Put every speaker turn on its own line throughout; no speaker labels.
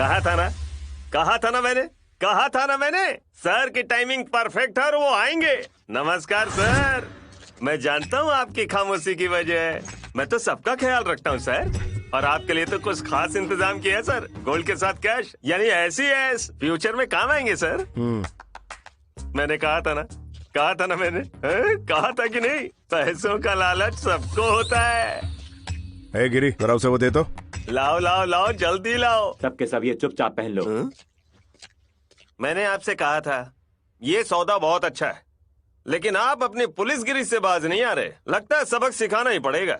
कहा था ना, कहा था ना मैंने, कहा था ना मैंने। सर की टाइमिंग परफेक्ट है और वो आएंगे। नमस्कार सर। मैं जानता हूँ आपकी खामोशी की वजह, मैं तो सबका ख्याल रखता हूँ सर। और आपके लिए तो कुछ खास इंतजाम किया है सर। गोल्ड के साथ कैश, यानी ऐसी ऐश फ्यूचर में काम आएंगे सर। मैंने कहा था ना, कहा था ना मैंने, कहा था कि नहीं? पैसों का लालच सबको होता है।
गिरी, जरा उसे वो दे दो।
लाओ लाओ लाओ, जल्दी लाओ।
सबके सब ये चुपचाप पहन लो।
मैंने आपसे कहा था ये सौदा बहुत अच्छा है, लेकिन आप अपनी पुलिसगिरी से बाज नहीं आ रहे। लगता है सबक सिखाना ही पड़ेगा।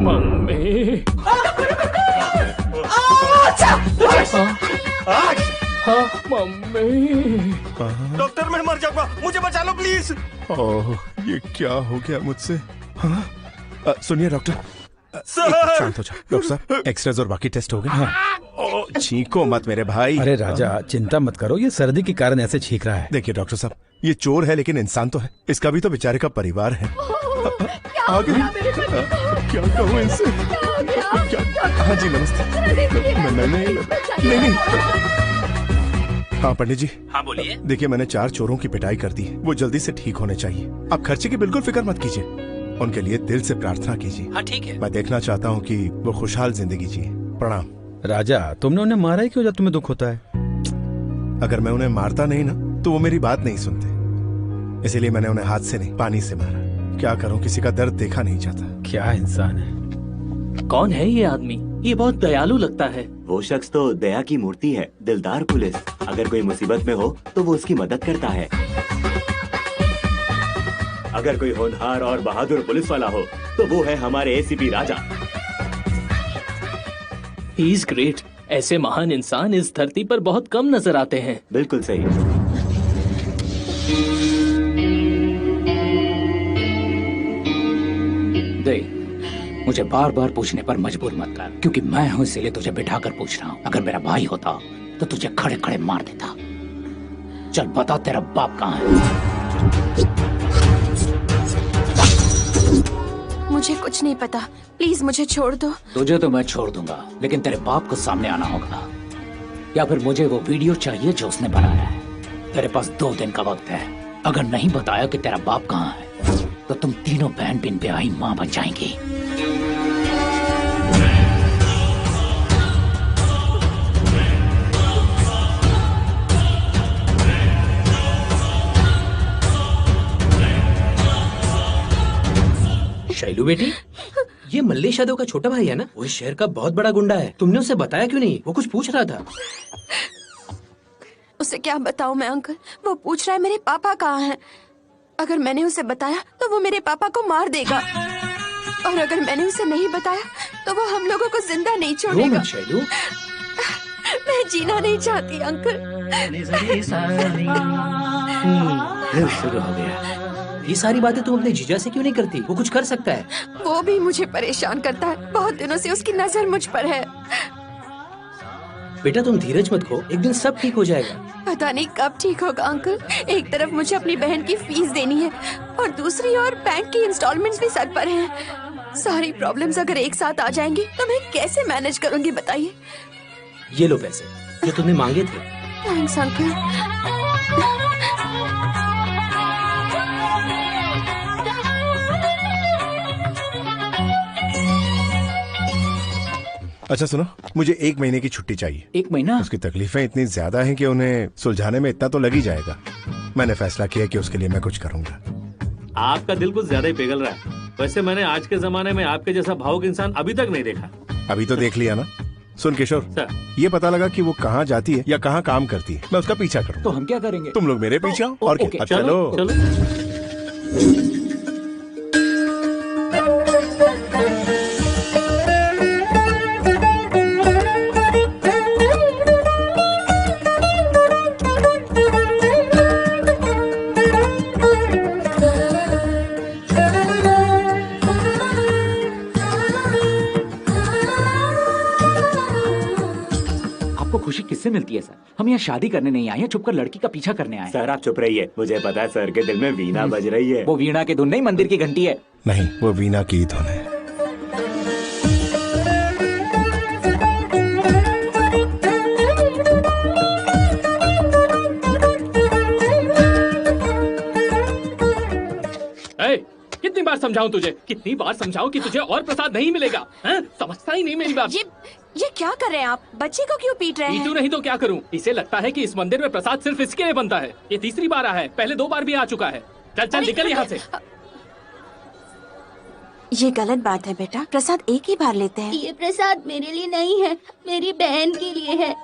मम्मी। हाँ मम्मी।
डॉक्टर मैं मर जाऊंगा, मुझे बचा लो प्लीज।
ओह, ये क्या हो गया मुझसे? हाँ? सुनिए डॉक्टर, शांत हो जाओ। डॉक्टर साहब, एक्सरेज और बाकी टेस्ट हो गए? हाँ। चीखो मत मेरे भाई।
अरे राजा, चिंता मत करो, ये सर्दी के कारण ऐसे छींक रहा है।
देखिए डॉक्टर साहब, ये चोर है लेकिन इंसान तो है। इसका भी तो बेचारे का परिवार है। क्या कहूँ इनसे? हाँ जी नमस्ते। नहीं। हाँ पंडित जी।
हाँ बोलिए।
देखिए मैंने 4 चोरों की पिटाई कर दी है, वो जल्दी से ठीक होने चाहिए। आप खर्चे की बिल्कुल फिक्र मत कीजिए, उनके लिए दिल से प्रार्थना कीजिए।
हाँ ठीक है।
मैं देखना चाहता हूँ कि वो खुशहाल जिंदगी जिए। प्रणाम।
राजा, तुमने उन्हें मारा ही क्यों जब तुम्हें दुख होता है?
अगर मैं उन्हें मारता नहीं ना तो वो मेरी बात नहीं सुनते, इसीलिए मैंने उन्हें हाथ से नहीं पानी से मारा। क्या करूं, किसी का दर्द देखा नहीं जाता।
क्या इंसान है।
कौन है ये आदमी? ये बहुत दयालु लगता है।
वो शख्स तो दया की मूर्ति है, दिलदार पुलिस। अगर कोई मुसीबत में हो तो वो उसकी मदद करता है। अगर कोई होनहार और बहादुर पुलिस वाला हो तो वो है हमारे ACP Raja.
He is great. ऐसे महान इंसान इस धरती पर बहुत कम नजर आते हैं।
बिल्कुल सही।
मुझे बार बार पूछने पर मजबूर मत कर, क्योंकि मैं हूँ इसीलिए तुझे बिठाकर पूछ रहा हूँ। अगर मेरा भाई होता तो तुझे खड़े खड़े मार देता। चल बता, तेरा बाप कहाँ है?
मुझे कुछ नहीं पता, प्लीज मुझे छोड़ दो।
तुझे तो मैं छोड़ दूंगा, लेकिन तेरे बाप को सामने आना होगा, या फिर मुझे वो वीडियो चाहिए जो उसने बनाया है। तेरे पास 2 दिन का वक्त है। अगर नहीं बताया कि तेरा बाप कहाँ है तो तुम तीनों बहन बिन ब्याही माँ बन जाएंगी।
शैलू बेटी, ये मल्लेश यादव का छोटा भाई है ना? वो इस शहर का बहुत बड़ा गुंडा है। तुमने उसे बताया क्यों नहीं? वो कुछ पूछ रहा था।
उसे क्या बताऊं मैं अंकल? वो पूछ रहा है मेरे पापा कहाँ हैं। अगर मैंने उसे बताया तो वो मेरे पापा को मार देगा, और अगर मैंने उसे नहीं बताया तो वो हम लोगों को जिंदा नहीं छोड़ेगा।
शैलू,
मैं जीना नहीं चाहती अंकल।
शुरू हो गया। ये सारी बातें तुम अपने जीजा से क्यों नहीं करती? वो कुछ कर सकता है।
वो भी मुझे परेशान करता है। बहुत दिनों से उसकी नजर मुझ पर है।
बेटा तुम धीरज मत खो, एक दिन सब ठीक हो जाएगा।
पता नहीं कब ठीक होगा अंकल। एक तरफ मुझे अपनी बहन की फीस देनी है और दूसरी ओर बैंक की इंस्टॉलमेंट्स भी सर पर हैं। सारी प्रॉब्लम्स अगर एक साथ आ जाएंगी तो मैं कैसे मैनेज करूंगी बताइए?
ये लो पैसे जो तुमने मांगे थे।
Thanks uncle.
अच्छा सुनो, मुझे 1 महीने की छुट्टी चाहिए।
1 महीना?
उसकी तकलीफें इतनी ज्यादा हैं कि उन्हें सुलझाने में इतना तो लग ही जाएगा। मैंने फैसला किया कि उसके लिए मैं कुछ करूंगा।
आपका दिल कुछ ज्यादा ही पिघल रहा है। वैसे मैंने आज के जमाने में आपके जैसा भावुक इंसान अभी तक नहीं देखा।
अभी तो देख लिया ना। सुन किशोर,
सर।
ये पता लगा कि वो कहाँ जाती है या कहाँ काम करती है, मैं उसका पीछा करूँ।
तो हम क्या करेंगे?
तुम लोग मेरे पीछे आओ और क्या। अब चलो।
चलो।
खुशी किससे मिलती है सर? हम यहाँ शादी करने नहीं आए हैं, छुपकर लड़की का पीछा करने आए हैं।
सर आप चुप रहिए, मुझे पता है सर के दिल में वीणा बज रही है।
वो वीणा की धुन नहीं, मंदिर की घंटी है।
नहीं, वो वीणा की धुन है।
कितनी बार समझाऊं तुझे, कितनी बार समझाऊं कि तुझे और प्रसाद नहीं मिलेगा? समझता ही नहीं मेरी बात।
ये क्या कर रहे हैं आप? बच्चे को क्यों पीट रहे हैं?
पीटू नहीं तो क्या करूं? इसे लगता है कि इस मंदिर में प्रसाद सिर्फ इसके लिए बनता है। ये तीसरी बार आया है, पहले 2 बार भी आ चुका है। चल चल निकल यहाँ से।
ये गलत बात है बेटा, प्रसाद एक ही बार लेते हैं।
ये प्रसाद मेरे लिए नहीं है, मेरी बहन के लिए है।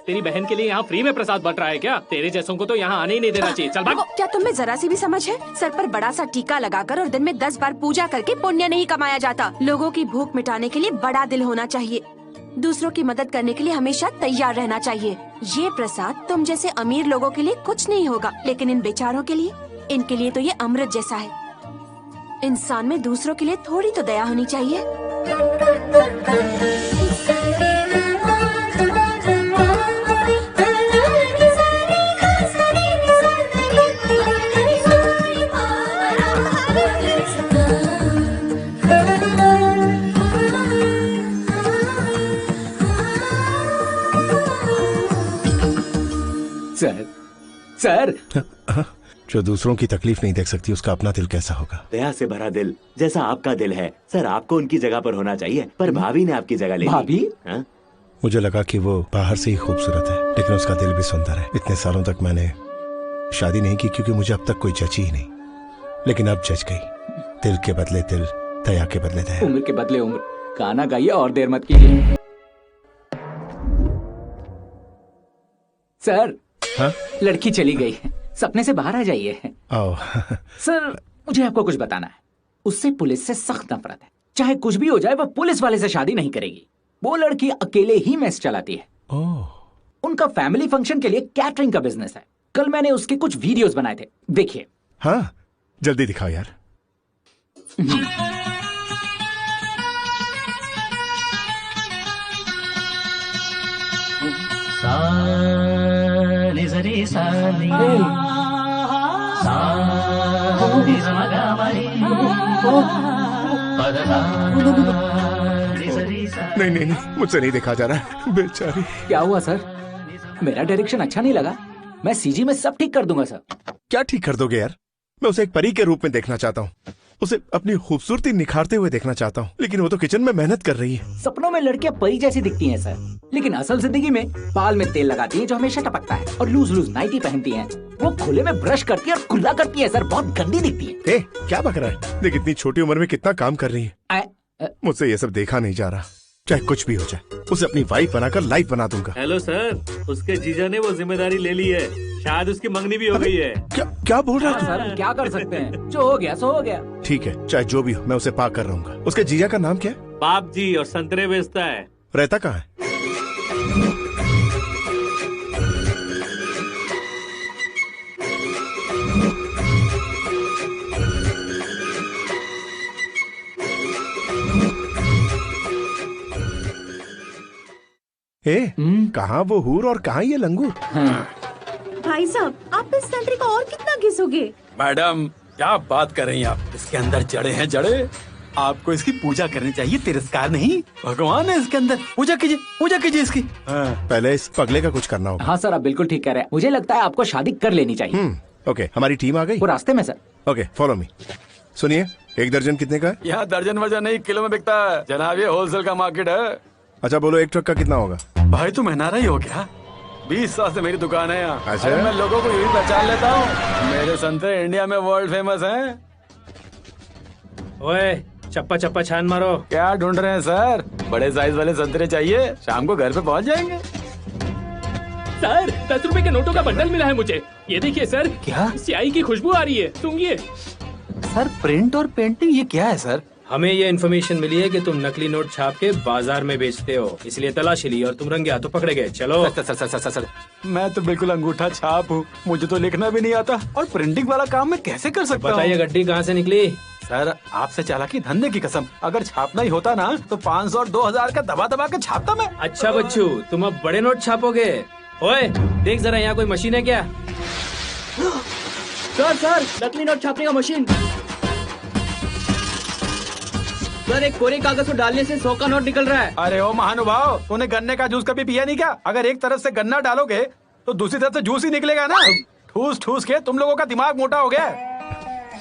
तेरी बहन के लिए यहाँ फ्री में प्रसाद बंट रहा है क्या? तेरे जैसों को तो यहाँ आने ही नहीं देना चाहिए। चल भाग।
क्या तुम में जरा सी भी समझ है? सर पर बड़ा सा टीका लगाकर और दिन में 10 बार पूजा करके पुण्य नहीं कमाया जाता। लोगों की भूख मिटाने के लिए बड़ा दिल होना चाहिए, दूसरों की मदद करने के लिए हमेशा तैयार रहना चाहिए। ये प्रसाद तुम जैसे अमीर लोगों के लिए कुछ नहीं होगा, लेकिन इन बेचारों के लिए, इनके लिए तो ये अमृत जैसा है। इंसान में दूसरों के लिए थोड़ी तो दया होनी चाहिए।
सर
जो दूसरों की तकलीफ नहीं देख सकती, उसका अपना दिल कैसा होगा?
दया से भरा दिल जैसा आपका दिल है सर, आपको उनकी जगह पर होना चाहिए, पर भाभी ने आपकी जगह ले ली।
भाभी?
मुझे लगा कि वो बाहर से ही खूबसूरत है, लेकिन उसका दिल भी सुंदर है। इतने सालों तक मैंने शादी नहीं की क्योंकि मुझे अब तक कोई जची ही नहीं, लेकिन अब जच गई। दिल के बदले दिल, दया के बदले दया।
उम्र के बदले उम्र। गाना गाइए और देर मत कीजिए। सर,
हाँ?
लड़की चली गई है, सपने से बाहर आ जाइए। सर, मुझे आपको कुछ बताना है। उससे पुलिस से सख्त नफरत है। चाहे कुछ भी हो जाए, वह पुलिस वाले से शादी नहीं करेगी। वो लड़की अकेले ही मेस चलाती है। उनका फैमिली फंक्शन के लिए कैटरिंग का बिजनेस है। कल मैंने उसके कुछ वीडियोस बनाए थे, देखिए।
हाँ, जल्दी दिखाओ यार। नहीं नहीं नहीं, मुझसे नहीं देखा जा रहा, बेचारी।
क्या हुआ सर? मेरा डायरेक्शन अच्छा नहीं लगा? मैं सीजी में सब ठीक कर दूंगा सर।
क्या ठीक कर दोगे यार? मैं उसे एक परी के रूप में देखना चाहता हूँ, उसे अपनी खूबसूरती निखारते हुए देखना चाहता हूँ, लेकिन वो तो किचन में मेहनत कर रही है।
सपनों में लड़कियां परी जैसी दिखती हैं सर, लेकिन असल जिंदगी में बाल में तेल लगाती हैं जो हमेशा टपकता है, और लूज लूज नाइटी पहनती हैं। वो खुले में ब्रश करती है और कुल्ला करती है सर, बहुत गंदी दिखती है।
क्या बक रहा है? देख इतनी छोटी उम्र में कितना काम कर रही है। मुझसे ये सब देखा नहीं जा रहा। चाहे कुछ भी हो जाए, उसे अपनी वाइफ बनाकर लाइफ बना दूंगा।
हेलो सर, उसके जीजा ने वो जिम्मेदारी ले ली है, शायद उसकी मंगनी भी हो गई है।
क्या बोल रहा है?
सर हम क्या कर सकते हैं, जो हो गया सो हो गया।
ठीक है, चाहे जो भी हो, मैं उसे पाक कर रहूंगा। उसके जीजा का नाम क्या है?
बाप जी, और संतरे बेचता है।
रहता कहाँ है? कहाँ वो हूर और कहाँ ये लंगूर?
भाई साहब, आप इस संतरे को और कितना घिसोगे?
मैडम, क्या बात कर रही हैं आप? इसके अंदर जड़े हैं, जड़े। आपको इसकी पूजा करनी चाहिए, तिरस्कार नहीं। भगवान है इसके अंदर, पूजा कीजिए, पूजा कीजिए इसकी।
पहले इस पगले का कुछ करना होगा।
हाँ सर, आप बिल्कुल ठीक कह रहे हैं। मुझे लगता है आपको शादी कर लेनी चाहिए।
ओके, हमारी टीम आ गई।
वो रास्ते में सर।
Okay, follow me. सुनिए, एक दर्जन कितने का है?
यहाँ दर्जन वर्जन नहीं, किलो में बिकता है जनाब, ये होलसेल का मार्केट है।
अच्छा बोलो, एक ट्रक का कितना होगा?
भाई तुम एनआरआई हो क्या? 20 साल से मेरी दुकान है यहाँ।
अच्छा?
अरे मैं लोगों को यही पहचान लेता हूँ, मेरे संतरे इंडिया में वर्ल्ड फेमस हैं।
ओए चप्पा चप्पा छान मारो।
क्या ढूंढ रहे हैं सर? बड़े साइज वाले संतरे चाहिए, शाम को घर पे पहुँच जाएंगे।
सर 10 रुपए के नोटों का बंडल मिला है मुझे, ये देखिए सर।
क्या?
स्याही की खुशबू आ रही है, सूंघिए।
सर प्रिंट और पेंटिंग ये क्या है सर?
हमें ये इन्फॉर्मेशन मिली है कि तुम नकली नोट छाप के बाजार में बेचते हो, इसलिए तलाशी ली और तुम रंगे हाथों पकड़े गए। चलो।
सर, मैं तो बिल्कुल अंगूठा छाप हूँ, मुझे तो लिखना भी नहीं आता, और प्रिंटिंग वाला काम मैं कैसे कर सकता हूँ?
बताइए गड्डी कहाँ से निकली?
सर आपसे चालाकी धंधे की कसम, अगर छापना ही होता ना तो 500 और 2000 का दबा दबा के छापता मैं।
अच्छा बच्चू, तुम अब बड़े नोट छापोगे? ओए देख जरा, यहाँ कोई मशीन है क्या?
सर नकली नोट छापने का मशीन। सर एक कोरे कागज को डालने से 100 का नोट निकल रहा है।
अरे ओ महानुभाव, तूने गन्ने का जूस कभी पिया नहीं क्या? अगर एक तरफ से गन्ना डालोगे तो दूसरी तरफ से जूस ही निकलेगा ना। ठूस ठूस के तुम लोगों का दिमाग मोटा हो गया है।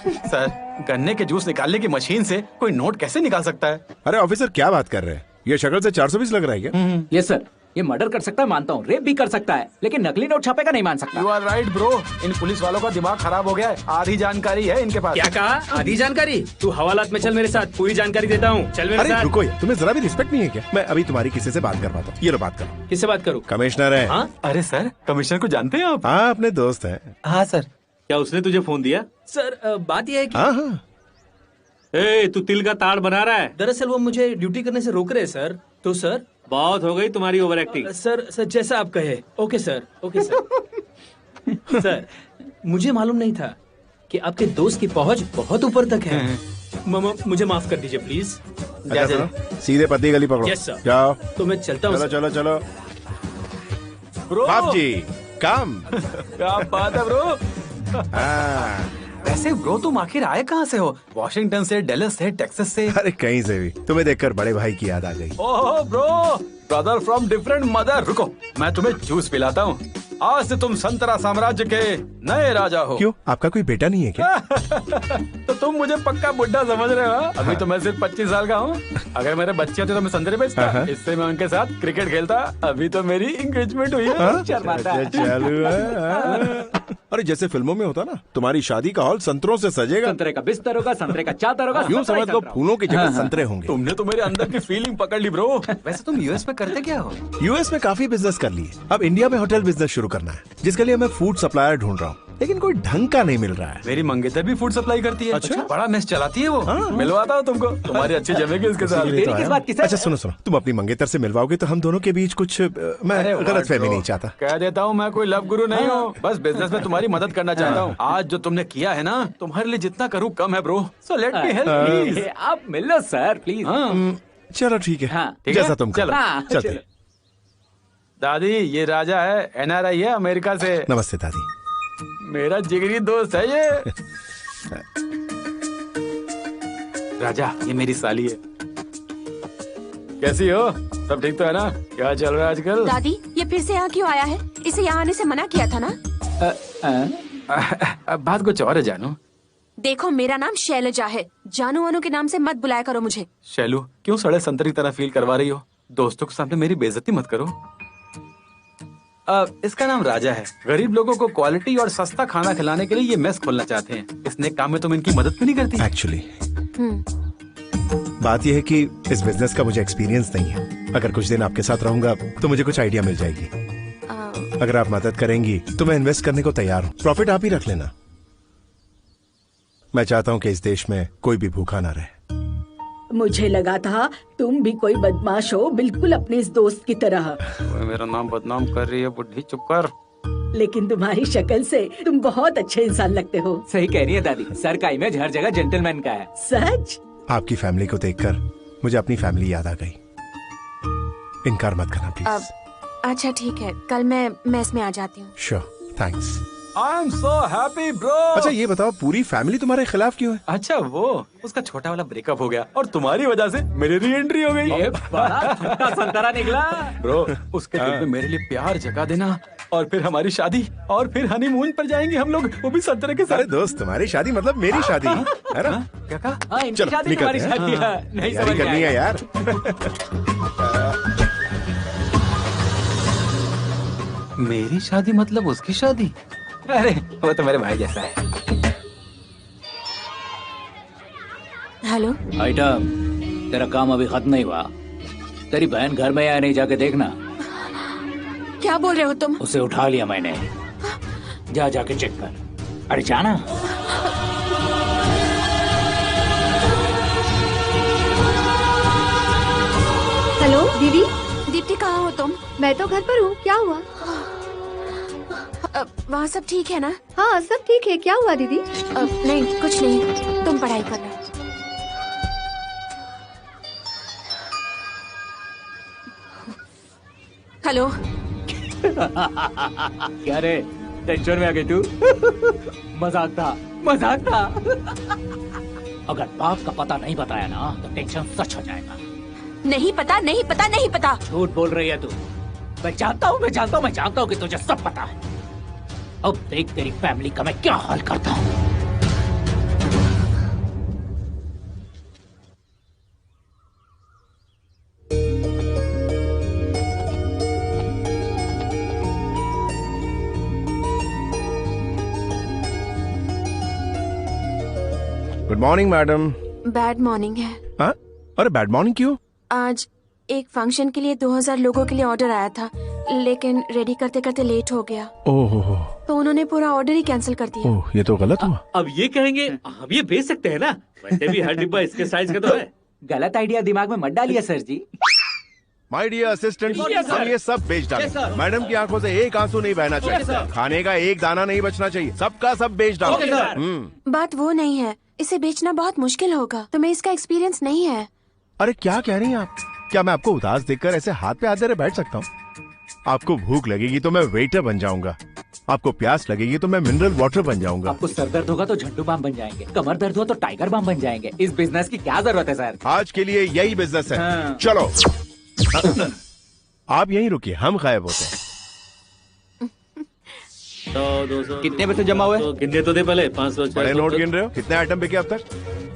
सर गन्ने के जूस निकालने की मशीन से कोई नोट कैसे निकाल सकता है?
अरे ऑफिसर क्या बात कर रहे हैं, ये शक्ल से 420 लग रहा है क्या?
ये सर, ये मर्डर कर सकता है मानता हूँ, रेप भी कर सकता है, लेकिन नकली नोट छापेगा नहीं मान सकता।
यू आर राइट ब्रो, इन पुलिस वालों का दिमाग खराब हो गया है, आधी जानकारी है इनके पास।
क्या कहा? आधी जानकारी? तू हवालात में चल मेरे साथ, पूरी जानकारी देता हूँ। चल मेरे
अरे
साथ।
रुको, तुम्हें जरा भी रिस्पेक्ट नहीं है क्या? मैं अभी तुम्हारी किसी से बात करवाता हूँ, ये लो बात करो।
किससे बात करूँ?
कमिश्नर है।
हाँ?
अरे सर कमिश्नर को जानते हैं आप?
हाँ अपने दोस्त हैं।
हाँ सर।
क्या उसने तुझे फोन दिया?
सर बात यह है कि
हाँ हाँ।
ए, तू तिल का ताड़ बना रहा है?
दरअसल वो मुझे ड्यूटी करने से रोक रहे हैं सर। तो सर
बहुत हो गई तुम्हारी ओवर एक्टिंग।
सर जैसा आप कहे। Okay sir, okay sir. Sir मुझे मालूम नहीं था कि आपके दोस्त की पहुंच बहुत ऊपर तक है। मुझे माफ कर दीजिए प्लीज।
अच्छा सुनो, सीधे पत्ती गली पकड़ो।
Yes sir.
जाओ।
तो मैं चलता हूँ।
चलो चलो चलो।
ब्रो
बाप जी काम।
क्या बात है ब्रो। वैसे ब्रो तुम आखिर आए कहाँ से हो? वॉशिंगटन से, डेलस से, टेक्सास से?
अरे कहीं से भी। तुम्हें देखकर बड़े भाई की याद आ गई।
Oh bro, brother from different mother. रुको मैं तुम्हें जूस पिलाता हूँ, आज से तुम संतरा साम्राज्य के नए राजा हो।
क्यों, आपका कोई बेटा नहीं है क्या?
तो तुम मुझे पक्का बुढ़ा समझ रहे हो? अभी तो मैं सिर्फ 25 साल का हूँ। अगर मेरे बच्चे होते तो मैं संतरे बेचता, इससे मैं उनके साथ क्रिकेट खेलता। अभी तो मेरी एंगेजमेंट हुई है।
चालू है। अरे जैसे फिल्मों में होता ना, तुम्हारी शादी का हॉल संतरों से सजेगा।
संतरे का बिस्तर होगा, संतरे का चादर होगा।
यूँ समझ लो फूलों की जगह संतरे होंगे।
तुमने तो मेरे अंदर की फीलिंग पकड़ ली ब्रो। वैसे तुम यूएस में करते क्या हो?
यूएस में काफी बिजनेस कर लिए, अब इंडिया में होटल बिजनेस शुरू करना है, जिसके लिए मैं फूड सप्लायर ढूंढ रहा हूँ, लेकिन कोई ढंग का नहीं मिल रहा है।
मेरी मंगेतर भी फूड सप्लाई करती है।
अच्छा?
बड़ा मेस चलाती है वो। मिलवाता हूँ तुमको, तुम्हारी अच्छी जमेगी इसके साथ।
इसीलिए तो आया। अच्छा सुनो सुनो, तुम अपनी मंगेतर से मिलवाओगे तो हम दोनों के बीच कुछ मैं गलतफहमी नहीं चाहता।
कह देता हूँ मैं कोई लव गुरु नहीं हूँ, बस बिजनेस में तुम्हारी मदद करना चाहता हूँ। आज जो तुमने किया है ना, तुम्हारे लिए जितना करूँ कम है bro, so let me help please.
आप मिल लो सर प्लीज।
चलो ठीक है,
ठीक है?
जैसा तुम
चलो।
चलते।
दादी ये राजा है, एनआरआई है अमेरिका से।
नमस्ते दादी।
मेरा जिगरी दोस्त है ये। राजा ये मेरी साली है। कैसी हो? सब ठीक तो है ना? क्या चल रहा है आजकल?
दादी ये फिर से यहाँ क्यों आया है? इसे यहाँ आने से मना किया था ना?
बात कुछ और है जानू।
देखो मेरा नाम शैलजा है, जानू वानू के नाम से मत बुलाया करो मुझे।
शैलू क्यों सड़े संतरी तरह फील करवा रही हो? दोस्तों के सामने मेरी बेइज्जती मत करो। इसका नाम राजा है, गरीब लोगों को क्वालिटी और सस्ता खाना खिलाने के लिए ये मेस खोलना चाहते हैं। इस नेक काम में तुम इनकी मदद क्यों नहीं करती?
एक्चुअली बात यह है कि इस बिजनेस का मुझे एक्सपीरियंस नहीं है। अगर कुछ दिन आपके साथ रहूंगा तो मुझे कुछ आइडिया मिल जाएगी। अगर आप मदद करेंगी तो मैं इन्वेस्ट करने को तैयार हूँ। प्रॉफिट आप ही रख लेना। मैं चाहता हूँ कि इस देश में कोई भी भूखा ना रहे।
मुझे लगा था तुम भी कोई बदमाश हो, बिल्कुल अपने इस दोस्त की तरह।
मेरा नाम बदनाम कर रही है बुढ़ी, चुप कर।
लेकिन तुम्हारी शक्ल से तुम बहुत अच्छे इंसान लगते हो।
सही कह रही है दादी, सर का इमेज हर जगह जेंटलमैन का है।
सच?
आपकी फैमिली को देखकर मुझे अपनी फैमिली याद आ गई। इनकार मत करना प्लीज।
अच्छा ठीक है, कल मैं मेस में आ जाती हूँ।
Sure, thanks.
I am so happy bro.
अच्छा ये बताओ, पूरी फैमिली तुम्हारे खिलाफ क्यों है?
अच्छा वो उसका छोटा वाला ब्रेकअप हो गया और तुम्हारी वजह से मेरी री एंट्री हो गई।
ये बड़ा छोटा संतरा निकला।
ब्रो उसके दिल में मेरे लिए प्यार जगा देना और फिर हमारी शादी और फिर हनीमून पर जाएंगे हम लोग, वो भी संतरे के
अरे
साथ।
दोस्त, तुम्हारी शादी मतलब मेरी शादी है ना?
क्या कहा?
हाँ, इनकी
चलो,
शादी
निकलते
तुम्हारी
हैं।
शादी है। नहीं
तैयारी
समझ
करनी
में
है
आया।
यार।
मेरी शादी मतलब उसकी शादी? अरे वो तो मेरे भाई जैसा है।
हेलो।
आइटम, तेरा काम अभी खत्म नहीं हुआ। तेरी बहन घर में या नहीं, जाके देखना।
क्या बोल रहे हो तुम?
उसे उठा लिया मैंने। जाके चेक कर। अरे जाना।
हेलो दीदी।
दीप्ति कहाँ हो तुम?
मैं तो घर पर हूँ, क्या हुआ?
वहाँ सब ठीक है ना?
हाँ सब ठीक है, क्या हुआ दीदी?
नहीं कुछ नहीं, तुम पढ़ाई करना। हेलो।
क्या रे, टेंशन में आ गई तू? मजाक था। अगर बाप का पता नहीं बताया ना तो टेंशन सच हो जाएगा।
नहीं पता।
झूठ बोल रही है तू। मैं जानता हूँ कि तुझे सब पता है। अब देख तेरी फैमिली का मैं क्या हाल करता हूँ।
Good morning madam.
Bad morning है।
हाँ? अरे बैड मॉर्निंग क्यों?
आज एक फंक्शन के लिए 2000 लोगों के लिए ऑर्डर आया था, लेकिन रेडी करते करते लेट हो गया।
ओह,
तो उन्होंने पूरा ऑर्डर ही कैंसिल कर दिया।
ओह, ये तो गलत हुआ।
अब ये कहेंगे हम ये बेच सकते हैं ना, वैसे भी हर डिब्बा इसके साइज का तो है।
गलत आइडिया दिमाग में मत डालिए sir ji.
My dear assistant, हम ये सब बेच डालें। मैडम की आंखों से एक आंसू नहीं बहना चाहिए, खाने का एक दाना नहीं बचना चाहिए, सबका सब बेच डालो।
बात वो नहीं है, इसे बेचना बहुत मुश्किल होगा, तुम्हें इसका एक्सपीरियंस नहीं है।
अरे क्या कह रही हैं आप? क्या मैं आपको उदास देखकर ऐसे हाथ पे हाथ दे बैठ सकता हूँ? आपको भूख लगेगी तो मैं वेटर बन जाऊंगा, आपको प्यास लगेगी तो मैं मिनरल वाटर बन जाऊंगा,
आपको सर दर्द होगा तो झंडू बाम बन जाएंगे, कमर दर्द हो तो टाइगर बाम बन जाएंगे। इस बिजनेस की क्या जरूरत है सर?
आज के लिए यही बिजनेस है।
हाँ।
चलो आप यहीं रुकिए, हम गायब होते हैं।
100-200
कितने पैसे जमा हुए?
तो गिनने तो दे पहले। 500
बड़े नोट गिन रहे हो? कितने आइटम बिके अब तक?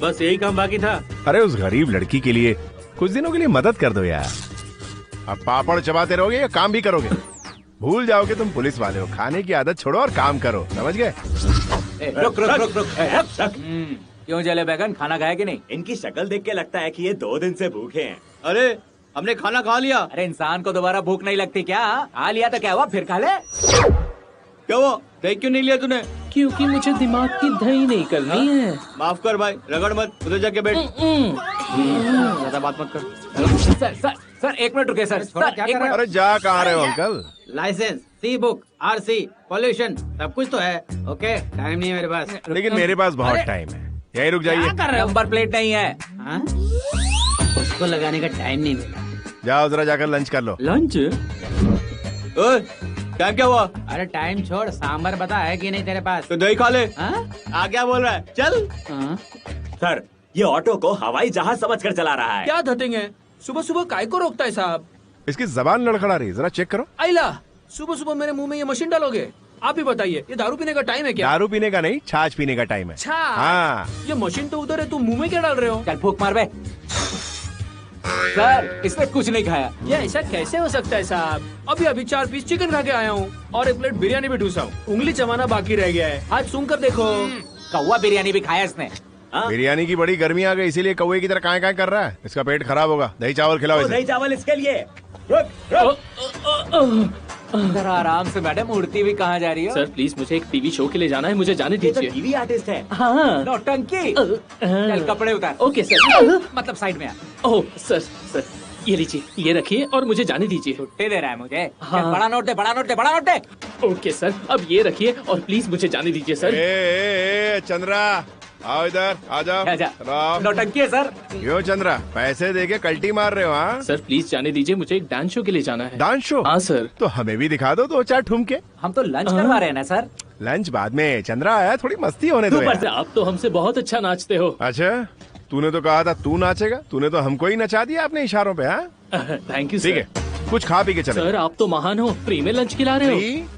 बस यही काम बाकी था।
अरे उस गरीब लड़की के लिए कुछ दिनों के लिए मदद कर दो यार। अब पापड़ चबाते रहोगे या काम भी करोगे? भूल जाओगे तुम पुलिस वाले हो। खाने की आदत छोड़ो और काम करो, समझ गए?
रुक। क्यों जले बैगन, खाना खाया कि नहीं?
इनकी शक्ल देख के लगता है कि ये 2 दिन से भूखे हैं।
अरे हमने खाना खा लिया।
अरे इंसान को दोबारा भूख नहीं लगती क्या? खा लिया तो क्या हुआ, फिर खा ले।
क्या हुआ? दही क्यों नहीं लिया तूने?
क्योंकि मुझे दिमाग की दही नहीं करनी है।
माफ कर भाई, रगड़ मत, उधर जाके बैठ। ज्यादा बात मत कर।
सर 1 मिनट रुके सर।
अरे जा कहाँ रहे हो अंकल?
लाइसेंस, सी बुक, आरसी, पॉल्यूशन सब कुछ तो है। ओके, टाइम नहीं है मेरे पास।
लेकिन मेरे पास बहुत टाइम है, यही रुक जाइए।
नंबर प्लेट नहीं है।
उसको लगाने का टाइम नहीं मिला।
जाओ जरा जाकर लंच कर लो।
लंच? टाइम क्या हुआ? अरे टाइम छोड़, सांबर बता है कि नहीं तेरे पास? तो दही खा ले। आ क्या बोल रहा है? चल।
सर ये ऑटो को हवाई जहाज समझकर चला रहा है।
क्या धतेंगे, सुबह सुबह काय को रोकता है साहब?
इसकी जबान लड़खड़ा रही, जरा चेक करो।
आइला, सुबह सुबह मेरे मुंह में ये मशीन डालोगे? आप ही बताइए, ये दारू पीने का टाइम है क्या?
दारू पीने का नहीं, छाछ पीने का टाइम है।
छाछ?
हाँ।
ये मशीन तो उधर है, तुम मुंह में क्या डाल रहे हो?
चल फूक मार बे। सर इसने कुछ नहीं खाया।
ये ऐसा कैसे हो सकता है साहब? अभी 4 पीस चिकन खा के आया हूँ और 1 प्लेट बिरयानी भी ठूसा हूँ। उंगली चबाना बाकी रह गया है, आज सूंघ कर देखो।
कौवा बिरयानी भी खाया इसने।
बिरयानी की बड़ी गर्मी आ गई, इसीलिए कौवे की तरह काए कर रहा है। इसका पेट खराब होगा, दही चावल खिलाओ इसे।
दही चावल इसके लिए।
जरा आराम से मैडम, उड़ती हुई कहाँ जा रही हो?
सर प्लीज, मुझे एक टीवी शो के लिए जाना है, मुझे जाने
ये तो
दीजिए।
टीवी आर्टिस्ट है।
हाँ।
नौटंकी। चल कपड़े उतार।
Okay sir.
मतलब साइड में आ।
ओह सर, ये लीजिए, ये रखिए और मुझे जाने दीजिए।
छुट्टी दे रहा है मुझे।
हाँ।
चल, बड़ा नोट दे, बड़ा नोट दे, बड़ा नोट दे।
ओके सर, अब ये रखिए और प्लीज मुझे जाने दीजिए सर।
ए, चंद्रा आओ इधर, आ जाओ।
नौटंकी है सर।
क्यों चंद्रा, पैसे देके कल्टी मार रहे हो? हाँ
सर प्लीज जाने दीजिए, मुझे एक डांस शो के लिए जाना है।
Dance show?
हाँ सर।
तो हमें भी दिखा दो 2-4 ठुमके।
हम तो लंच करवा रहे हैं ना सर।
लंच बाद में, चंद्रा आया, थोड़ी मस्ती होने दो यार।
आप तो हमसे बहुत अच्छा नाचते हो।
अच्छा, तूने तो कहा था तू नाचेगा, तूने तो हमको ही नचा दिया अपने इशारों पे। हाँ
थैंक यू
ठीक
सर।
है, कुछ खा पी के चले।
सर आप तो महान हो, फ्री में लंच खिला रहे हो।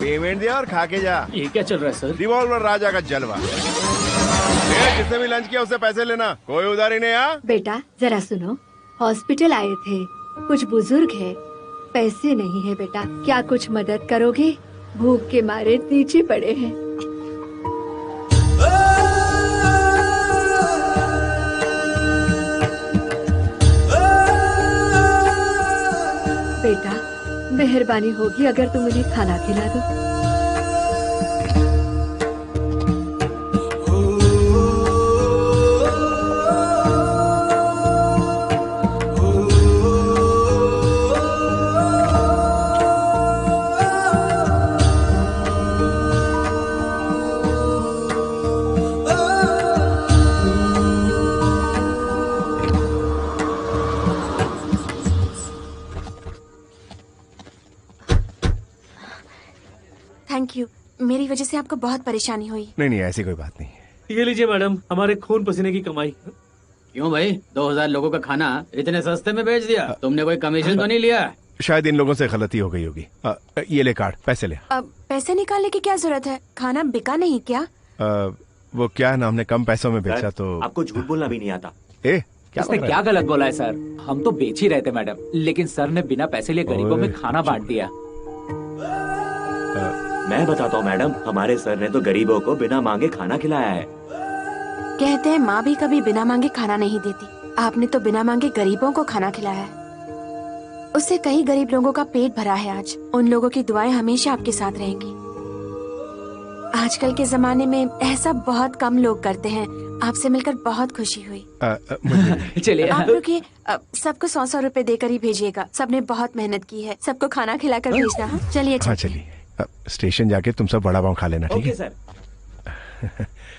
पेमेंट दिया और खा के जा।
ये क्या चल रहा है सर?
रिवॉल्वर राजा का जलवा। जिसने भी लंच किया उससे पैसे लेना, कोई उधारी नहीं।
बेटा जरा सुनो, हॉस्पिटल आए थे, कुछ बुजुर्ग है, पैसे नहीं है बेटा, क्या कुछ मदद करोगे? भूख के मारे नीचे पड़े हैं। बेटा मेहरबानी होगी अगर तुम उन्हें खाना खिला दो।
थैंक यू, मेरी वजह से आपको बहुत परेशानी हुई।
नहीं ऐसी कोई बात नहीं।
ये लीजिए मैडम, हमारे खून पसीने की कमाई।
क्यों भाई, 2000 लोगों का खाना इतने सस्ते में बेच दिया? तुमने कोई कमीशन तो नहीं लिया?
शायद इन लोगों से गलती हो गई होगी। ये ले कार्ड, पैसे ले।
अब पैसे निकालने की क्या जरूरत है? खाना बिका नहीं क्या?
वो क्या ना, हमने कम पैसों में बेचा तो।
आपको झूठ बोलना भी नहीं आता।
इसने क्या गलत बोला है सर? हम तो बेच ही रहे थे मैडम, लेकिन सर ने बिना पैसे लिए गरीबों में खाना बांट दिया।
मैं बताता हूँ मैडम, हमारे सर ने तो गरीबों को बिना मांगे खाना खिलाया है।
कहते हैं माँ भी कभी बिना मांगे खाना नहीं देती। आपने तो बिना मांगे गरीबों को खाना खिलाया है। उससे कई गरीब लोगों का पेट भरा है आज। उन लोगों की दुआएं हमेशा आपके साथ रहेंगी। आजकल के जमाने में ऐसा बहुत कम लोग करते हैं। आपसे मिलकर बहुत खुशी हुई।
चलिए
आप रुकिए, सबको 100 रुपए देकर ही भेजिएगा। सबने बहुत मेहनत की है, सबको खाना खिलाकर भेजना। हाँ चलिए।
हाँ चलिए, स्टेशन जाके तुम सब बड़ा पाव खा लेना, ठीक है?
सर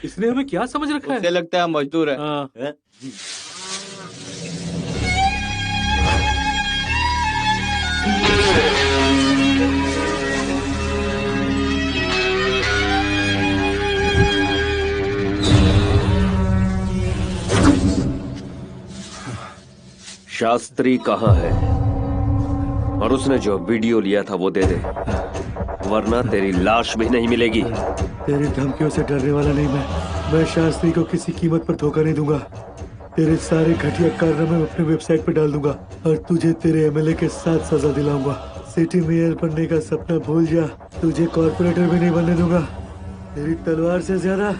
इसने हमें क्या समझ रखा है?
लगता है हम मजदूर है।
शास्त्री कहाँ है? और उसने जो वीडियो लिया था वो दे दे, वरना तेरी लाश भी नहीं मिलेगी।
तेरी धमकियों से डरने वाला नहीं मैं शास्त्री को किसी कीमत पर धोखा नहीं दूंगा। तेरे सारे घटिया कारनामे अपने वेबसाइट पे डाल दूंगा और तुझे तेरे एमएलए के साथ सजा दिलाऊंगा। सिटी मेयर बनने का सपना भूल जा, तुझे कॉर्पोरेटर भी नहीं बनने दूंगा। तेरी तलवार से ज्यादा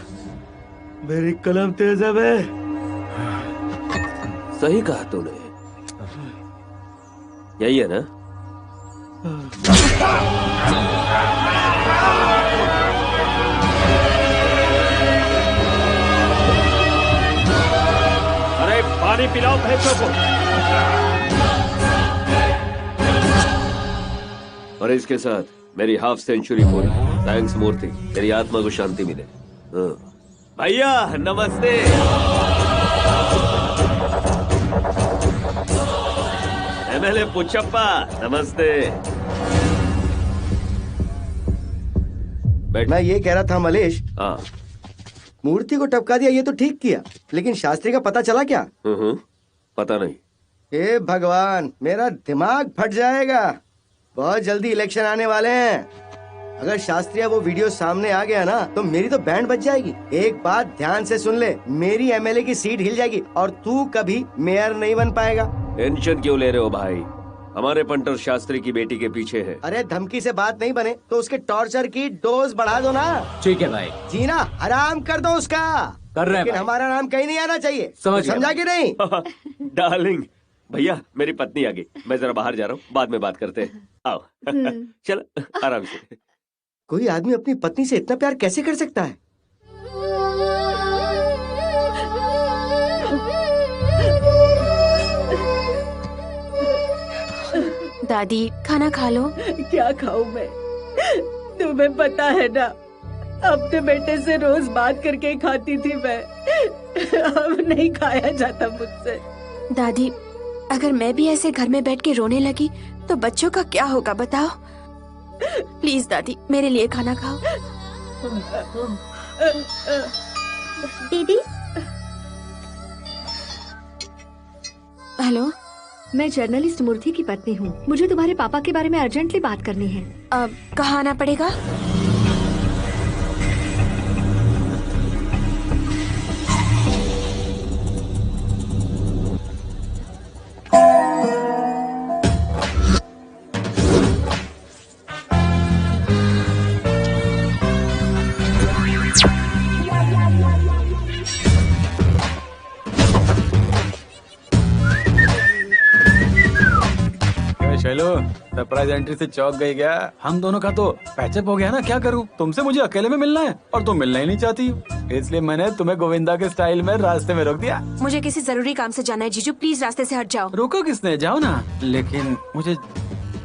मेरी कलम तेज है।
सही कहा तूने, यही है ना?
अरे पानी पिलाओ भैंसों को।
और इसके साथ मेरी हाफ सेंचुरी पूरी। थैंक्स मूर्ति, तेरी आत्मा को शांति मिले। भैया नमस्ते। एमएलए पुच्छप्पा नमस्ते।
मैं ये कह रहा था मलेश,
हाँ
मूर्ति को टपका दिया ये तो ठीक किया, लेकिन शास्त्री का पता चला क्या?
पता नहीं।
हे भगवान, मेरा दिमाग फट जाएगा। बहुत जल्दी इलेक्शन आने वाले हैं। अगर शास्त्री का वो वीडियो सामने आ गया ना तो मेरी तो बैंड बज जाएगी। एक बात ध्यान से सुन ले, मेरी एमएलए की सीट हिल जाएगी और तू कभी मेयर नहीं बन पाएगा।
टेंशन क्यों ले रहे हो भाई? हमारे पंटर शास्त्री की बेटी के पीछे है।
अरे धमकी से बात नहीं बने तो उसके टॉर्चर की डोज बढ़ा दो ना।
ठीक है भाई।
जीना हराम कर दो उसका।
कर रहे हैं
लेकिन हमारा नाम कहीं नहीं आना चाहिए। समझा कि नहीं?
डार्लिंग, भैया मेरी पत्नी आ गई, मैं जरा बाहर जा रहा हूँ, बाद में बात करते हैं। आओ चल आराम से।
कोई आदमी अपनी पत्नी से इतना प्यार कैसे कर सकता है?
दादी खाना खा लो।
क्या खाऊं मैं? तुम्हें पता है ना, अपने बेटे से रोज बात करके खाती थी मैं। अब नहीं खाया जाता मुझसे।
दादी अगर मैं भी ऐसे घर में बैठ के रोने लगी तो बच्चों का क्या होगा बताओ? प्लीज दादी मेरे लिए खाना खाओ।
दीदी।
हेलो।
मैं जर्नलिस्ट मूर्ति की पत्नी हूँ। मुझे तुम्हारे पापा के बारे में अर्जेंटली बात करनी है।
कहाँ आना पड़ेगा?
चलो सरप्राइज एंट्री से चौक गई क्या? हम दोनों का तो पैचअप हो गया ना। क्या करूं? तुमसे मुझे अकेले में मिलना है और तुम मिलना ही नहीं चाहती हो, इसलिए मैंने तुम्हें गोविंदा के स्टाइल में रास्ते में रोक दिया।
मुझे किसी जरूरी काम से जाना है जीजू, प्लीज रास्ते से हट जाओ।
रोको किसने? जाओ ना। लेकिन मुझे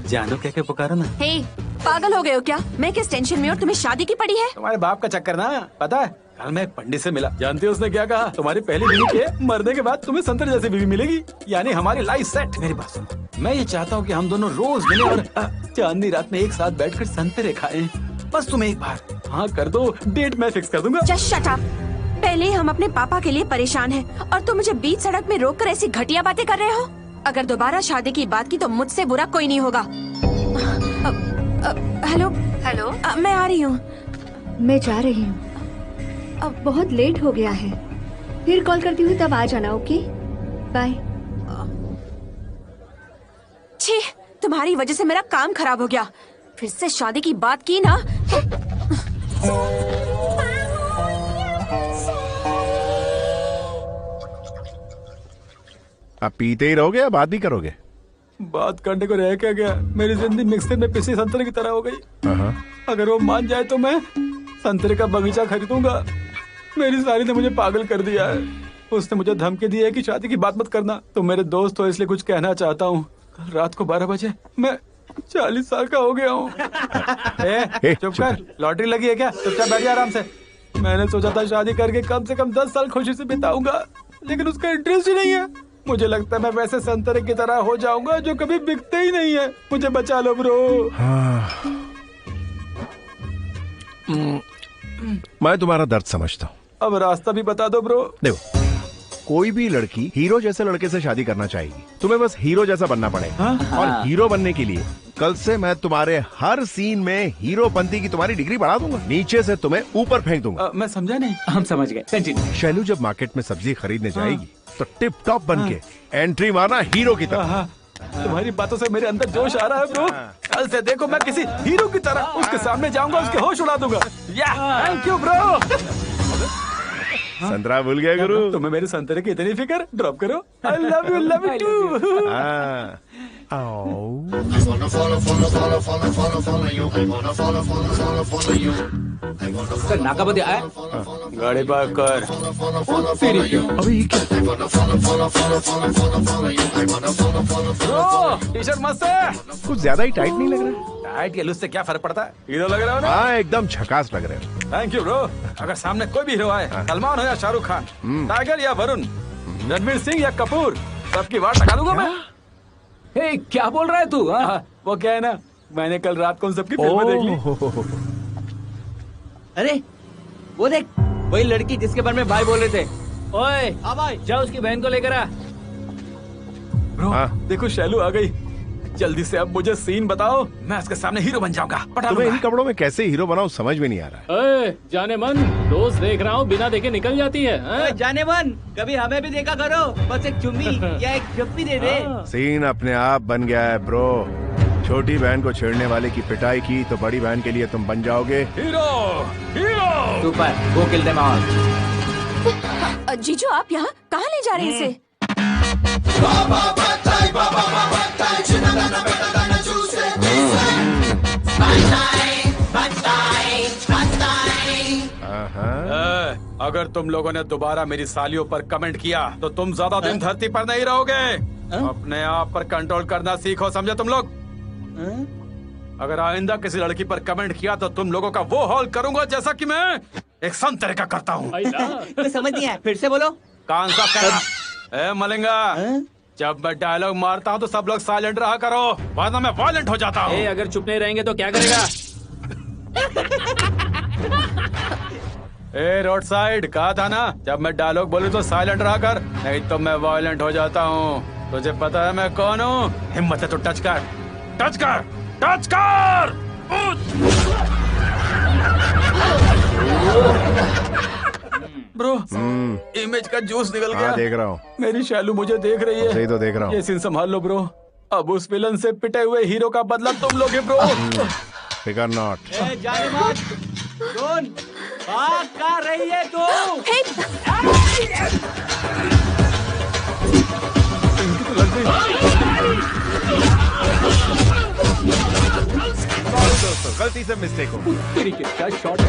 जानो क्या क्या पुकारो ना।
हे, पागल हो गए हो क्या? मैं किस टेंशन में और तुम्हें शादी की पड़ी है?
तुम्हारे बाप का चक्कर ना, पता है? कल मैं एक पंडित से मिला, जानती हो उसने क्या कहा? तुम्हारी पहली बीवी के मरने के बाद तुम्हें संतरे जैसी बीवी मिलेगी, यानी हमारी लाइफ सेट। मेरी बात सुनो, मैं ये चाहता हूँ कि हम दोनों रोज मिले और चांदनी रात में एक साथ बैठकर संतरे खाएं। बस तुम एक बार हाँ कर दो, डेट मैं फिक्स कर दूंगा।
Just shut up. पहले हम अपने पापा के लिए परेशान हैं और तुम मुझे बीच सड़क में रोककर ऐसी घटिया बातें कर रहे हो। अगर दोबारा शादी की बात की तो मुझसे बुरा कोई नहीं होगा। हेलो हेलो, मैं आ रही हूँ।
मैं जा रही हूँ, अब बहुत लेट हो गया है। फिर कॉल करती हूँ, तब आ जाना। Okay bye.
छी, तुम्हारी वजह से मेरा काम खराब हो गया। फिर से शादी की बात की ना तो...
आप पीते ही रहोगे या बात भी करोगे?
बात करने को रह क्या गया? मेरी जिंदगी मिक्सर में पिसे संतरे की तरह हो गई। अगर वो मान जाए तो मैं संतरे का बगीचा खरीदूंगा। मेरी साली ने मुझे पागल कर दिया है। उसने मुझे धमकी दी है कि शादी की बात मत करना। तुम मेरे दोस्त हो इसलिए कुछ कहना चाहता हूँ। कल रात को 12 बजे मैं 40 साल का हो गया हूँ। चुप कर, लॉटरी लगी है क्या? चुपचाप बैठ जा आराम से। मैंने सोचा था शादी करके कम से कम 10 साल खुशी से बिताऊंगा, लेकिन उसका इंटरेस्ट ही नहीं है। मुझे लगता है मैं वैसे संतरे की तरह हो जाऊंगा जो कभी बिकते ही नहीं है। मुझे बचा लो ब्रो।
मैं तुम्हारा दर्द समझता हूँ।
अब रास्ता भी बता दो ब्रो।
देखो, कोई भी लड़की हीरो जैसे लड़के से शादी करना चाहेगी। तुम्हें बस हीरो जैसा बनना पड़ेगा। और हीरो बनने के लिए कल से मैं तुम्हारे हर सीन में हीरोपंती की तुम्हारी डिग्री बढ़ा दूंगा। नीचे से तुम्हें ऊपर फेंक दूंगा।
मैं समझा नहीं।
हम समझ गए, कंटिन्यू।
शैलू जब मार्केट में सब्जी खरीदने जाएगी तो टिप टॉप बन के एंट्री मारना हीरो की तरह।
तुम्हारी बातों से मेरे अंदर जोश आ रहा है ब्रो। कल से देखो मैं किसी हीरो की तरह उसके सामने जाऊंगा, उसके होश उड़ा दूंगा। Thank you bro.
संतरा भूल गया गुरु।
तुम्हें मेरे संतरे की इतनी फिक्र? ड्रॉप करो। I love you too.
Sir नाकाबंदी आया,
गाड़ी पार्क कर।
अभी
टी शर्ट मस्त है।
कुछ ज्यादा ही टाइट नहीं लग रहा?
टाइट या लूज से क्या फर्क पड़ता है? हीरो लग रहा हो ना?
हाँ, एकदम झकास लग रहे हो।
Thank you bro. अगर सामने कोई भी हीरो आए, सलमान हो या शाहरुख खान, टाइगर या वरुण, रणवीर सिंह या कपूर, सबकी वाट लगा लूंगा मैं।
हे, क्या बोल रहा है तू?
वो क्या है ना, मैंने कल रात को उन सबकी फिल्में देख ली।
अरे वो देख, वही लड़की जिसके बारे में भाई बोल रहे थे।
ओए, भाई जाओ उसकी बहन को लेकर आ।
ब्रो देखो शैलू आ गई। जल्दी से अब मुझे सीन बताओ, मैं उसके सामने हीरो बन जाऊंगा।
तुम्हें इन कपड़ों में कैसे हीरो बनाऊं समझ में नहीं आ रहा
है। जाने मन, रोज देख रहा हूँ बिना देखे निकल जाती है।
जाने मन, कभी हमें भी देखा करो, बस एक चुम्मी या एक झप्पी दे दे।
सीन अपने आप बन गया है ब्रो। छोटी बहन को छेड़ने वाले की पिटाई की तो बड़ी बहन के लिए तुम बन जाओगे
हीरो। हीरो
सुपर, गो किल देम ऑल।
जीजू आप यहाँ कहाँ ले जा रहे हैं इसे?
अगर तुम लोगों ने दोबारा मेरी सालियों पर कमेंट किया तो तुम ज्यादा दिन धरती पर नहीं रहोगे। अपने आप पर कंट्रोल करना सीखो, समझे तुम लोग? अगर आइंदा किसी लड़की पर कमेंट किया तो तुम लोगों का वो हाल करूंगा जैसा कि मैं एक संतरे का करता हूँ।
तो समझ नहीं आया, फिर से बोलो।
कान साफ करना। ए मलिंगा, जब मैं डायलॉग मारता हूँ तो सब लोग साइलेंट रहा करो, वरना मैं वायलेंट हो जाता हूँ।
अगर चुप नहीं रहेंगे तो क्या करेगा?
ए रोड साइड, कहा था ना जब मैं डायलॉग बोलूं तो साइलेंट रहा कर, नहीं तो मैं वायलेंट हो जाता हूँ। तुझे पता है मैं कौन हूँ? हिम्मत है तो टच कर, टच कर, टच कर। ब्रो, इमेज का जूस निकल गया।
देख रहा हूँ।
मेरी शैलू मुझे देख रही है।
सही तो देख रहा हूँ।
ये सीन संभाल लो ब्रो। अब उस विलन से पिटे हुए हीरो का बदला तुम लोगे ब्रो।
फिकर नॉट।
जाने मत। कौन भाग कर रही है तू?
दोस्तों, गलती से मिस्टेक हो।
तेरी क्या शॉट है।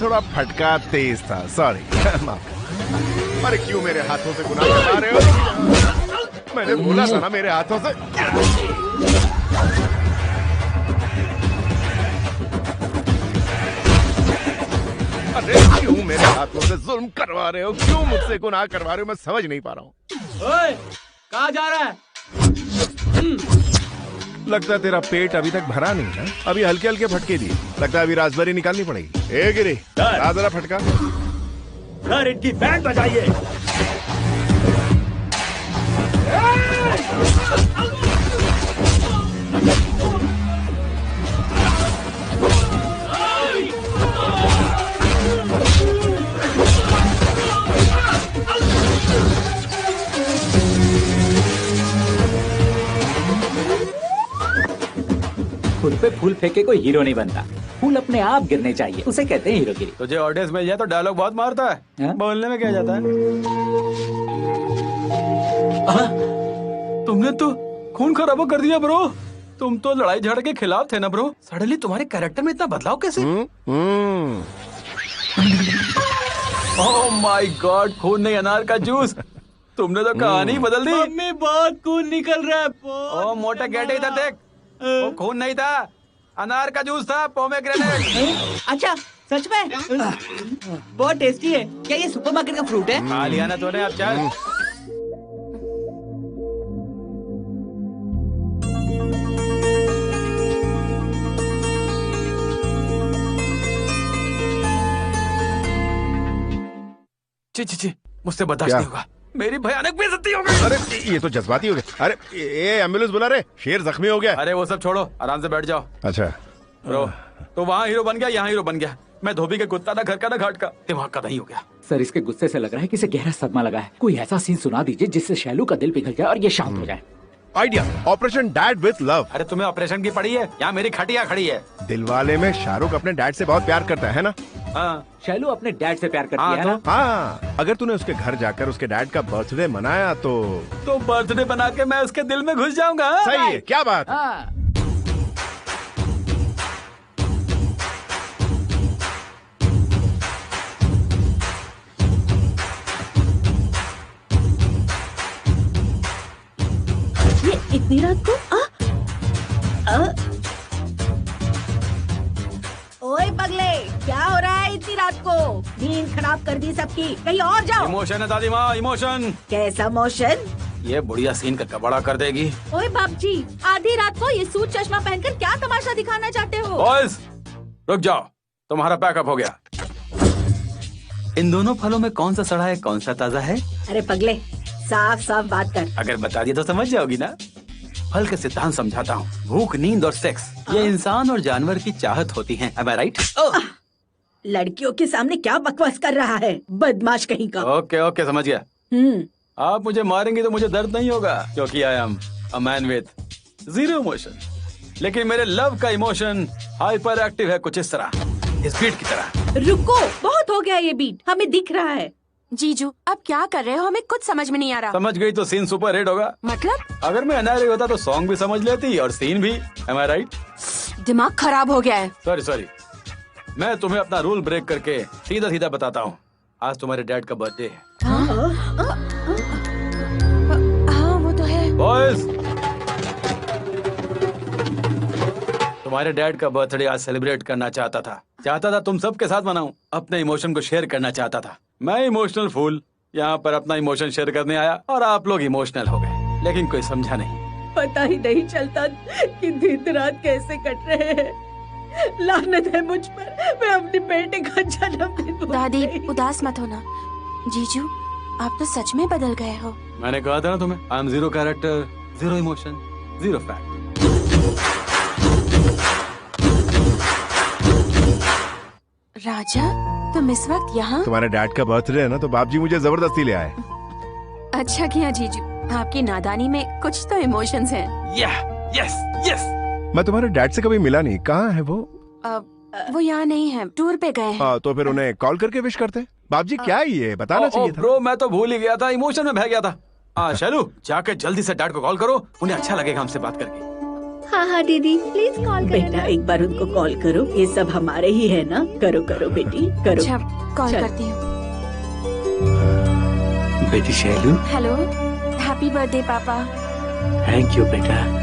थोड़ा फटका तेज था, सॉरी। अरे क्यों मेरे हाथों से गुनाह करवा रहे हो? मैंने बोला था ना मेरे हाथों से। अरे क्यों मेरे हाथों से जुल्म करवा रहे हो? क्यों मुझसे गुनाह करवा रहे हो? मैं समझ नहीं पा रहा हूँ।
ओए, कहाँ जा रहा है?
लगता है तेरा पेट अभी तक भरा नहीं है। अभी हल्के हल्के फटके दिए। लगता है अभी राजबरी निकालनी पड़ेगी। ए गिरी, आ जरा फटका।
सर, इनकी बैंड बजाइए।
फूल पे फूल फेंके कोई हीरो नहीं बनता। फूल अपने आप गिरने चाहिए, उसे कहते हैं हीरोगिरी।
तुझे ऑडियंस मिल जाए तो डायलॉग बहुत मारता है। बोलने में क्या जाता है? तुमने तो खून खराबा कर दिया ब्रो। तुम तो लड़ाई झगड़े के खिलाफ थे ना ब्रो। सडनली तुम्हारे कैरेक्टर में इतना बदलाव कैसे? ओह माय गॉड, खून नहीं अनार का जूस। तुमने तो कहानी ही बदल दी।
मम्मी, बहुत खून निकल रहा है।
ओ मोटे गेटे, इधर देख। वो खून नहीं था, अनार का जूस था, पोमेग्रेनेट।
अच्छा, सच में? बहुत टेस्टी है। क्या ये सुपरमार्केट का फ्रूट है?
खा लिया ना तूने, अब चल। ची मुझसे बर्दाश्त नहीं होगा। मेरी भयानक बेइज्जती हो गई।
अरे ये तो जज्बाती हो गया। अरे ये एम्बुलेंस बुला रहे, शेर जख्मी हो गया।
अरे वो सब छोड़ो, आराम से बैठ जाओ।
अच्छा
ब्रो, तो वहाँ हीरो बन गया, यहाँ हीरो बन गया। मैं धोबी के कुत्ता, ना घर का ना घाट का। दिमाग का नहीं हो गया।
सर, इसके गुस्से से लग रहा है कि इसे गहरा सदमा लगा है। कोई ऐसा सीन सुना दीजिए जिससे शैलू का दिल पिघल जाए और ये शांत हो जाए।
Idea, operation dad with love.
अरे तुम्हें ऑपरेशन की पड़ी है? यहाँ मेरी खटिया खड़ी है।
दिलवाले में शाहरुख अपने डैड से बहुत प्यार करता है ना?
हाँ,
शैलू अपने डैड से प्यार करती है ना?
हाँ, अगर तूने उसके घर जाकर उसके डैड का बर्थडे मनाया तो
बर्थडे बना के मैं उसके दिल में घुस जाऊंगा।
सही है, क्या बात है?
ये इतनी रात को?
ओए पगले, क्या हो रहा है इतनी रात को? नींद खराब कर दी सबकी। कहीं और जाओ।
इमोशन है दादी माँ, इमोशन।
कैसा मोशन?
ये बुढ़िया सीन का कबाड़ा कर देगी।
ओए बाप जी, आधी रात को ये सूट चश्मा पहनकर क्या तमाशा दिखाना चाहते हो?
बॉयज, रुक जाओ, तुम्हारा पैकअप हो गया। इन दोनों फलों में कौन सा सड़ा है, कौन सा ताजा है?
अरे पगले, साफ साफ बात कर।
अगर बता दिया तो समझ जाओगी ना। फल के सिद्धांत समझाता हूँ। भूख, नींद और सेक्स, ये इंसान और जानवर की चाहत होती है। Am I right?
लड़कियों के सामने क्या बकवास कर रहा है, बदमाश कहीं का।
ओके ओके, समझ गया। आप मुझे मारेंगे तो मुझे दर्द नहीं होगा, क्योंकि I am a man with zero emotion. लेकिन मेरे लव का इमोशन हाइपर एक्टिव है, कुछ इस तरह, इस बीट की तरह।
रुको, बहुत हो गया ये बीट, हमें दिख रहा है।
जीजू, अब क्या कर रहे हो? हमें कुछ समझ में नहीं आ रहा।
समझ गई तो सीन सुपर हिट होगा।
मतलब?
अगर मैं अनारी होता तो सॉन्ग भी समझ लेती और सीन भी। Am I right?
दिमाग खराब हो गया है।
सॉरी, मैं तुम्हें अपना रूल ब्रेक करके सीधा सीधा बताता हूँ। आज तुम्हारे डैड का बर्थडे है।
हाँ, वो तो है।
बॉयज, तुम्हारे डैड का बर्थडे आज सेलिब्रेट करना चाहता था तुम सबके साथ मनाऊं। अपने इमोशन को शेयर करना चाहता था। मैं इमोशनल फूल यहाँ पर अपना इमोशन शेयर करने आया और आप लोग इमोशनल हो गए, लेकिन कोई समझा नहीं।
पता ही नहीं चलता कि दिन रात कैसे कट रहे हैं। लानत है मुझ पर, मैं अपनी बेटे का जन्मदिन भूल
दादी
गई।
उदास मत होना। जीजू आप तो सच में बदल गए हो।
मैंने कहा था ना तुम्हें, I am zero character, zero emotion, zero fact.
Raja तुम इस वक्त यहाँ?
तुम्हारे डैड का बर्थडे है ना, तो बाप जी मुझे जबरदस्ती ले आए।
अच्छा किया जीजू, आपकी नादानी में कुछ तो इमोशंस हैं।
Yes yes.
मैं तुम्हारे डैड से कभी मिला नहीं, कहाँ है वो?
वो यहाँ नहीं है, टूर पे गए हैं।
तो फिर उन्हें कॉल करके विश करते। बाप जी क्या है ये, बताना चाहिए था।
ब्रो मैं तो भूल ही गया था, इमोशन में बह गया था। शैलू जाके जल्दी से डैड को कॉल करो, उन्हें अच्छा लगेगा हमसे बात करके।
हाँ हाँ दीदी प्लीज कॉल करें
बेटा एक बार उनको कॉल करो, ये सब हमारे ही है ना। करो करो बेटी करो।
अच्छा कॉल करती हूँ।
बेटी शैलू,
हेलो, हैप्पी बर्थडे पापा।
थैंक यू बेटा।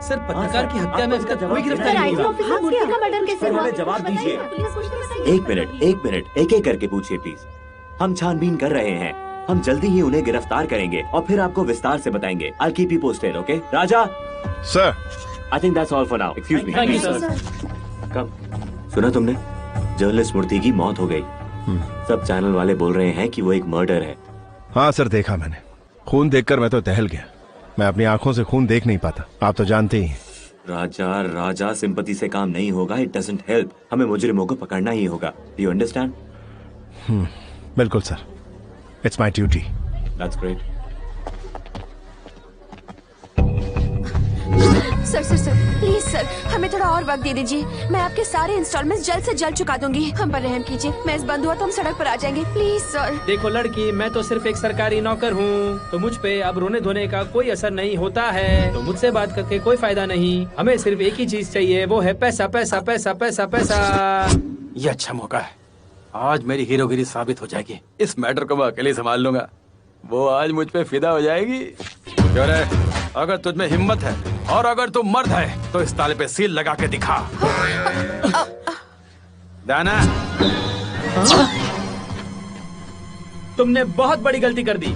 सर पत्रकार की हत्या में इसका कोई गिरफ्तारी नहीं हुआ।
मूर्ति का मर्डर कैसे हुआ?
जवाब दीजिए। एक मिनट एक एक करके पूछिए प्लीज। हम छानबीन कर रहे हैं, हम जल्दी ही उन्हें गिरफ्तार करेंगे और फिर आपको विस्तार से बताएंगे। I'll keep you posted, okay? Raja
sir,
I think that's all for now. Excuse me.
Thank you, sir.
Come. सुना तुमने, जर्नलिस्ट मूर्ति की मौत हो गई। सब चैनल वाले बोल रहे हैं कि वो एक मर्डर है।
हाँ सर, देखा मैंने। खून देखकर मैं तो दहल गया। मैं अपनी आंखों से खून देख नहीं पाता, आप तो जानते ही हैं।
राजा सिंपैथी से काम नहीं होगा। It doesn't help. हमें मुजरिमों को पकड़ना ही होगा। Do you understand?
बिल्कुल sir, it's my duty.
That's great.
Sir please sir, हमें थोड़ा और वक्त दे दीजिए। मैं आपके सारे इंस्टॉलमेंट्स जल्द से जल्द चुका दूंगी। हम पर रहम कीजिए। मैं इस बंद हुआ तो हम सड़क पर आ जाएंगे, प्लीज सर।
देखो लड़की, मैं तो सिर्फ एक सरकारी नौकर हूँ, तो मुझ पे अब रोने धोने का कोई असर नहीं होता है। तो मुझसे बात करके कोई फायदा नहीं। हमें सिर्फ एक ही चीज चाहिए, वो है पैसा पैसा पैसा पैसा पैसा।
ये अच्छा मौका है, आज मेरी हीरोगिरी साबित हो जाएगी। इस मैटर को मैं अकेले संभाल लूंगा। वो आज मुझ पे फिदा हो जाएगी। क्यों रे, अगर तुझ में हिम्मत है और अगर तू मर्द है तो इस ताले पे सील लगा के दिखा। दाना,
तुमने बहुत बड़ी गलती कर दी।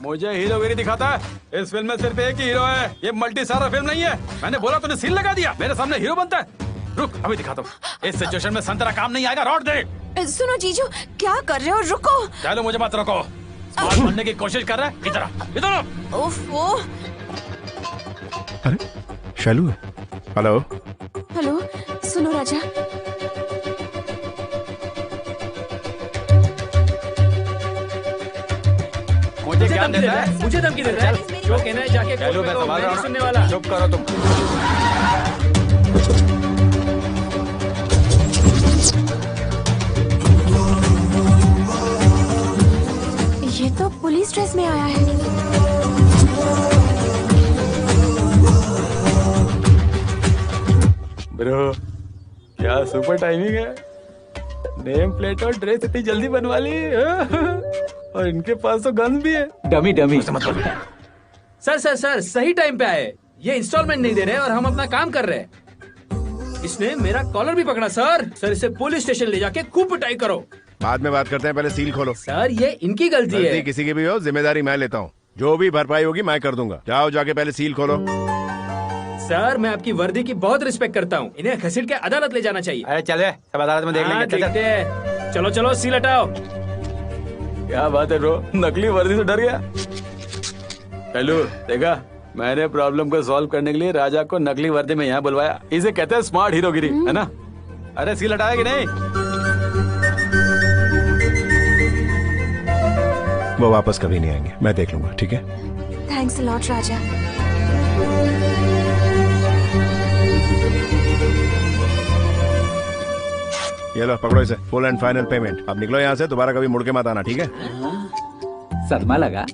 मुझे हीरोगिरी दिखाता है। इस फिल्म में सिर्फ एक ही हीरो है, ये मल्टी स्टारर फिल्म नहीं है। मैंने बोला तूने सील लगा दिया, मेरे सामने हीरो बनता है। रुक, अभी दिखाता हूँ। इस सिचुएशन में संतरा काम नहीं आएगा, रॉड दे।
सुनो जीजू, क्या कर रहे हो? रुको।
चलो मुझे मत रोको। स्मार्ट बनने की कोशिश कर रहा है। इधर
ओफो।
अरे शैलू, हेलो।
हेलो, सुनो राजा,
मुझे ज्ञान देता है,
मुझे धमकी देता है। जो कहना है जाके
चलो मैं संभाल रहा हूँ।
सुनने वाला।
चुप करो तुम।
ये तो पुलिस ड्रेस में आया है।
ब्रो, क्या सुपर टाइमिंग है। नेम प्लेट और ड्रेस इतनी जल्दी बनवा ली। और इनके पास तो गन भी है।
Dummy dummy.
सर सही टाइम पे आए। ये इंस्टॉलमेंट नहीं दे रहे और हम अपना काम कर रहे हैं। इसने मेरा कॉलर भी पकड़ा सर। इसे पुलिस स्टेशन ले जाके खूब पिटाई करो।
बाद में बात करते हैं, पहले सील खोलो।
सर ये इनकी गलती है।
किसी की भी हो, जिम्मेदारी मैं लेता हूँ। जो भी भरपाई होगी मैं कर दूंगा। जाओ जाके पहले सील खोलो।
सर मैं आपकी वर्दी की बहुत रिस्पेक्ट करता हूँ। इन्हें घसीट के अदालत ले जाना चाहिए।
अरे चले, सब अदालत में देख लेंगे।
देखते हैं। चलो चलो सील हटाओ।
क्या बात है ब्रो, नकली वर्दी से डर गया। हेलो, देखा, मैंने प्रॉब्लम को सॉल्व करने के लिए राजा को नकली वर्दी में यहाँ बुलवाया। इसे कहते हैं स्मार्ट हीरोगिरी, है ना? अरे सील हटाया कि नहीं?
वो वापस कभी नहीं आएंगे, मैं देख लूंगा। ठीक है,
थैंक्स अ लॉट राजा।
ये लो पकड़ो इसे, फुल एंड फाइनल पेमेंट। अब निकलो यहाँ से, दोबारा कभी मुड़ के मत आना, ठीक है?
सदमा लगा।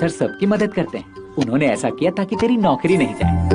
सर सबकी मदद करते हैं, उन्होंने ऐसा किया ताकि तेरी नौकरी नहीं जाए।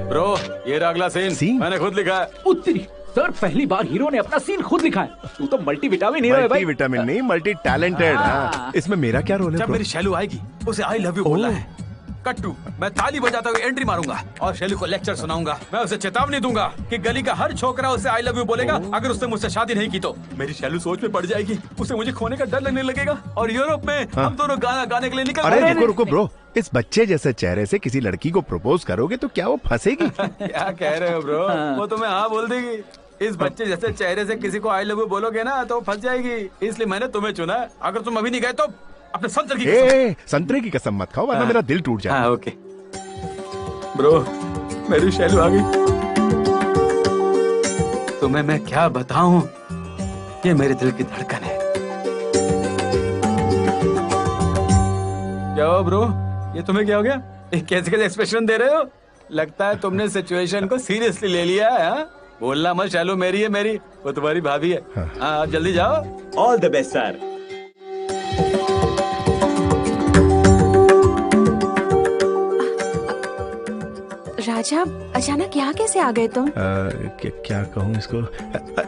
ब्रो ये रहा अगला सीन, मैंने खुद लिखा है।
उत्तरी सर पहली बार हीरो ने अपना सीन खुद लिखा है। तू तो मल्टीविटामिन हीरो है भाई।
मल्टीविटामिन नहीं, मल्टी टैलेंटेड। इसमें मेरा क्या रोल है?
जब
ब्रो?
मेरी शैलू आएगी उसे आई लव यू बोलना है। कट्टू मैं ताली बजाता हुए एंट्री मारूंगा और शैलू को लेक्चर सुनाऊंगा। मैं उसे चेतावनी दूंगा कि गली का हर छोकरा उसे आई लव यू बोलेगा अगर उसने मुझसे शादी नहीं की तो। मेरी शैलू सोच में पड़ जाएगी, उसे मुझे खोने का डर लगने लगेगा और यूरोप में हम दोनों गाना गाने के लिए निकल।
अरे रुको रुको ब्रो, इस बच्चे जैसे चेहरे से किसी लड़की को प्रपोज करोगे तो क्या वो फंसेगी?
क्या कह रहे हो ब्रो? वो तुम्हें हाँ बोल देगी। इस बच्चे जैसे चेहरे से किसी को आई लव यू बोलोगे ना तो फंस जाएगी, इसलिए मैंने तुम्हें चुना। अगर तुम अभी नहीं गए तो अपने संतरे की कसम।
संतरे की कसम मत खाओ वरना मेरा दिल टूट जाए।
ओके ब्रो, मेरी शैलू आ गई। तुम्हें मैं क्या बताऊं, ये मेरे दिल की धड़कन है। क्या हुआ ब्रो, ये तुम्हें क्या हो गया? कैसे कैसे एक्सप्रेशन दे रहे हो? लगता है तुमने सिचुएशन को सीरियसली ले लिया है। हाँ? बोलना मत, शैलू मेरी है, मेरी वो तुम्हारी भाभी है। हाँ आप जल्दी जाओ।
All the best sir.
Raja अचानक यहाँ कैसे आ गए तुम?
क्या कहूँ इसको?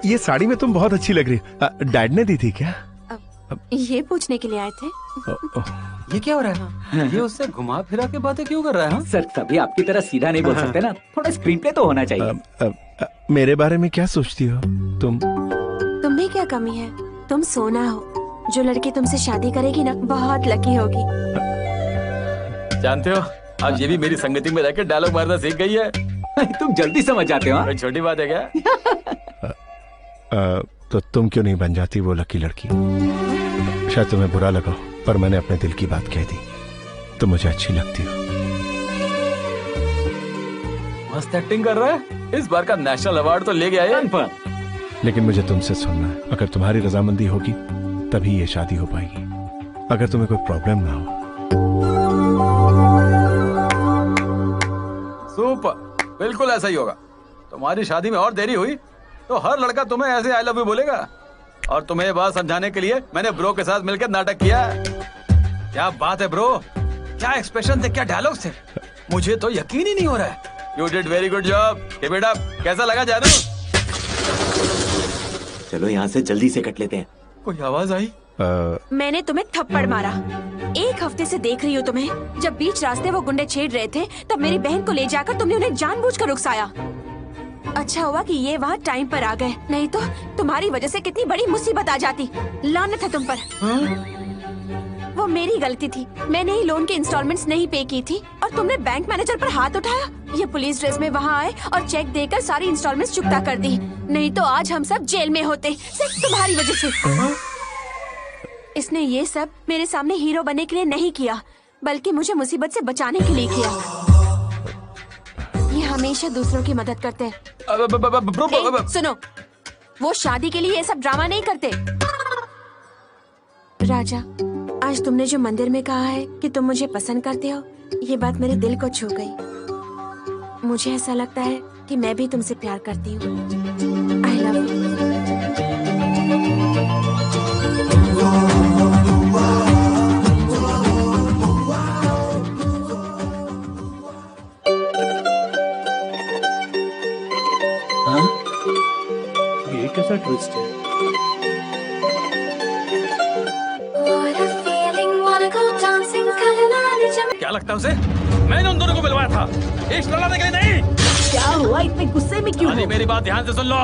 ये साड़ी में तुम बहुत अच्छी लग रही हो। डैड ने दी थी क्या?
ये पूछने के लिए आए थे।
ये क्या हो रहा है? ये उससे घुमा फिरा के बातें क्यों कर रहा है?
सर सभी आपकी तरह सीधा नहीं बोल सकते ना, थोड़ा स्क्रीन प्ले तो होना चाहिए।
मेरे बारे में क्या सोचती हो तुम?
तुम्हें क्या कमी है? तुम सोना हो। जो लड़की तुमसे शादी करेगी ना बहुत लकी होगी।
जानते हो आज ये भी मेरी संगति में रहकर डायलॉग मारना सीख गई है।
तुम जल्दी समझ जाते हो।
कोई छोटी बात है क्या?
तो तुम क्यों नहीं बन जाती वो लकी लड़की? शायद तुम्हें बुरा लगा पर मैंने अपने दिल की बात कह दी। तुम मुझे अच्छी लगती हो।
मस्त एक्टिंग कर रहा है। इस बार का नेशनल अवार्ड तो ले गया है।
लेकिन मुझे तुमसे सुनना है। अगर तुम्हारी रजामंदी होगी तभी ये शादी हो पाएगी। अगर तुम्हें कोई प्रॉब्लम ना हो।
सुपर, बिल्कुल ऐसा ही होगा। तुम्हारी शादी में और देरी हुई तो हर लड़का तुम्हें ऐसे आई लव यू बोलेगा। और तुम्हें ये बात समझाने के लिए मैंने ब्रो के साथ मिलकर नाटक किया। क्या बात है ब्रो, क्या एक्सप्रेशन थे, क्या डायलॉग थे, मुझे तो यकीन ही नहीं हो रहा है। You did very good job. Keep it up. कैसा लगा जानू?
चलो यहाँ से जल्दी से कट लेते हैं।
कोई आवाज आई?
मैंने तुम्हें थप्पड़ मारा। एक हफ्ते से देख रही हूँ तुम्हें। जब बीच रास्ते वो गुंडे छेड़ रहे थे तब मेरी बहन को ले जाकर तुमने उन्हें जानबूझकर उकसाया। अच्छा हुआ कि ये वहाँ टाइम पर आ गए, नहीं तो तुम्हारी वजह से कितनी बड़ी मुसीबत आ जाती। लानत है तुम पर। वो मेरी गलती थी। मैंने ही लोन के इंस्टॉलमेंट्स नहीं पे की थी और तुमने बैंक मैनेजर पर हाथ उठाया। ये पुलिस ड्रेस में वहाँ आए और चेक देकर सारी इंस्टॉलमेंट्स चुकता कर दी। नहीं तो आज हम सब जेल में होते, सिर्फ तुम्हारी वजह से। इसने ये सब मेरे सामने हीरो बनने के लिए नहीं किया, बल्कि मुझे मुसीबत से बचाने के लिए किया। ये हमेशा दूसरों की मदद करते हैं। सुनो, वो शादी के लिए ये सब ड्रामा नहीं करते। राजा, आज तुमने जो मंदिर में कहा है कि तुम मुझे पसंद करते हो, ये बात मेरे दिल को छू गई। मुझे ऐसा लगता है कि मैं भी तुमसे प्यार करती हूँ। आई लव यू।
ये कैसा ट्विस्ट है?
क्या लगता है उसे? मैंने उन दोनों को मिलवाया था, इश्क लड़ाने के लिए नहीं।
क्या हुआ, इतने गुस्से में क्यों हो?
मेरी बात ध्यान से सुन लो।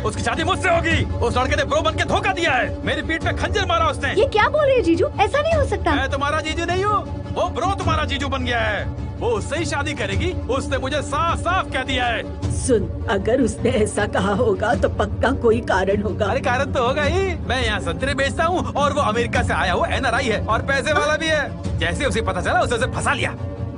उसकी शादी मुझसे होगी। उस लड़के ने ब्रो बन के धोखा दिया है। मेरी पीठ पे खंजर मारा उसने।
ये क्या बोल रहे हैं जीजू? ऐसा नहीं हो सकता।
मैं तुम्हारा जीजू नहीं हूँ, वो ब्रो तुम्हारा जीजू बन गया है। वो उससे ही शादी करेगी, उसने मुझे साफ साफ कह दिया है।
सुन, अगर उसने ऐसा कहा होगा तो पक्का कोई कारण होगा।
अरे कारण तो होगा ही। मैं यहाँ संतरे बेचता हूँ और वो अमेरिका से आया हुआ NRI है और पैसे वाला भी है। जैसे उसे पता चला उसे फंसा लिया।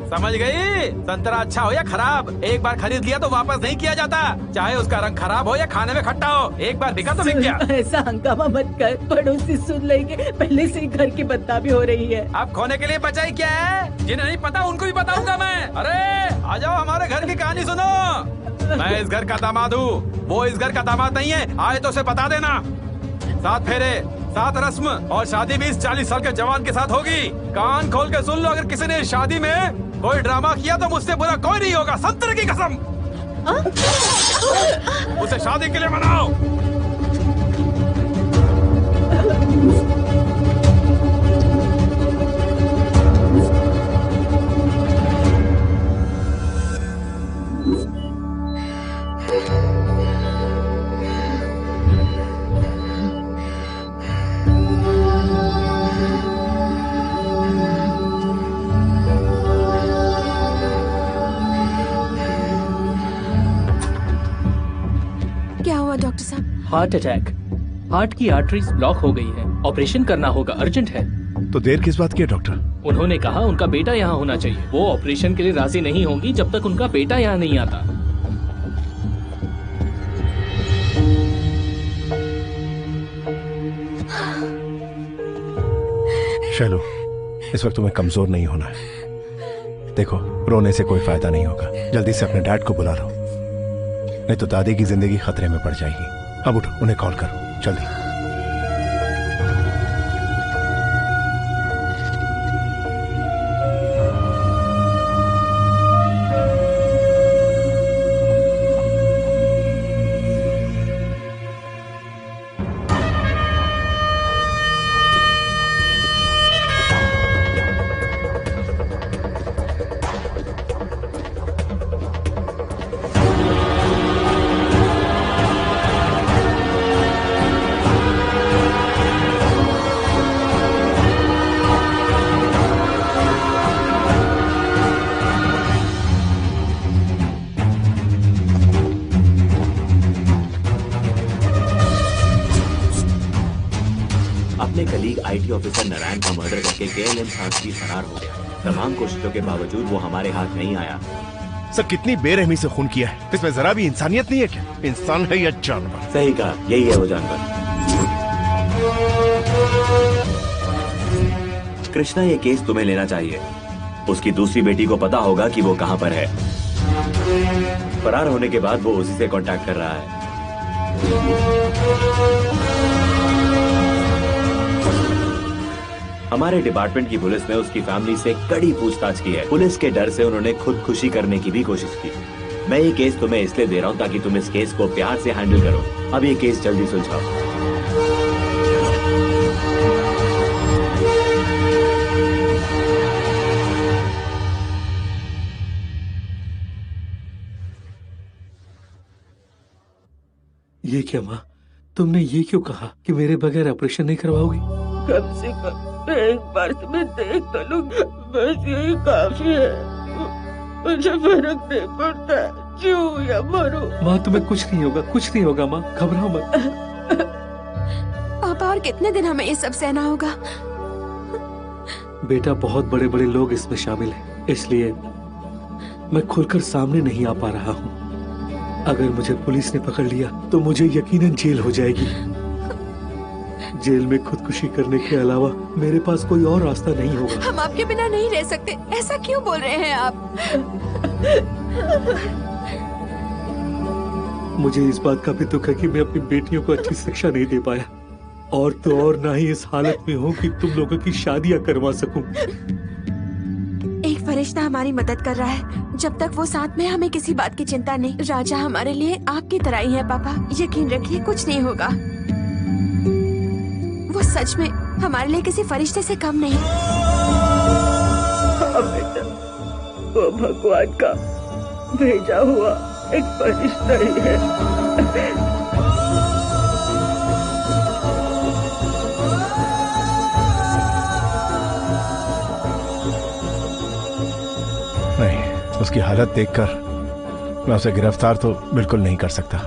समझ गई? संतरा अच्छा हो या खराब, एक बार खरीद लिया तो वापस नहीं किया जाता, चाहे उसका रंग खराब हो या खाने में खट्टा हो। एक बार बिका तो बिक गया।
ऐसा हंगामा मत कर, पड़ोसी सुन लेंगे। पहले से ही घर की बदनामी हो रही है।
अब खोने के लिए बचा ही क्या है? जिन्हें नहीं पता उनको भी बताऊंगा मैं। अरे आ जाओ, हमारे घर की कहानी सुनो। मैं इस घर का दामाद हूँ, वो इस घर का दामाद नहीं है। आए तो उसे बता देना। 7 फेरे, 7 रस्म और शादी भी इस 40 साल के जवान के साथ होगी। कान खोल के सुन लो, अगर किसी ने शादी में कोई ड्रामा किया तो मुझसे बुरा कोई नहीं होगा, संतरे की कसम। उसे शादी के लिए मनाओ।
डॉक्टर साहब?
हार्ट अटैक, हार्ट की आर्टरीज ब्लॉक हो गई है, ऑपरेशन करना होगा, अर्जेंट है।
तो देर किस बात की है डॉक्टर?
उन्होंने कहा उनका बेटा यहाँ होना चाहिए। वो ऑपरेशन के लिए राजी नहीं होंगी जब तक उनका बेटा यहाँ नहीं आता।
शैलू, इस वक्त तुम्हें कमजोर नहीं होना है। देखो, रोने से कोई फायदा नहीं होगा। जल्दी से अपने डैड को बुला लो, नहीं तो दादी की जिंदगी खतरे में पड़ जाएगी। अब उठो, उन्हें कॉल करो जल्दी।
आईटी ऑफिसर नारायण का मर्डर करके केएलएम शास्त्री फरार हो गया। तमाम कोशिशों के बावजूद वो हमारे हाथ नहीं आया।
सर, कितनी बेरहमी से खून किया है, इसमें जरा भी इंसानियत नहीं है क्या? इंसान है या जानवर?
सही कहा, यही है वो जानवर। कृष्णा, ये केस तुम्हें लेना चाहिए। उसकी दूसरी बेटी को पता होगा कि वो कहाँ पर है। फरार होने के बाद वो उसी से कांटेक्ट कर रहा है। हमारे डिपार्टमेंट की पुलिस ने उसकी फैमिली से कड़ी पूछताछ की है। पुलिस के डर से उन्होंने खुदकुशी करने की भी कोशिश की। मैं ये केस तुम्हें इसलिए दे रहा हूँ ताकि तुम इस केस को प्यार से हैंडल करो। अब ये केस जल्दी सुलझाओ।
ये क्या माँ, तुमने ये क्यों कहा कि मेरे बगैर ऑपरेशन नहीं करवाओगी?
कम से कम एक बार तुम्हें देख तो लूं, बस यही काफी है। मुझे फर्क नहीं पड़ता जीऊं या मरूं।
माँ, तुम्हें कुछ नहीं होगा, कुछ नहीं होगा माँ, घबराओ मत।
पापा, और कितने दिन हमें ये सब सहना होगा?
बेटा, बहुत बड़े बड़े लोग इसमें शामिल हैं, इसलिए मैं खुलकर सामने नहीं आ पा रहा हूँ। अगर मुझे पुलिस ने पकड़ लिया तो मुझे यकीनन जेल हो जाएगी। जेल में खुदकुशी करने के अलावा मेरे पास कोई और रास्ता नहीं होगा।
हम आपके बिना नहीं रह सकते। ऐसा क्यों बोल रहे हैं आप?
मुझे इस बात का भी दुख है कि मैं अपनी बेटियों को अच्छी शिक्षा नहीं दे पाया, और तो और ना ही इस हालत में हूँ कि तुम लोगों की शादियां करवा सकूं।
एक फरिश्ता हमारी मदद कर रहा है। जब तक वो साथ में, हमें किसी बात की चिंता नहीं। राजा हमारे लिए आपकी तरह ही है पापा, यकीन रखिए कुछ नहीं होगा। वो सच में हमारे लिए किसी फरिश्ते से कम नहीं।
हाँ बेटा, वो भगवान का भेजा हुआ एक फरिश्ता ही है।
नहीं, उसकी हालत देखकर मैं उसे गिरफ्तार तो बिल्कुल नहीं कर सकता।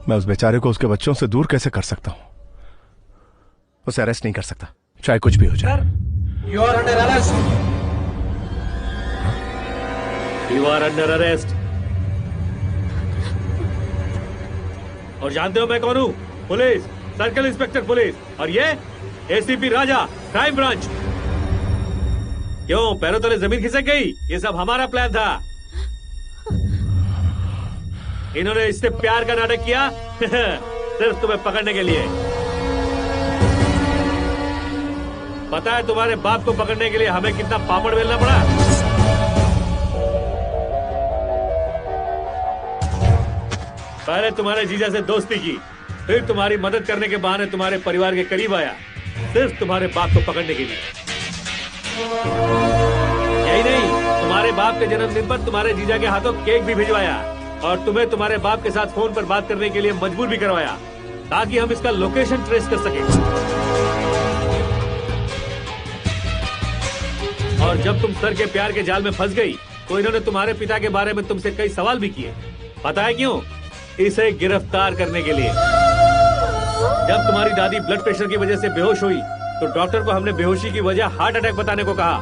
मैं उस बेचारे को उसके बच्चों से दूर कैसे कर सकता हूँ? उसे अरेस्ट नहीं कर सकता, चाहे कुछ भी हो जाए।
You are under arrest.
You are under arrest. और जानते हो मैं कौन हूँ? Police, circle inspector police. और ये एसीपी राजा, क्राइम ब्रांच। क्यों पैरों तले जमीन खिसक गई? ये सब हमारा प्लान था। इन्होंने इससे प्यार का नाटक किया सिर्फ तुम्हें पकड़ने के लिए। पता है तुम्हारे बाप को पकड़ने के लिए हमें कितना पापड़ बेलना पड़ा? पहले तुम्हारे जीजा से दोस्ती की, फिर तुम्हारी मदद करने के बहाने तुम्हारे परिवार के करीब आया, सिर्फ तुम्हारे बाप को पकड़ने के लिए। यही नहीं, तुम्हारे बाप के जन्मदिन पर तुम्हारे जीजा के हाथों केक भी भिजवाया और तुम्हें तुम्हारे बाप के साथ फोन पर बात करने के लिए मजबूर भी करवाया, ताकि हम इसका लोकेशन ट्रेस कर सकें। और जब तुम सर के प्यार के जाल में फंस गई, तो इन्होंने तुम्हारे पिता के बारे में तुमसे कई सवाल भी किए। पता है क्यों? इसे गिरफ्तार करने के लिए। जब तुम्हारी दादी ब्लड प्रेशर की वजह से बेहोश हुई, तो डॉक्टर को हमने बेहोशी की वजह हार्ट अटैक बताने को कहा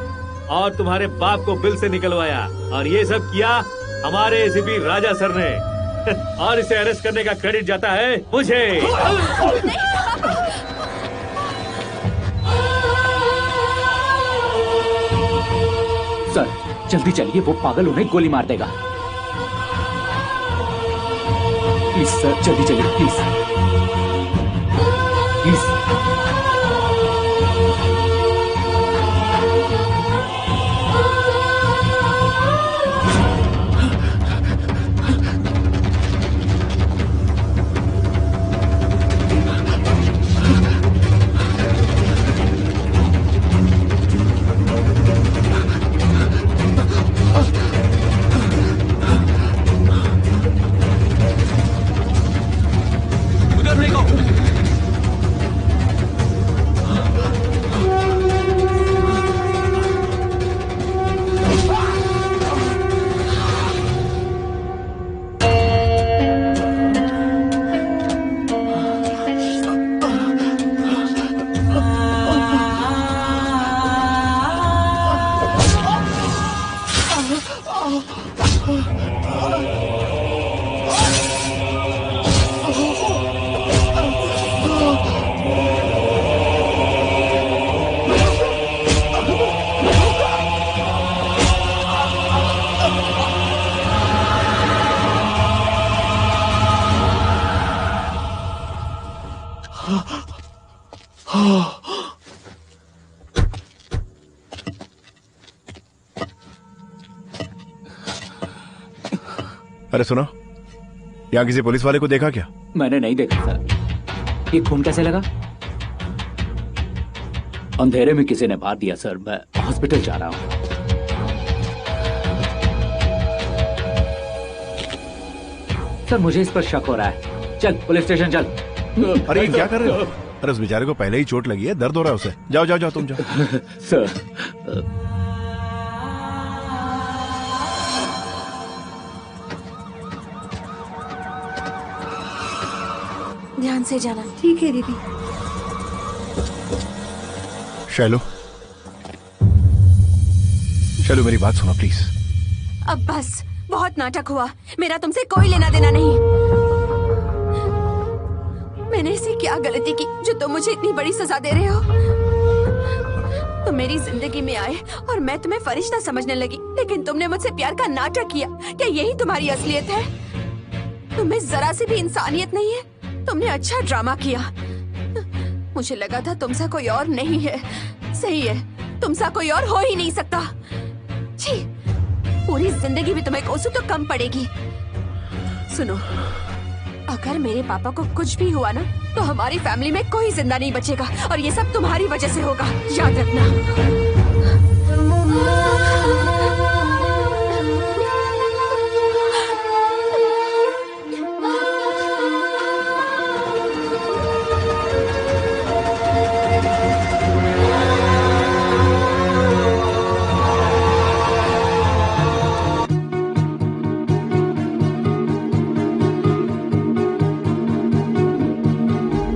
और तुम्हारे बाप को बिल से निकलवाया। और ये सब किया हमारे एसीपी राजा सर ने। और इसे अरेस्ट करने का क्रेडिट जाता है मुझे।
सर जल्दी चलिए, वो पागल उन्हें गोली मार देगा। प्लीज सर जल्दी चलिए, प्लीज प्लीज।
अरे सुनो, यहाँ किसी पुलिस वाले को देखा क्या?
मैंने नहीं देखा सर। ये खून कैसे लगा? अंधेरे में किसी ने मार दिया सर। मैं हॉस्पिटल जा रहा हूँ। सर मुझे इस पर शक हो रहा है। चल पुलिस स्टेशन चल।
अरे ये क्या कर रहे हो? अरे उस बेचारे को पहले ही चोट लगी है, दर्द हो रहा है उसे। जाओ जाओ जाओ तुम जाओ।
सर
ध्यान से जाना।
ठीक है दीदी।
शैलो, शैलो मेरी बात सुनो प्लीज।
अब बस, बहुत नाटक हुआ। मेरा तुमसे कोई लेना देना नहीं। मैंने ऐसी क्या गलती की जो तुम मुझे इतनी बड़ी सजा दे रहे हो? तुम मेरी जिंदगी में आए और मैं तुम्हें फरिश्ता समझने लगी, लेकिन तुमने मुझसे प्यार का नाटक किया। क्या यही तुम्हारी असलियत है? तुम्हें जरा सी भी इंसानियत नहीं है। तुमने अच्छा ड्रामा किया। मुझे लगा था तुमसा कोई और नहीं है। सही है, तुमसा कोई और हो ही नहीं सकता। छी, पूरी जिंदगी भी तुम्हें कोसू तो कम पड़ेगी। सुनो, अगर मेरे पापा को कुछ भी हुआ ना, तो हमारी फैमिली में कोई जिंदा नहीं बचेगा और ये सब तुम्हारी वजह से होगा, याद रखना।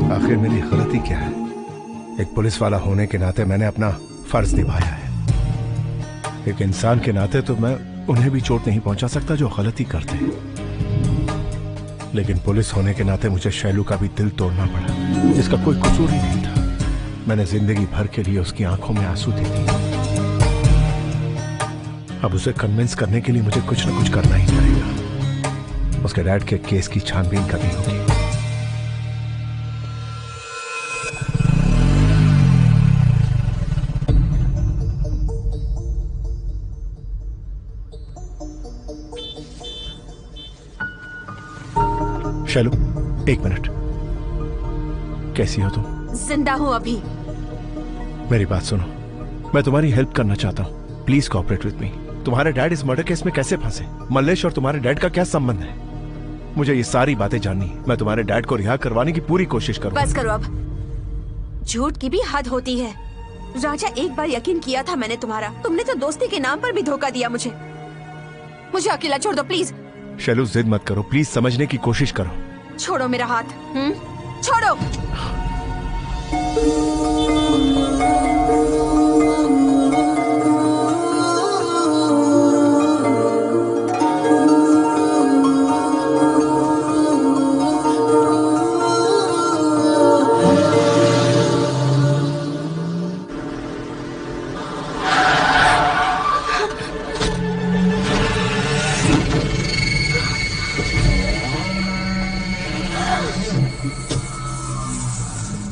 आखिर मेरी गलती क्या है? एक पुलिस वाला होने के नाते मैंने अपना फर्ज निभाया है। एक इंसान के नाते तो मैं उन्हें भी चोट नहीं पहुंचा सकता जो गलती करते हैं। लेकिन पुलिस होने के नाते मुझे शैलू का भी दिल तोड़ना पड़ा, जिसका कोई कसूर ही नहीं था। मैंने जिंदगी भर के लिए उसकी आंखों में आंसू दे दिए। अब उसे कन्विंस करने के लिए मुझे कुछ न कुछ करना ही पड़ेगा। उसके डैड के केस की छानबीन करनी होगी। शैलू, एक मिनट। कैसी हो तुम?
जिंदा हूँ अभी।
मेरी बात सुनो, मैं तुम्हारी हेल्प करना चाहता हूँ। Please cooperate with me. तुम्हारे डैड इस मर्डर केस में कैसे फंसे? मल्लेश और तुम्हारे डैड का क्या संबंध है? मुझे ये सारी बातें जाननी है। मैं तुम्हारे डैड को रिहा करवाने की पूरी कोशिश करूंगा।
बस करो अब। झूठ की भी हद होती है। राजा, एक बार यकीन किया था मैंने तुम्हारा। तुमने तो दोस्ती के नाम पर भी धोखा दिया मुझे। मुझे अकेला छोड़ दो प्लीज।
शैलू, जिद मत करो, प्लीज समझने की कोशिश करो।
छोड़ो मेरा हाथ। छोड़ो।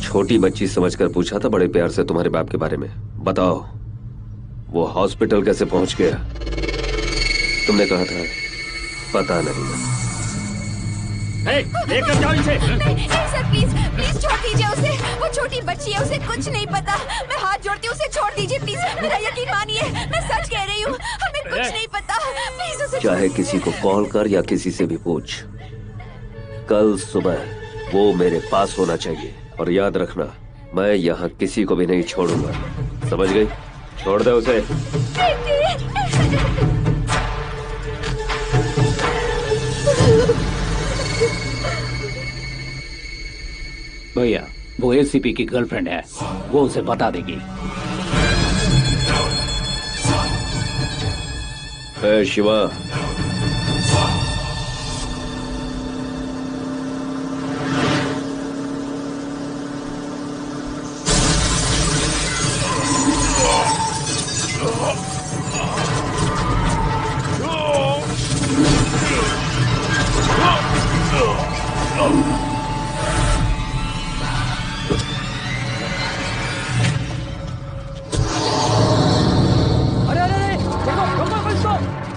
छोटी बच्ची समझकर पूछा था बड़े प्यार से तुम्हारे बाप के बारे में। बताओ, वो हॉस्पिटल कैसे पहुंच गया? तुमने कहा था पता नहीं।
लेकर जाओ इसे। नहीं सर, प्लीज प्लीज छोड़ दीजिए उसे। वो छोटी बच्ची है, उसे कुछ नहीं पता। मैं हाथ जोड़ती हूँ, उसे छोड़ दीजिए प्लीज। मेरा यकीन मानिए, मैं सच कह रही हूँ। हमें कुछ नहीं पता। प्लीज उसे
चाहे किसी को कॉल कर या किसी से भी पूछ, कल सुबह वो मेरे पास होना चाहिए। और याद रखना, मैं यहाँ किसी को भी नहीं छोड़ूंगा। समझ गई? छोड़ दे उसे।
भैया, वो एसीपी की गर्लफ्रेंड है, वो उसे बता देगी।
शिवा,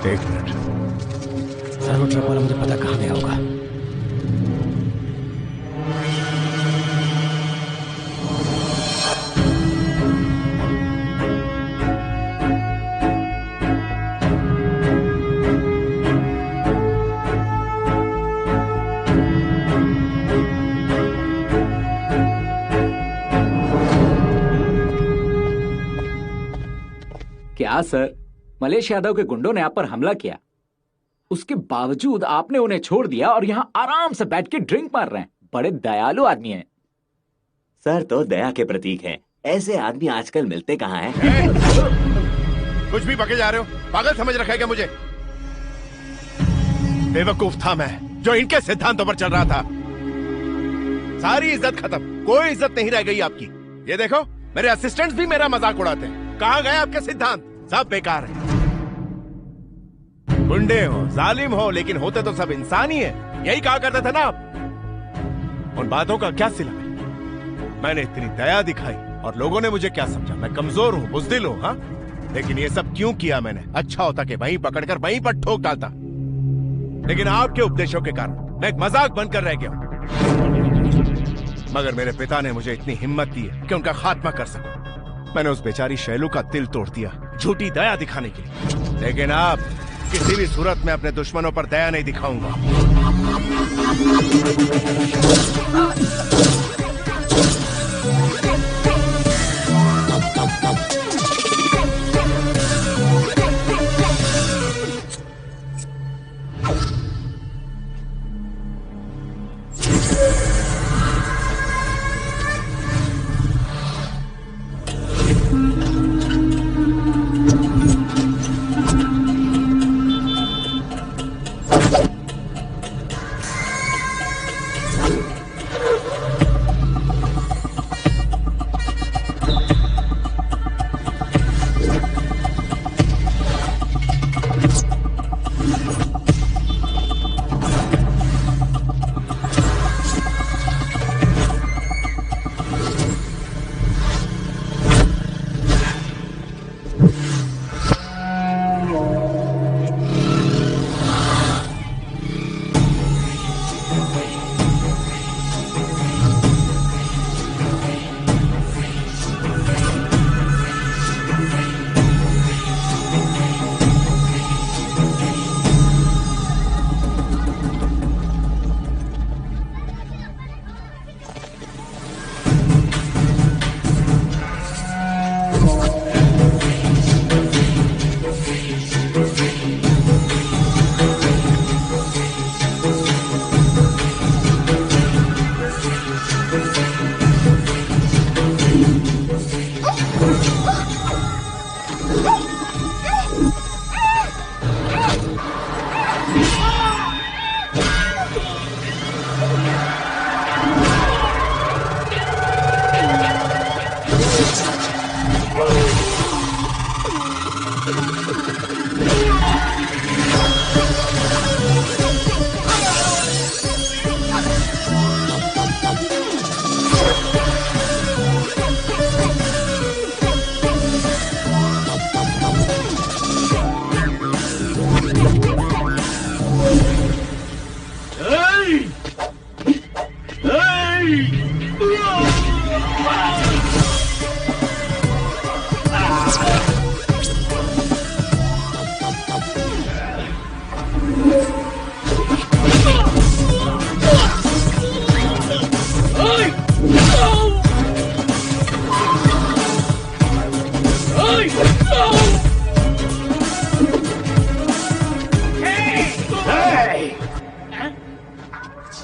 एक मिनट।
सर्वो ट्रक वाला मुझे पता कहाँ गया होगा। क्या सर, मलेश यादव के गुंडों ने आप पर हमला किया, उसके बावजूद आपने उन्हें छोड़ दिया और यहाँ आराम से बैठ के ड्रिंक मार रहे हैं। बड़े दयालु आदमी हैं।
सर तो दया के प्रतीक हैं। ऐसे आदमी आजकल मिलते कहाँ हैं?
कुछ भी बके जा रहे हो? पागल समझ रखा है क्या मुझे? बेवकूफ था मैं जो इनके सिद्धांतों पर चल रहा था। सारी इज्जत खत्म, कोई इज्जत नहीं रह गई आपकी। ये देखो, मेरे असिस्टेंट्स भी मेरा मजाक उड़ाते हैं। कहाँ गए आपके सिद्धांत? सब बेकार है। गुंडे हो, जालिम हो, लेकिन होते तो सब इंसान ही है। यही कहा करते थे ना आप। उन बातों का क्या सिला है? मैंने इतनी दया दिखाई और लोगों ने मुझे क्या समझा? मैं कमजोर हूँ, बुज़दिल हूँ। हाँ, लेकिन ये सब क्यों किया मैंने? अच्छा होता कि वहीं पकड़कर वहीं पर ठोक डालता, लेकिन आपके उपदेशों के कारण मैं एक मजाक बनकर रह गया हूँ। मगर मेरे पिता ने मुझे इतनी हिम्मत दी है कि उनका खात्मा कर सकूं। मैंने उस बेचारी शैलू का दिल तोड़ दिया, झूठी दया दिखाने के लिए। लेकिन आप किसी भी सूरत में अपने दुश्मनों पर दया नहीं दिखाऊंगा।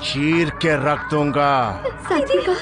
चीर के रख दूंगा।
सात्विका,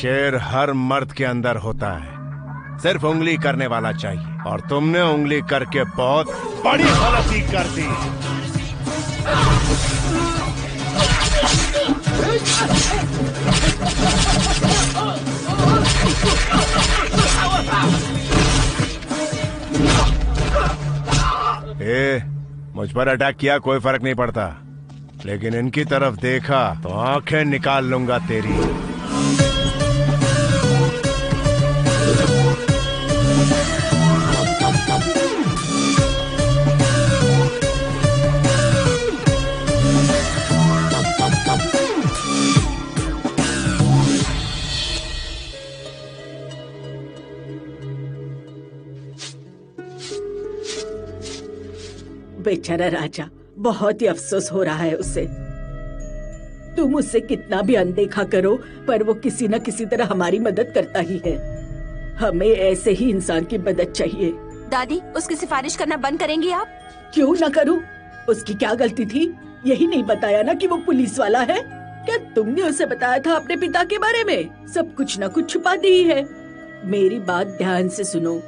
शेर हर मर्द के अंदर होता है, सिर्फ उंगली करने वाला चाहिए, और तुमने उंगली करके बहुत बड़ी गलती कर दी। मुझ पर अटैक किया कोई फर्क नहीं पड़ता, लेकिन इनकी तरफ देखा तो आंखें निकाल लूंगा तेरी।
बेचारा राजा, बहुत ही अफसोस हो रहा है उसे। तुम उससे कितना भी अनदेखा करो, पर वो किसी न किसी तरह हमारी मदद करता ही है। हमें ऐसे ही इंसान की मदद चाहिए।
दादी, उसकी सिफारिश करना बंद करेंगी आप?
क्यों न करूं? उसकी क्या गलती थी? यही नहीं बताया ना कि वो पुलिस वाला है? क्या तुमने उसे बताया था अपने पिता के बारे में? सब कुछ न कुछ छुपा दी है। मेरी बात ध्यान से सुनो,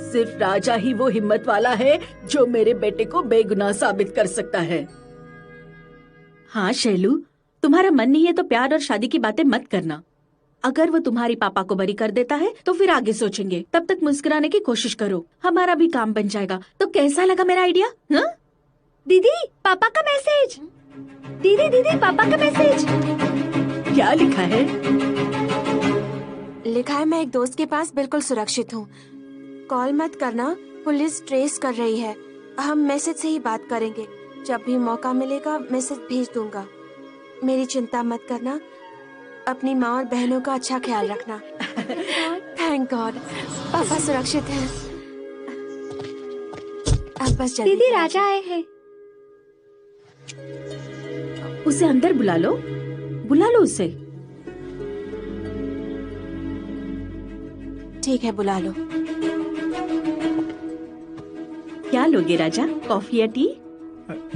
सिर्फ राजा ही वो हिम्मत वाला है जो मेरे बेटे को बेगुनाह साबित कर सकता है। हाँ शैलू, तुम्हारा मन नहीं है तो प्यार और शादी की बातें मत करना। अगर वो तुम्हारी पापा को बरी कर देता है तो फिर आगे सोचेंगे। तब तक मुस्कुराने की कोशिश करो, हमारा भी काम बन जाएगा। तो कैसा लगा मेरा आइडिया? हाँ?
दीदी पापा का मैसेज। दीदी दीदी पापा का मैसेज।
क्या लिखा है?
लिखा है, मैं एक दोस्त के पास बिल्कुल सुरक्षित हूँ, कॉल मत करना, पुलिस ट्रेस कर रही है। हम मैसेज से ही बात करेंगे, जब भी मौका मिलेगा मैसेज भेज दूंगा। मेरी चिंता मत करना, अपनी माँ और बहनों का अच्छा ख्याल रखना। थैंक गॉड, पापा सुरक्षित हैं। अब बस जल्दी।
दीदी राजा आए हैं।
उसे अंदर बुला लो, बुला लो उसे।
ठीक है, बुला लो।
क्या लोगे राजा, कॉफी या टी?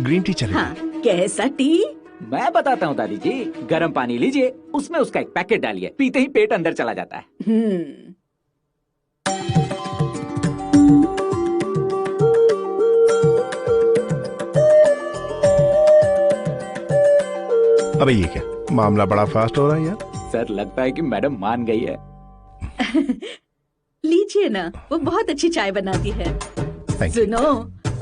ग्रीन टी चलेगा।
हाँ, कैसा टी?
मैं बताता हूँ दादी जी, गर्म पानी लीजिए, उसमें उसका एक पैकेट डालिए, पीते ही पेट अंदर चला जाता है।
अबे ये क्या मामला, बड़ा फास्ट हो रहा है यार।
सर लगता है कि मैडम मान गई है।
लीजिए ना, वो बहुत अच्छी चाय बनाती है। सुनो,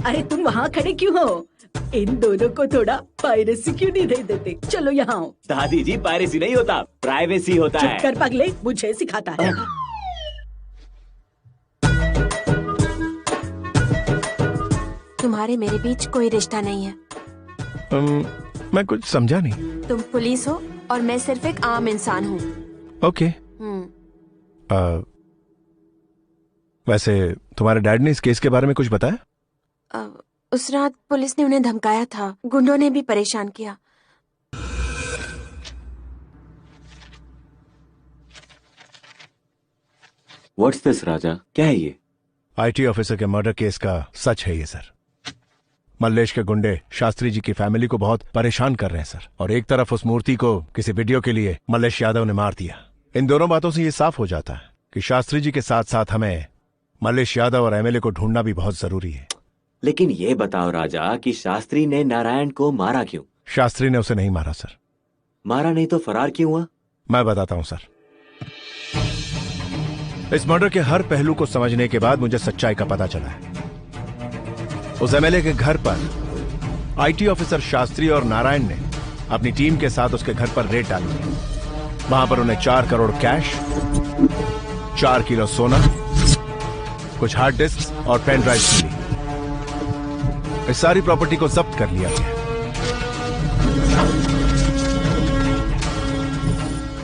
अरे तुम वहाँ खड़े क्यों हो? इन दोनों को थोड़ा पायरेसी क्यों नहीं दे देते? चलो यहाँ आओ।
दादी जी, पायरेसी नहीं होता, प्राइवेसी होता है।
चुप कर पगले, मुझे सिखाता है।
तुम्हारे मेरे बीच कोई रिश्ता नहीं है।
मैं कुछ समझा नहीं।
तुम पुलिस हो और मैं सिर्फ एक आम इंसान हूँ।
ओके। वैसे तुम्हारे डैड ने इस केस के बारे में कुछ बताया?
उस रात पुलिस ने उन्हें धमकाया था, गुंडों ने भी परेशान किया।
व्हाट्स दिस राजा, क्या है ये?
आईटी ऑफिसर के मर्डर केस का सच है ये सर। मल्लेश के गुंडे शास्त्री जी की फैमिली को बहुत परेशान कर रहे हैं सर, और एक तरफ उस मूर्ति को किसी वीडियो के लिए मल्लेश यादव ने मार दिया। इन दोनों बातों से ये साफ हो जाता है कि शास्त्री जी के साथ साथ हमें मल्लेश यादव और एमएलए को ढूंढना भी बहुत जरूरी है।
लेकिन ये बताओ राजा कि शास्त्री ने नारायण को मारा क्यों?
शास्त्री ने उसे नहीं मारा सर।
मारा नहीं तो फरार क्यों हुआ? मैं
बताता हूं सर। इस मर्डर के हर पहलू को समझने के बाद मुझे सच्चाई का पता चला है। उस एमएलए के घर पर आईटी ऑफिसर शास्त्री और नारायण ने अपनी टीम के साथ उसके घर पर रेड डाली। वहां पर उन्हें 4 करोड़ कैश, 4 किलो सोना, कुछ हार्ड डिस्क और पेन ड्राइव मिली। इस सारी प्रॉपर्टी को जब्त कर लिया गया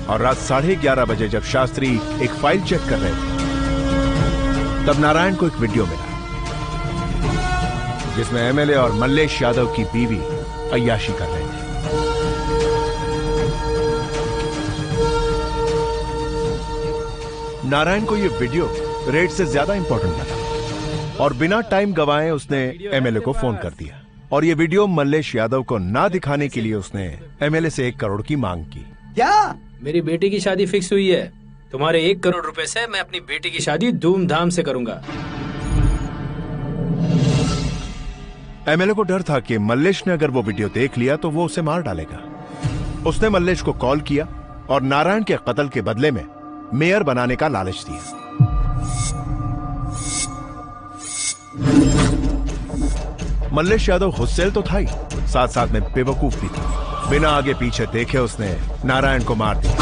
और रात 11:30 बजे जब शास्त्री एक फाइल चेक कर रहे थे तब नारायण को एक वीडियो मिला जिसमें एमएलए और मल्लेश यादव की बीवी अय्याशी कर रहे थे। नारायण को यह वीडियो रेड से ज्यादा इंपॉर्टेंट लगा और बिना टाइम गवाए उसने एमएलए को फोन कर दिया और यह वीडियो मल्लेश यादव को ना दिखाने के लिए उसने एमएलए से 1 करोड़ की मांग की।
क्या? मेरी बेटी की शादी फिक्स हुई है। तुम्हारे 1 करोड़ रुपए से मैं अपनी बेटी की शादी धूमधाम से करूंगा।
एमएलए को डर था कि मल्लेश ने अगर वो वीडियो देख लिया तो वो उसे मार डालेगा। उसने मल्लेश को कॉल किया और नारायण के कत्ल के बदले में मेयर बनाने का लालच दिया। मल्लेश यादव हुस्सेल तो था ही, साथ साथ में बेवकूफ भी था। बिना आगे पीछे देखे उसने नारायण को मार दिया।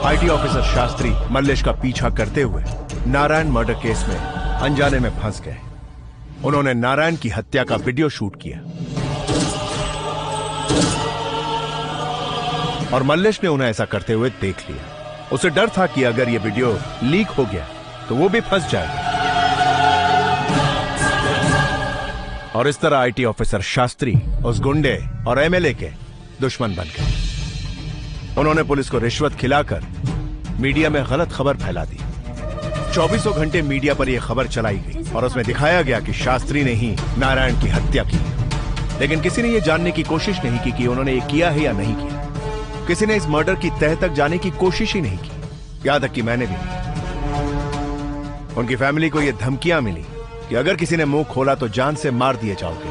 आईटी ऑफिसर शास्त्री मल्लेश का पीछा करते हुए नारायण मर्डर केस में अनजाने में फंस गए। उन्होंने नारायण की हत्या का वीडियो शूट किया और मल्लेश ने उन्हें ऐसा करते हुए देख लिया। उसे डर था कि अगर यह वीडियो लीक हो गया तो वो भी फंस जाएगा और इस तरह आईटी ऑफिसर शास्त्री उस गुंडे और एमएलए के दुश्मन बन गए। उन्होंने पुलिस को रिश्वत खिलाकर मीडिया में गलत खबर फैला दी। 24 घंटे मीडिया पर यह खबर चलाई गई और उसमें दिखाया गया कि शास्त्री ने ही नारायण की हत्या की। लेकिन किसी ने यह जानने की कोशिश नहीं की कि उन्होंने ये किया है या नहीं किया। किसी ने इस मर्डर की तह तक जाने की कोशिश ही नहीं की, यहां तक कि मैंने भी नहीं। उनकी फैमिली को यह धमकियां मिली कि अगर किसी ने मुंह खोला तो जान से मार दिए जाओगे।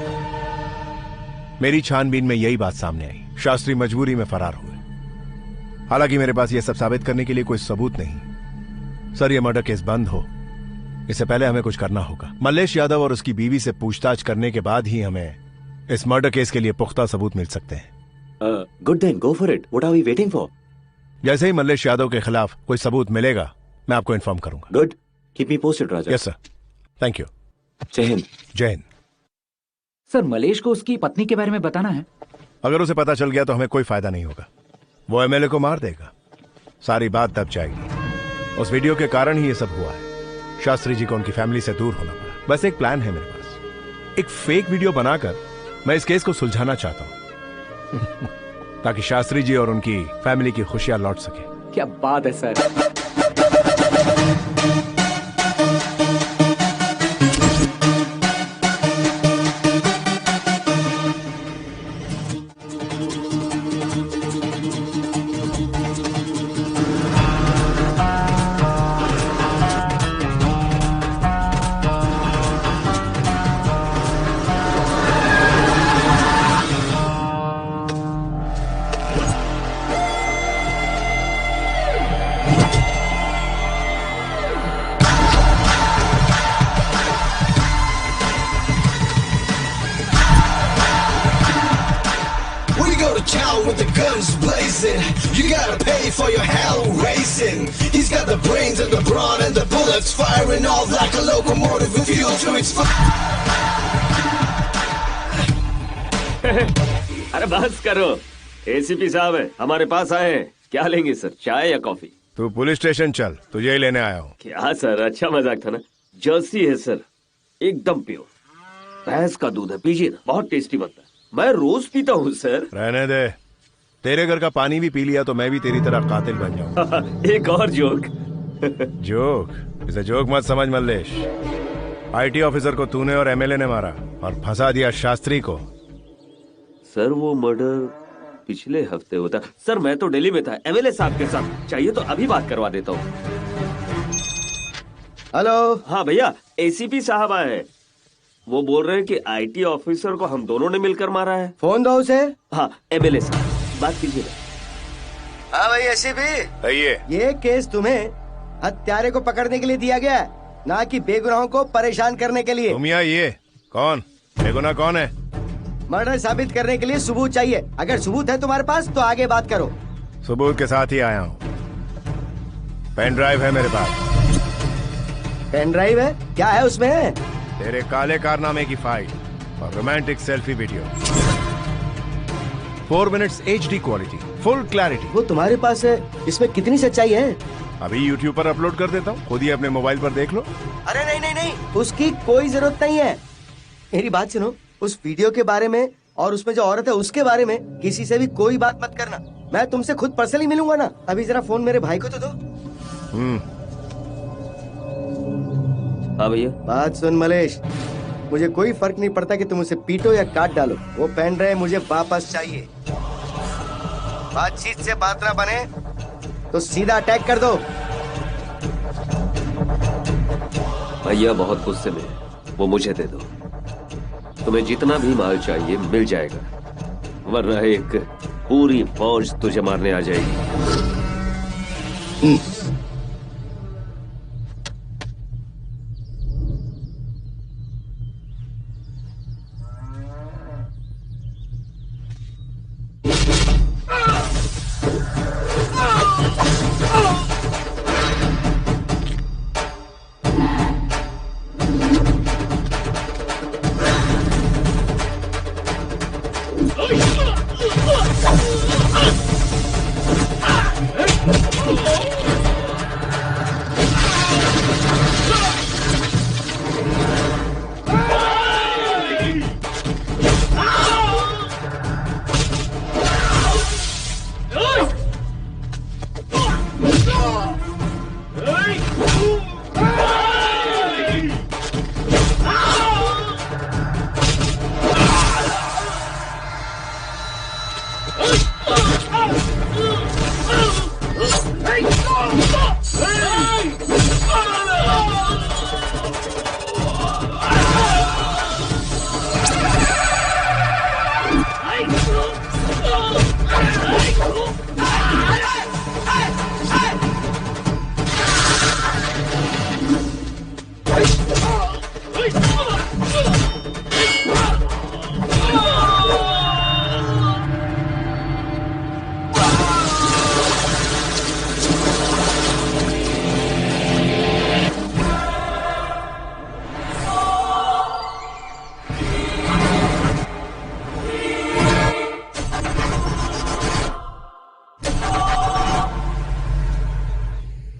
मेरी छानबीन में यही बात सामने आई। शास्त्री मजबूरी में फरार हुए। हालांकि मेरे पास यह सब साबित करने के लिए कोई सबूत नहीं। सर, यह मर्डर केस बंद हो इससे पहले हमें कुछ करना होगा। मल्लेश यादव और उसकी बीवी से पूछताछ करने के बाद ही हमें इस मर्डर केस के लिए पुख्ता सबूत मिल सकते हैं।
Good then, go for it. What are we waiting for?
जैसे ही मल्लेश यादव के खिलाफ कोई सबूत मिलेगा मैं आपको इन्फॉर्म करूंगा।
Good, keep me posted Raja.
Yes sir, thank you.
जय हिंद।
जय हिंद।
सर, मल्लेश को उसकी पत्नी के बारे में बताना है।
अगर उसे पता चल गया तो हमें कोई फायदा नहीं होगा। वो एमएलए को मार देगा, सारी बात दब जाएगी। उस वीडियो के कारण ही ये सब हुआ है। शास्त्री जी को उनकी फैमिली से दूर होना पड़ा। बस एक प्लान है मेरे पास। एक फेक वीडियो बनाकर मैं इस केस को सुलझाना चाहता हूं ताकि शास्त्री जी और उनकी फैमिली की खुशियां लौट सके।
क्या बात है sir.
With the guns blazing, you gotta pay for your hell racing. He's got the brains and the brawn and the bullets firing all like a locomotive with fuel to its
अरे बस करो। ACP साहब है, हमारे पास आए हैं।
क्या लेंगे सर, चाय या कॉफी?
तू पुलिस स्टेशन चल, तुझे ही लेने आया हूँ।
क्या सर, अच्छा मजाक था ना। जर्सी है सर, एकदम प्योर भैंस का दूध है, पीजिए ना, बहुत टेस्टी बनता है। मैं रोज पीता हूँ सर।
रहने दे, तेरे घर का पानी भी पी लिया तो मैं भी तेरी तरह कातिल बन जाऊंगा।
एक और जोक।
जोक? इसे जोक मत समझ मल्लेश। आईटी ऑफिसर को तूने और एमएलए ने मारा और फंसा दिया शास्त्री को।
सर वो मर्डर पिछले हफ्ते होता। सर मैं तो दिल्ली में था एमएलए साहब के साथ, चाहिए तो अभी बात करवा देता हूँ।
हेलो।
हाँ भैया, एसीपी साहब आए हैं। वो बोल रहे हैं कि आईटी ऑफिसर को हम दोनों ने मिलकर मारा है।
फोन दो उसे।
हाँ एमएलए साहब, बात कीजिए।
हाँ भाई एसीपी, ये केस तुम्हें हत्यारे को पकड़ने के लिए दिया गया है, ना कि बेगुनाहों को परेशान करने के लिए।
तुम ये कौन? बेगुनाह कौन है?
मर्डर साबित करने के लिए सबूत चाहिए। अगर सबूत है तुम्हारे पास तो आगे बात करो।
सबूत के साथ ही आया हूँ। पेन ड्राइव है मेरे पास।
पेन ड्राइव है? क्या है उसमें?
तेरे काले कारनामे की फाइल और romantic selfie video. 4 minutes HD quality, full clarity.
वो तुम्हारे पास है, इसमें कितनी सच्चाई है?
अभी YouTube पर अपलोड कर देता हूँ, खुद ही अपने मोबाइल पर देख लो।
अरे नहीं नहीं नहीं, उसकी कोई जरूरत नहीं है। मेरी बात सुनो, उस वीडियो के बारे में और उसमें जो औरत है उसके बारे में किसी से भी कोई बात मत करना। मैं तुमसे खुद पर्सनली मिलूंगा ना। अभी जरा फोन मेरे भाई को तो दो।
हाँ भैया।
बात सुन मलेश, मुझे कोई फर्क नहीं पड़ता कि तुम उसे पीटो या काट डालो, वो पेन ड्राइव मुझे वापस चाहिए। बातचीत से बात ना बने तो सीधा अटैक कर दो।
भैया बहुत गुस्से में, वो मुझे दे दो। तुम्हें जितना भी माल चाहिए मिल जाएगा, वरना एक पूरी फौज तुझे मारने आ जाएगी।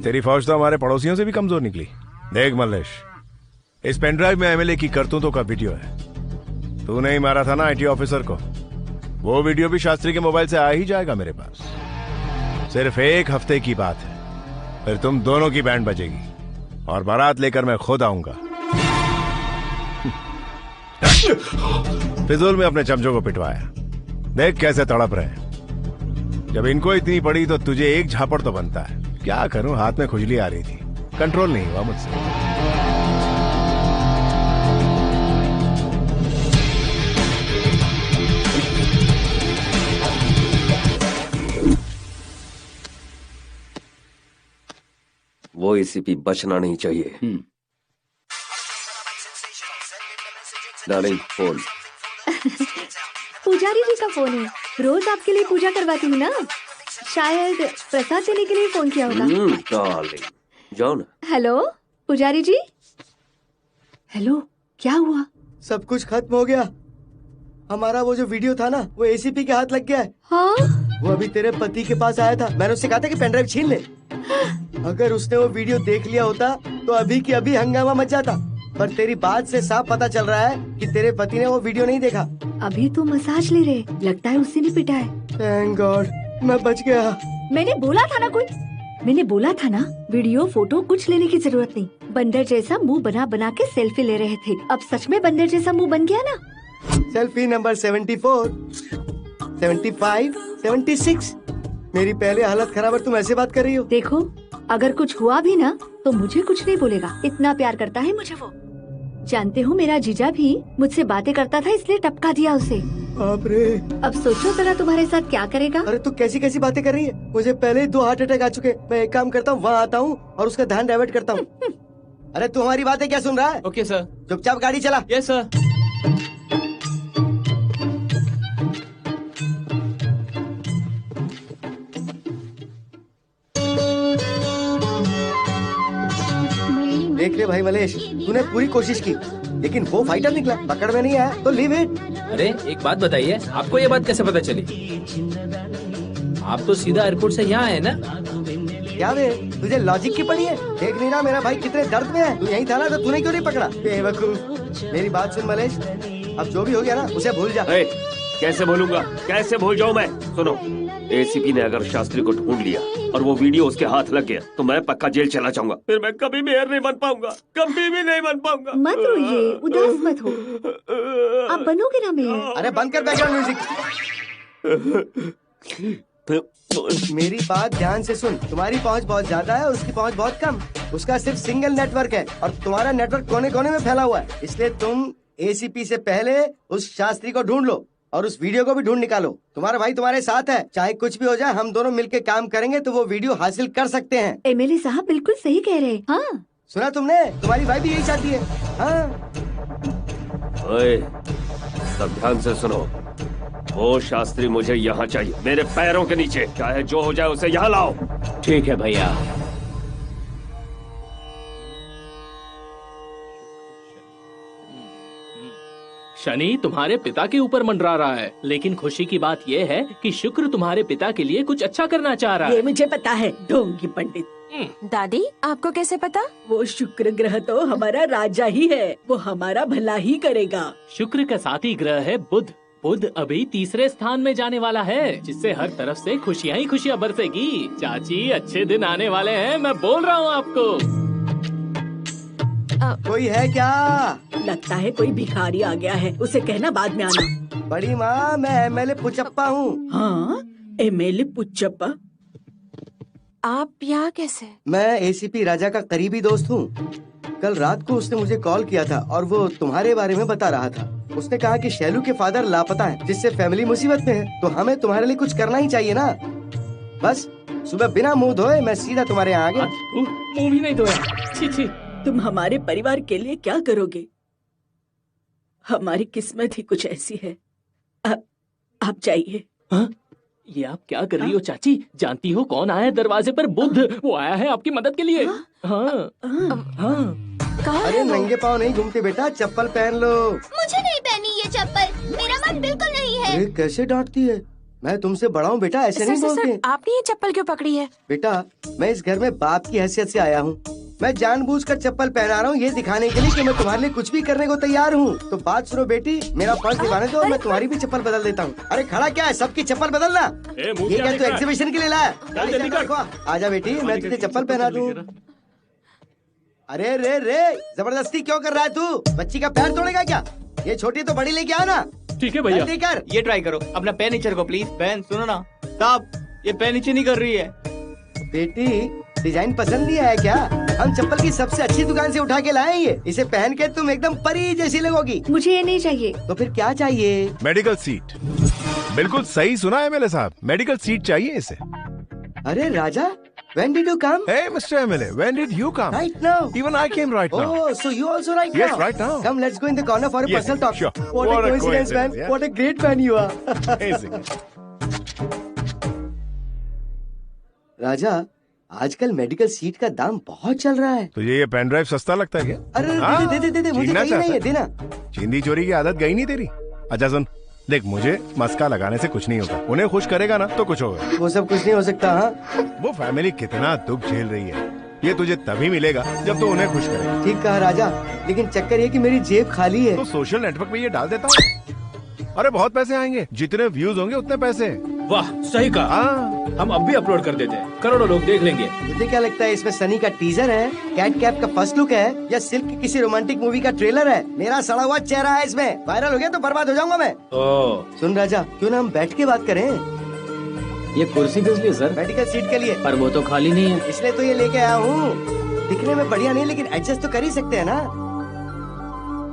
तेरी फौज तो हमारे पड़ोसियों से भी कमजोर निकली। देख मल्लेश, इस पेनड्राइव में एमएलए की करतूतों का वीडियो है। तूने ही मारा था ना आईटी ऑफिसर को, वो वीडियो भी शास्त्री के मोबाइल से आ ही जाएगा मेरे पास। सिर्फ 1 हफ्ते की बात है, फिर तुम दोनों की बैंड बजेगी और बारात लेकर मैं खुद आऊंगा। फिजूल में अपने चमचों को पिटवाया, देख कैसे तड़प रहे हैं। जब इनको इतनी पड़ी तो तुझे एक झापड़ तो बनता है। क्या करूं, हाथ में खुजली आ रही थी, कंट्रोल नहीं हुआ मुझसे।
वो एसीपी बचना नहीं चाहिए। Darling phone.
पुजारी जी का फोन है, रोज आपके लिए पूजा करवाती हूँ ना, शायद प्रसाद देने के लिए फोन किया होगा।
डार्लिंग जाओ ना।
हेलो पुजारी जी। हेलो, क्या हुआ?
सब कुछ खत्म हो गया। हमारा वो जो वीडियो था ना, वो एसीपी के हाथ लग गया है।
हाँ?
वो अभी तेरे पति के पास आया था, मैंने उससे कहा था कि पेन ड्राइव छीन ले। अगर उसने वो वीडियो देख लिया होता तो अभी की अभी हंगामा मच जाता, पर तेरी बात से साफ पता चल रहा है कि तेरे पति ने वो वीडियो नहीं देखा।
अभी तो मसाज ले रहे, लगता है उसी ने पिटा है।
थैंक गॉड, मैं बच गया।
मैंने बोला था ना वीडियो फोटो कुछ लेने की जरूरत नहीं। बंदर जैसा मुंह बना बना के सेल्फी ले रहे थे, अब सच में बंदर जैसा मुंह बन गया ना।
Selfie number 74, 75, 76। मेरी पहले हालत खराब और तुम ऐसे बात कर रही हो।
देखो, अगर कुछ हुआ भी ना तो मुझे कुछ नहीं बोलेगा, इतना प्यार करता है मुझे वो। जानते हो, मेरा जीजा भी मुझसे बातें करता था, इसलिए टपका दिया उसे।
बाप रे।
अब सोचो जरा तुम्हारे साथ क्या करेगा।
अरे तू कैसी कैसी बातें कर रही है। मुझे पहले ही 2 हार्ट अटैक आ चुके। मैं एक काम करता हूँ, वहाँ आता हूँ और उसका ध्यान डाइवर्ट करता हूँ। अरे तू हमारी बातें क्या सुन रहा है?
Okay sir.
चुपचाप गाड़ी चला।
Yes sir.
देख ले भाई मलेश, तूने पूरी कोशिश की लेकिन वो फाइटर निकला, पकड़ में नहीं आया तो लीव इट।
अरे एक बात बताइए, आपको ये बात कैसे पता चली? आप तो सीधा एयरपोर्ट से यहाँ आए ना?
क्या बे, तुझे लॉजिक की पड़ी है? देख नहीं रहा मेरा भाई कितने दर्द में है? तू यहीं था ना, तो तूने क्यों नहीं पकड़ा? बेवकूफ। मेरी बात सुन मलेश, अब जो भी हो गया ना उसे भूल जा।
कैसे भूलूंगा, कैसे भूल जाऊं मैं? सुनो, एसीपी ने अगर शास्त्री को ढूंढ लिया और वो वीडियो उसके हाथ लग गया तो मैं पक्का जेल चला जाऊंगा। फिर मैं कभी मेयर नहीं बन पाऊंगा, कभी भी नहीं बन पाऊंगा।
मत रोइए, उदास मत हो, आप बनोगे ना मेयर।
अरे बंद कर बैकग्राउंड म्यूजिक। मेरी बात ध्यान से सुन, तुम्हारी पहुंच बहुत ज्यादा है, उसकी पहुंच बहुत कम। उसका सिर्फ सिंगल नेटवर्क है और तुम्हारा नेटवर्क कोने कोने में फैला हुआ है। इसलिए तुम एसीपी से पहले उस शास्त्री को ढूंढ लो और उस वीडियो को भी ढूंढ निकालो। तुम्हारा भाई तुम्हारे साथ है, चाहे कुछ भी हो जाए हम दोनों मिलके काम करेंगे तो वो वीडियो हासिल कर सकते हैं।
एमएलए साहब बिल्कुल सही कह रहे हैं। हाँ
सुना तुमने, तुम्हारी भाई भी यही चाहती है। हाँ
ओए, सब ध्यान से सुनो, वो शास्त्री मुझे यहाँ चाहिए, मेरे पैरों के नीचे, चाहे जो हो जाए उसे यहाँ लाओ।
ठीक है भैया।
शनि तुम्हारे पिता के ऊपर मंडरा रहा है, लेकिन खुशी की बात यह है कि शुक्र तुम्हारे पिता के लिए कुछ अच्छा करना चाह रहा है।
ये मुझे पता है, ढोंगी पंडित।
दादी आपको कैसे पता?
वो शुक्र ग्रह तो हमारा राजा ही है, वो हमारा भला ही करेगा।
शुक्र का साथी ग्रह है बुध। बुध अभी 3रे स्थान में जाने वाला है, जिससे हर तरफ से खुशियां ही खुशियां बरसेगी। चाची अच्छे दिन आने वाले हैं, मैं बोल रहा हूँ आपको।
कोई है क्या?
लगता है कोई भिखारी आ गया है, उसे कहना बाद में आना।
बड़ी माँ, मैं एमएलए पुचप्पा हूँ।
हाँ, एमएलए पुचप्पा?
आप यहाँ कैसे?
मैं एसीपी राजा का करीबी दोस्त हूँ। कल रात को उसने मुझे कॉल किया था और वो तुम्हारे बारे में बता रहा था। उसने कहा कि शैलू के फादर लापता हैं, जिससे फैमिली मुसीबत में है, तो हमें तुम्हारे लिए कुछ करना ही चाहिए ना। बस सुबह बिना मुंह धोए मैं सीधा तुम्हारे यहाँ आ गया।
मुंह भी नहीं धोया? छी छी।
तुम हमारे परिवार के लिए क्या करोगे? हमारी किस्मत ही कुछ ऐसी है। आप जाइए।
ये आप क्या कर रही हो चाची? जानती हो कौन आया है दरवाजे पर? बुध, वो आया है आपकी मदद के लिए। हाँ।
अरे नंगे पाँव नहीं घूमते बेटा, चप्पल पहन लो।
मुझे नहीं पहनी ये चप्पल, मेरा मन बिल्कुल नहीं है।
अरे कैसे डांटती है? मैं तुमसे बड़ा हूँ बेटा, ऐसे नहीं बोलते।
आपने ये चप्पल क्यों पकड़ी है?
बेटा मैं इस घर में बाप की हैसियत से आया हूँ। मैं जानबूझकर चप्पल पहना रहा हूँ ये दिखाने के लिए कि मैं तुम्हारे लिए कुछ भी करने को तैयार हूँ। तो बात सुनो बेटी, मेरा पर्स दिखाने दो, मैं तुम्हारी भी चप्पल बदल देता हूँ। अरे खड़ा क्या है, सबकी चप्पल बदलना? ये क्या तू एग्जीबिशन के लिए लाया? आजा बेटी, मैं तुझे चप्पल पहना दूँ। अरे रे रे, जबरदस्ती क्यों कर रहा है तू? बच्ची का पैर तोड़ेगा क्या? ये छोटी तो बड़ी लेके आना।
ठीक है भैया।
जल्दी कर।
ये ट्राई करो, अपना पैर नीचे रखो प्लीज। बहन सुनो ना, साहब ये पैर नीचे नहीं कर रही है।
बेटी डिजाइन पसंद नहीं आया क्या? हम चप्पल की सबसे अच्छी दुकान से उठा के लाए ये। इसे पहन के तुम एकदम परी जैसी लगोगी।
मुझे ये नहीं चाहिए।
तो फिर क्या चाहिए?
Medical seat. बिल्कुल सही सुना है एमएलए साहब, मेडिकल सीट चाहिए इसे।
अरे राजा, when did you come?
Hey, Mr. MLA, when did you come?
Right now.
Even I came right now.
Oh, so you also right now?
Yes, right now.
Come, let's go in the corner for a
Yes,
personal talk.
sure.
What a coincidence, man.
Yeah.
What a great man you are.
Amazing.
राजा, आजकल medical seat का दाम बहुत चल रहा है।
तो ये pen drive सस्ता लगता है क्या?
अरे दे मुझे चाहिए नहीं है, देना।
चींदी चोरी की आदत गई नहीं तेरी? अच्छा सुन, देख मुझे मस्का लगाने से कुछ नहीं होगा, उन्हें खुश करेगा ना तो कुछ होगा।
वो सब कुछ नहीं हो सकता। हाँ,
वो फैमिली कितना दुख झेल रही है, ये तुझे तभी मिलेगा जब तो उन्हें खुश करेगा।
ठीक कहा राजा, लेकिन चक्कर ये कि मेरी जेब खाली है।
तो सोशल नेटवर्क पे ये डाल देता हूँ। अरे बहुत पैसे आएंगे, जितने व्यूज होंगे उतने पैसे।
वाह सही कहा। हम अब भी अपलोड कर देते हैं, करोड़ों लोग देख लेंगे।
मुझे क्या लगता है इसमें सनी का टीजर है, कैट कैप का फर्स्ट लुक है, या सिल्क की किसी रोमांटिक मूवी का ट्रेलर है? मेरा सड़ा हुआ चेहरा है इसमें, वायरल हो गया तो बर्बाद हो जाऊंगा मैं। सुन राजा, क्यों ना हम बैठ के बात करें?
ये कुर्सी किस लिए सर?
मेडिकल सीट के लिए।
पर वो तो खाली नहीं है।
इसलिए तो ये लेके आया हूँ। दिखने में बढ़िया नहीं, लेकिन एडजस्ट तो कर ही सकते हैं ना।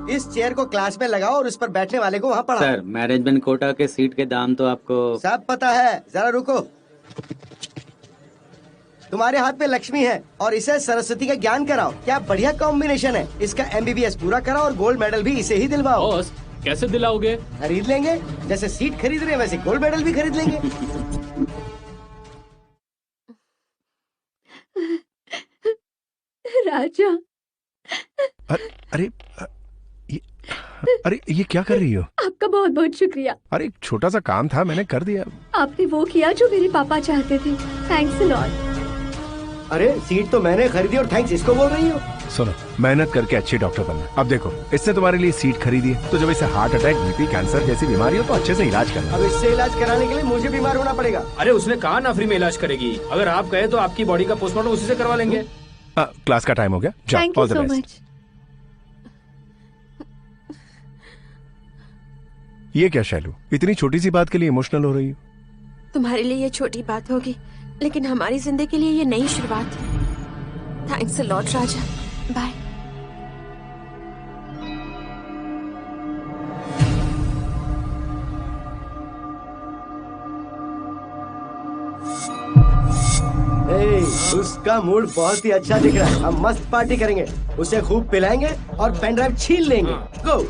इस चेयर को क्लास में लगाओ और उस पर बैठने वाले को वहाँ पढ़ाओ।
सर मैनेजमेंट कोटा के सीट के दाम तो आपको
सब पता है, जरा रुको। तुम्हारे हाथ में लक्ष्मी है और इसे सरस्वती का ज्ञान कराओ। क्या बढ़िया कॉम्बिनेशन है। इसका MBBS पूरा कराओ और गोल्ड मेडल भी इसे ही दिलवाओ।
कैसे दिलाओगे?
खरीद लेंगे, जैसे सीट खरीद रहे हैं वैसे गोल्ड मेडल भी खरीद लेंगे।
राजा।
अरे ये क्या कर रही हो?
आपका बहुत बहुत शुक्रिया।
अरे एक छोटा सा काम था, मैंने कर दिया।
आपने वो किया जो मेरे पापा चाहते थे। Thanks a lot.
अरे सीट तो मैंने खरीदी और थैंक्स इसको बोल रही हो?
सुनो, मेहनत करके अच्छी डॉक्टर बनना। अब देखो, इसने तुम्हारे लिए सीट खरीदी है, तो जब इसे हार्ट अटैक, बीपी, कैंसर जैसी बीमारी हो तो अच्छे से इलाज करना।
अब इससे इलाज कराने के लिए मुझे बीमार होना पड़ेगा।
अरे उसने कहा ना फ्री में इलाज करेगी। अगर आप कहे तो आपकी बॉडी का पोस्टमार्टम उसी से करवा लेंगे।
क्लास का टाइम हो गया, जाओ। All the best. ये क्या शैलू, इतनी छोटी सी बात के लिए इमोशनल हो रही हो?
तुम्हारे लिए ये छोटी बात होगी, लेकिन हमारी जिंदगी के लिए ये नई शुरुआत है। Thanks a lot Raja. Bye.
उसका मूड बहुत ही अच्छा दिख रहा है। हम मस्त पार्टी करेंगे, उसे खूब पिलाएंगे और पेन ड्राइव छीन लेंगे। गो।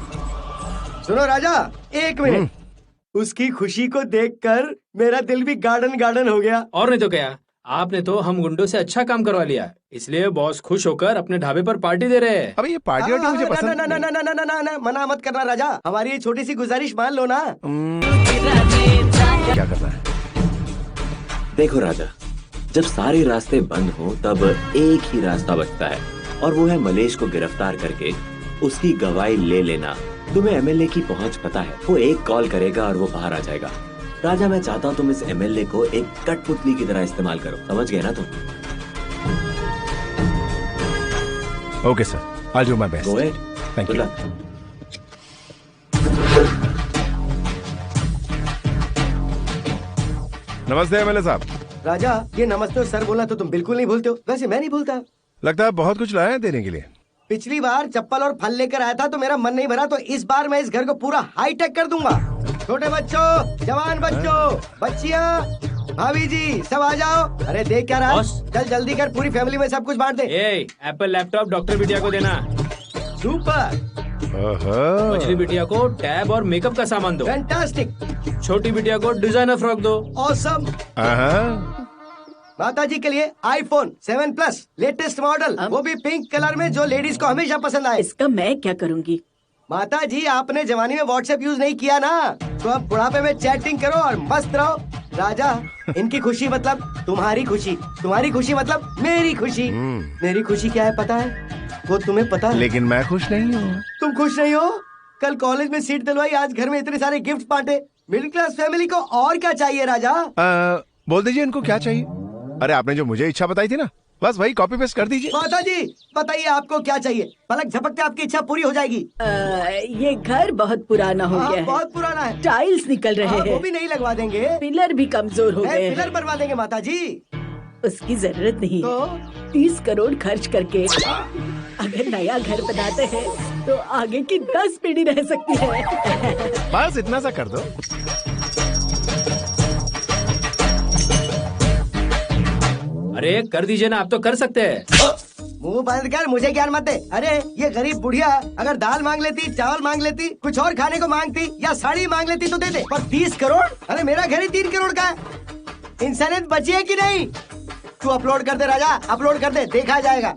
सुनो राजा, एक मिनट। उसकी खुशी को देखकर मेरा दिल भी गार्डन गार्डन हो गया।
और नहीं तो क्या, आपने तो हम गुंडों से अच्छा काम करवा लिया, इसलिए बॉस खुश होकर अपने ढाबे पर पार्टी दे रहे हैं।
अबे ये पार्टी वार्टी मुझे पसंद
ना ना ना ना ना ना ना, मना मत करना राजा। हमारी ये छोटी सी गुजारिश मान लो ना।
क्या करना है?
देखो राजा, जब सारे रास्ते बंद हो तब एक ही रास्ता बचता है, और वो है मलेश को गिरफ्तार करके उसकी गवाही ले लेना। तुम्हें MLA की पहुंच पता है, वो एक कॉल करेगा और वो बाहर आ जाएगा। राजा, मैं चाहता हूँ तुम इस MLA को एक कठपुतली की तरह इस्तेमाल करो, समझ गए ना तुम?
Okay sir, I'll do my best.
Go ahead.
Thank you. नमस्ते MLA साहब।
राजा, ये नमस्ते और सर बोलना तो तुम बिल्कुल नहीं भूलते हो। वैसे मैं नहीं भूलता।
लगता है बहुत कुछ लाया है देने के लिए।
पिछली बार चप्पल और फल लेकर आया था तो मेरा मन नहीं भरा, तो इस बार मैं इस घर को पूरा हाईटेक कर दूंगा। छोटे बच्चों, जवान बच्चों, बच्चियाँ, भाभी जी, सब आ जाओ। अरे देख क्या रहा, चल जल्दी कर, पूरी फैमिली में सब कुछ बांट दे।
एप्पल लैपटॉप डॉक्टर बिटिया को देना।
सुपर।
मछली बिटिया को टैब और मेकअप का सामान दो।
फैंटास्टिक।
छोटी बिटिया को डिजाइनर फ्रॉक दो।
ऑसम। माता जी के लिए iPhone 7 Plus लेटेस्ट मॉडल, वो भी पिंक कलर में, जो लेडीज को हमेशा पसंद आए।
इसका मैं क्या करूँगी?
माता जी, आपने जवानी में व्हाट्सएप यूज नहीं किया ना, तो अब बुढ़ापे में चैटिंग करो और मस्त रहो। राजा, इनकी खुशी मतलब तुम्हारी खुशी, तुम्हारी खुशी मतलब मेरी खुशी। मेरी खुशी क्या है पता है? वो तुम्हें पता है।
लेकिन मैं खुश नहीं हूँ।
तुम खुश नहीं हो? कल कॉलेज में सीट दिलवाई, आज घर में इतने सारे गिफ्ट बांटे। मिडिल क्लास फैमिली को और क्या चाहिए राजा?
बोल दीजिए इनको क्या चाहिए। अरे आपने जो मुझे इच्छा बताई थी ना, बस वही कॉपी पेस्ट कर दीजिए।
माता जी, बताइए आपको क्या चाहिए। पलक झपकते आपकी इच्छा पूरी हो जाएगी।
ये घर बहुत पुराना हो गया है।
बहुत पुराना है।
टाइल्स निकल रहे हैं।
वो भी नहीं लगवा देंगे।
पिलर भी कमजोर हो गए।
पिलर बनवा देंगे माता जी।
उसकी जरूरत नहीं। 30 करोड़ खर्च करके अगर नया घर बनाते हैं तो आगे की 10 पीढ़ी रह सकती है।
बस इतना सा कर दो।
अरे कर दीजिए ना, आप तो कर सकते हैं।
मुंह बंद कर, मुझे ज्ञान मत दे। अरे ये गरीब बुढ़िया अगर दाल मांग लेती, चावल मांग लेती, कुछ और खाने को मांगती या साड़ी मांग लेती तो दे दे, पर 30 करोड़? अरे मेरा घर ही 3 करोड़ का है। इंसानियत बची है कि नहीं? तू अपलोड कर दे राजा, अपलोड कर दे, देखा जाएगा।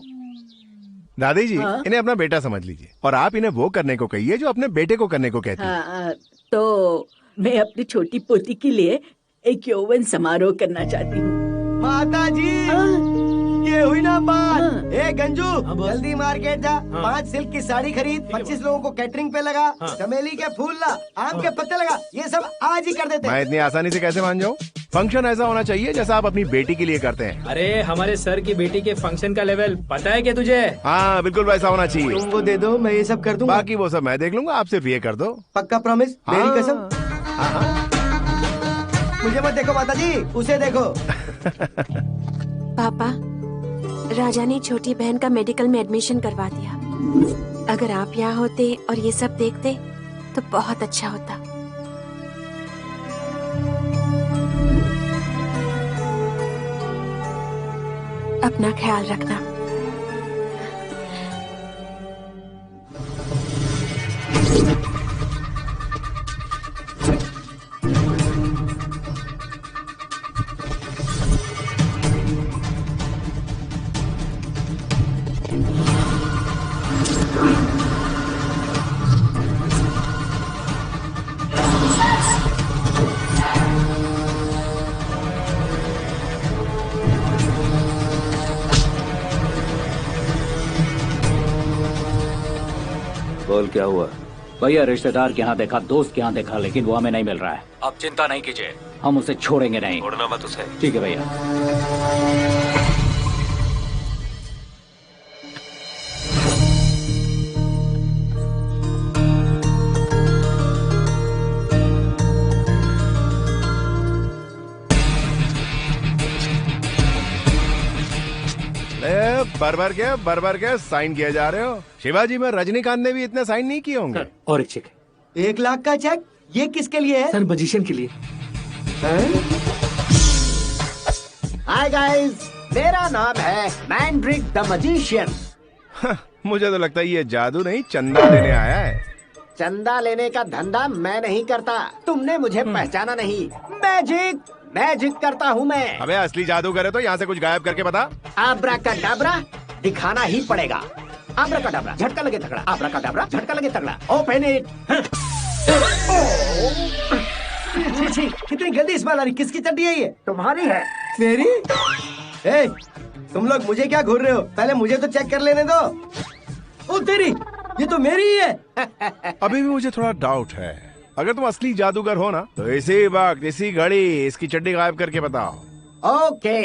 दादी जी, इन्हें अपना बेटा समझ लीजिए और आप इन्हें वो करने को कहिए जो अपने बेटे को करने को कहती है।
तो मैं अपनी छोटी पोती के लिए एक यौवन समारोह करना चाहती हूँ।
माता जी ये हुई ना बात। ए गंजू जल्दी मार्केट जा, 5 सिल्क की साड़ी खरीद, 25 लोगों को कैटरिंग पे लगा, चमेली के फूल ला, आम के पत्ते लगा, ये सब आज ही कर देते।
मैं इतनी आसानी से कैसे मान जाऊँ? फंक्शन ऐसा होना चाहिए जैसा आप अपनी बेटी के लिए करते हैं।
अरे हमारे सर की बेटी के फंक्शन का लेवल पता है क्या तुझे?
हाँ बिल्कुल वैसा होना चाहिए।
तुम वो दे दो, मैं ये सब कर दूंगा।
बाकी वो सब मैं देख लूंगा, आप सिर्फ ये कर दो।
पक्का प्रॉमिस? मेरी कसम। मुझे मत देखो माता जी, उसे देखो।
पापा, राजा ने छोटी बहन का मेडिकल में एडमिशन करवा दिया। अगर आप यहाँ होते और ये सब देखते तो बहुत अच्छा होता। अपना ख्याल रखना।
बोल क्या हुआ?
भैया रिश्तेदार के यहाँ देखा, दोस्त के यहाँ देखा, लेकिन वो हमें नहीं मिल रहा है।
आप चिंता नहीं कीजिए,
हम उसे छोड़ेंगे नहीं।
छोड़ना मत उसे।
ठीक है भैया।
भर के साइन किए जा रहे हो। शिवाजी में रजनीकांत ने भी इतने साइन नहीं किए होंगे।
और एक चेक।
1 लाख का चेक? ये किसके लिए है?
सर मजिशियन के लिए।
हाय गाइस, मेरा नाम है मैंड्रिक द मजिशियन।
मुझे तो लगता है ये जादू नहीं चंदा लेने आया है।
चंदा लेने का धंधा मैं नहीं करता, तुमने मुझे पहचाना नहीं। मैजिक करता हूँ मैं।
अबे असली जादू करे तो यहाँ से कुछ गायब करके बता।
आब्राकाडाब्रा दिखाना ही पड़ेगा। आब्राकाडाब्रा झटका लगे तगड़ा, आब्राकाडाब्रा झटका लगे तगड़ा। Open it.
कितनी गंदी स्मेल आ रही, किसकी चड्डी है ये?
तुम्हारी है।
मेरी? ए, तुम लोग मुझे क्या घूर रहे हो? पहले मुझे तो चेक कर लेने दो। ओ तेरी, ये तो मेरी ही है।
अभी भी मुझे थोड़ा डाउट है। अगर तुम असली जादूगर हो ना तो इसी वक्त इसी घड़ी इसकी चड्डी गायब करके बताओ।
ओके,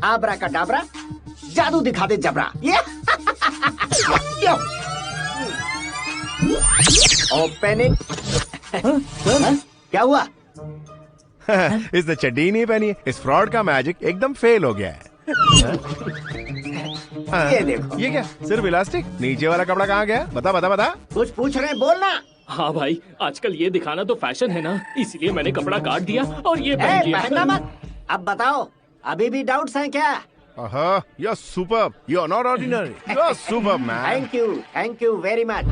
आब्राकाडाब्रा जादू दिखा दे जबरा। Open it. क्या हुआ?
इसने चड्डी नहीं पहनी है। इस फ्रॉड का मैजिक एकदम फेल हो गया है।
ये देखो।
ये क्या? सिर्फ इलास्टिक? नीचे वाला कपड़ा कहाँ गया? बता बता बता।
कुछ पूछ रहे हैं, बोलना।
हाँ भाई, आजकल ये दिखाना तो फैशन है ना, इसलिए मैंने कपड़ा काट दिया और ये पहन लिया।
पहनना मत। अब बताओ, अभी भी डाउट्स हैं क्या?
You're superb. You're not ordinary. You're superb, man.
Thank you very much.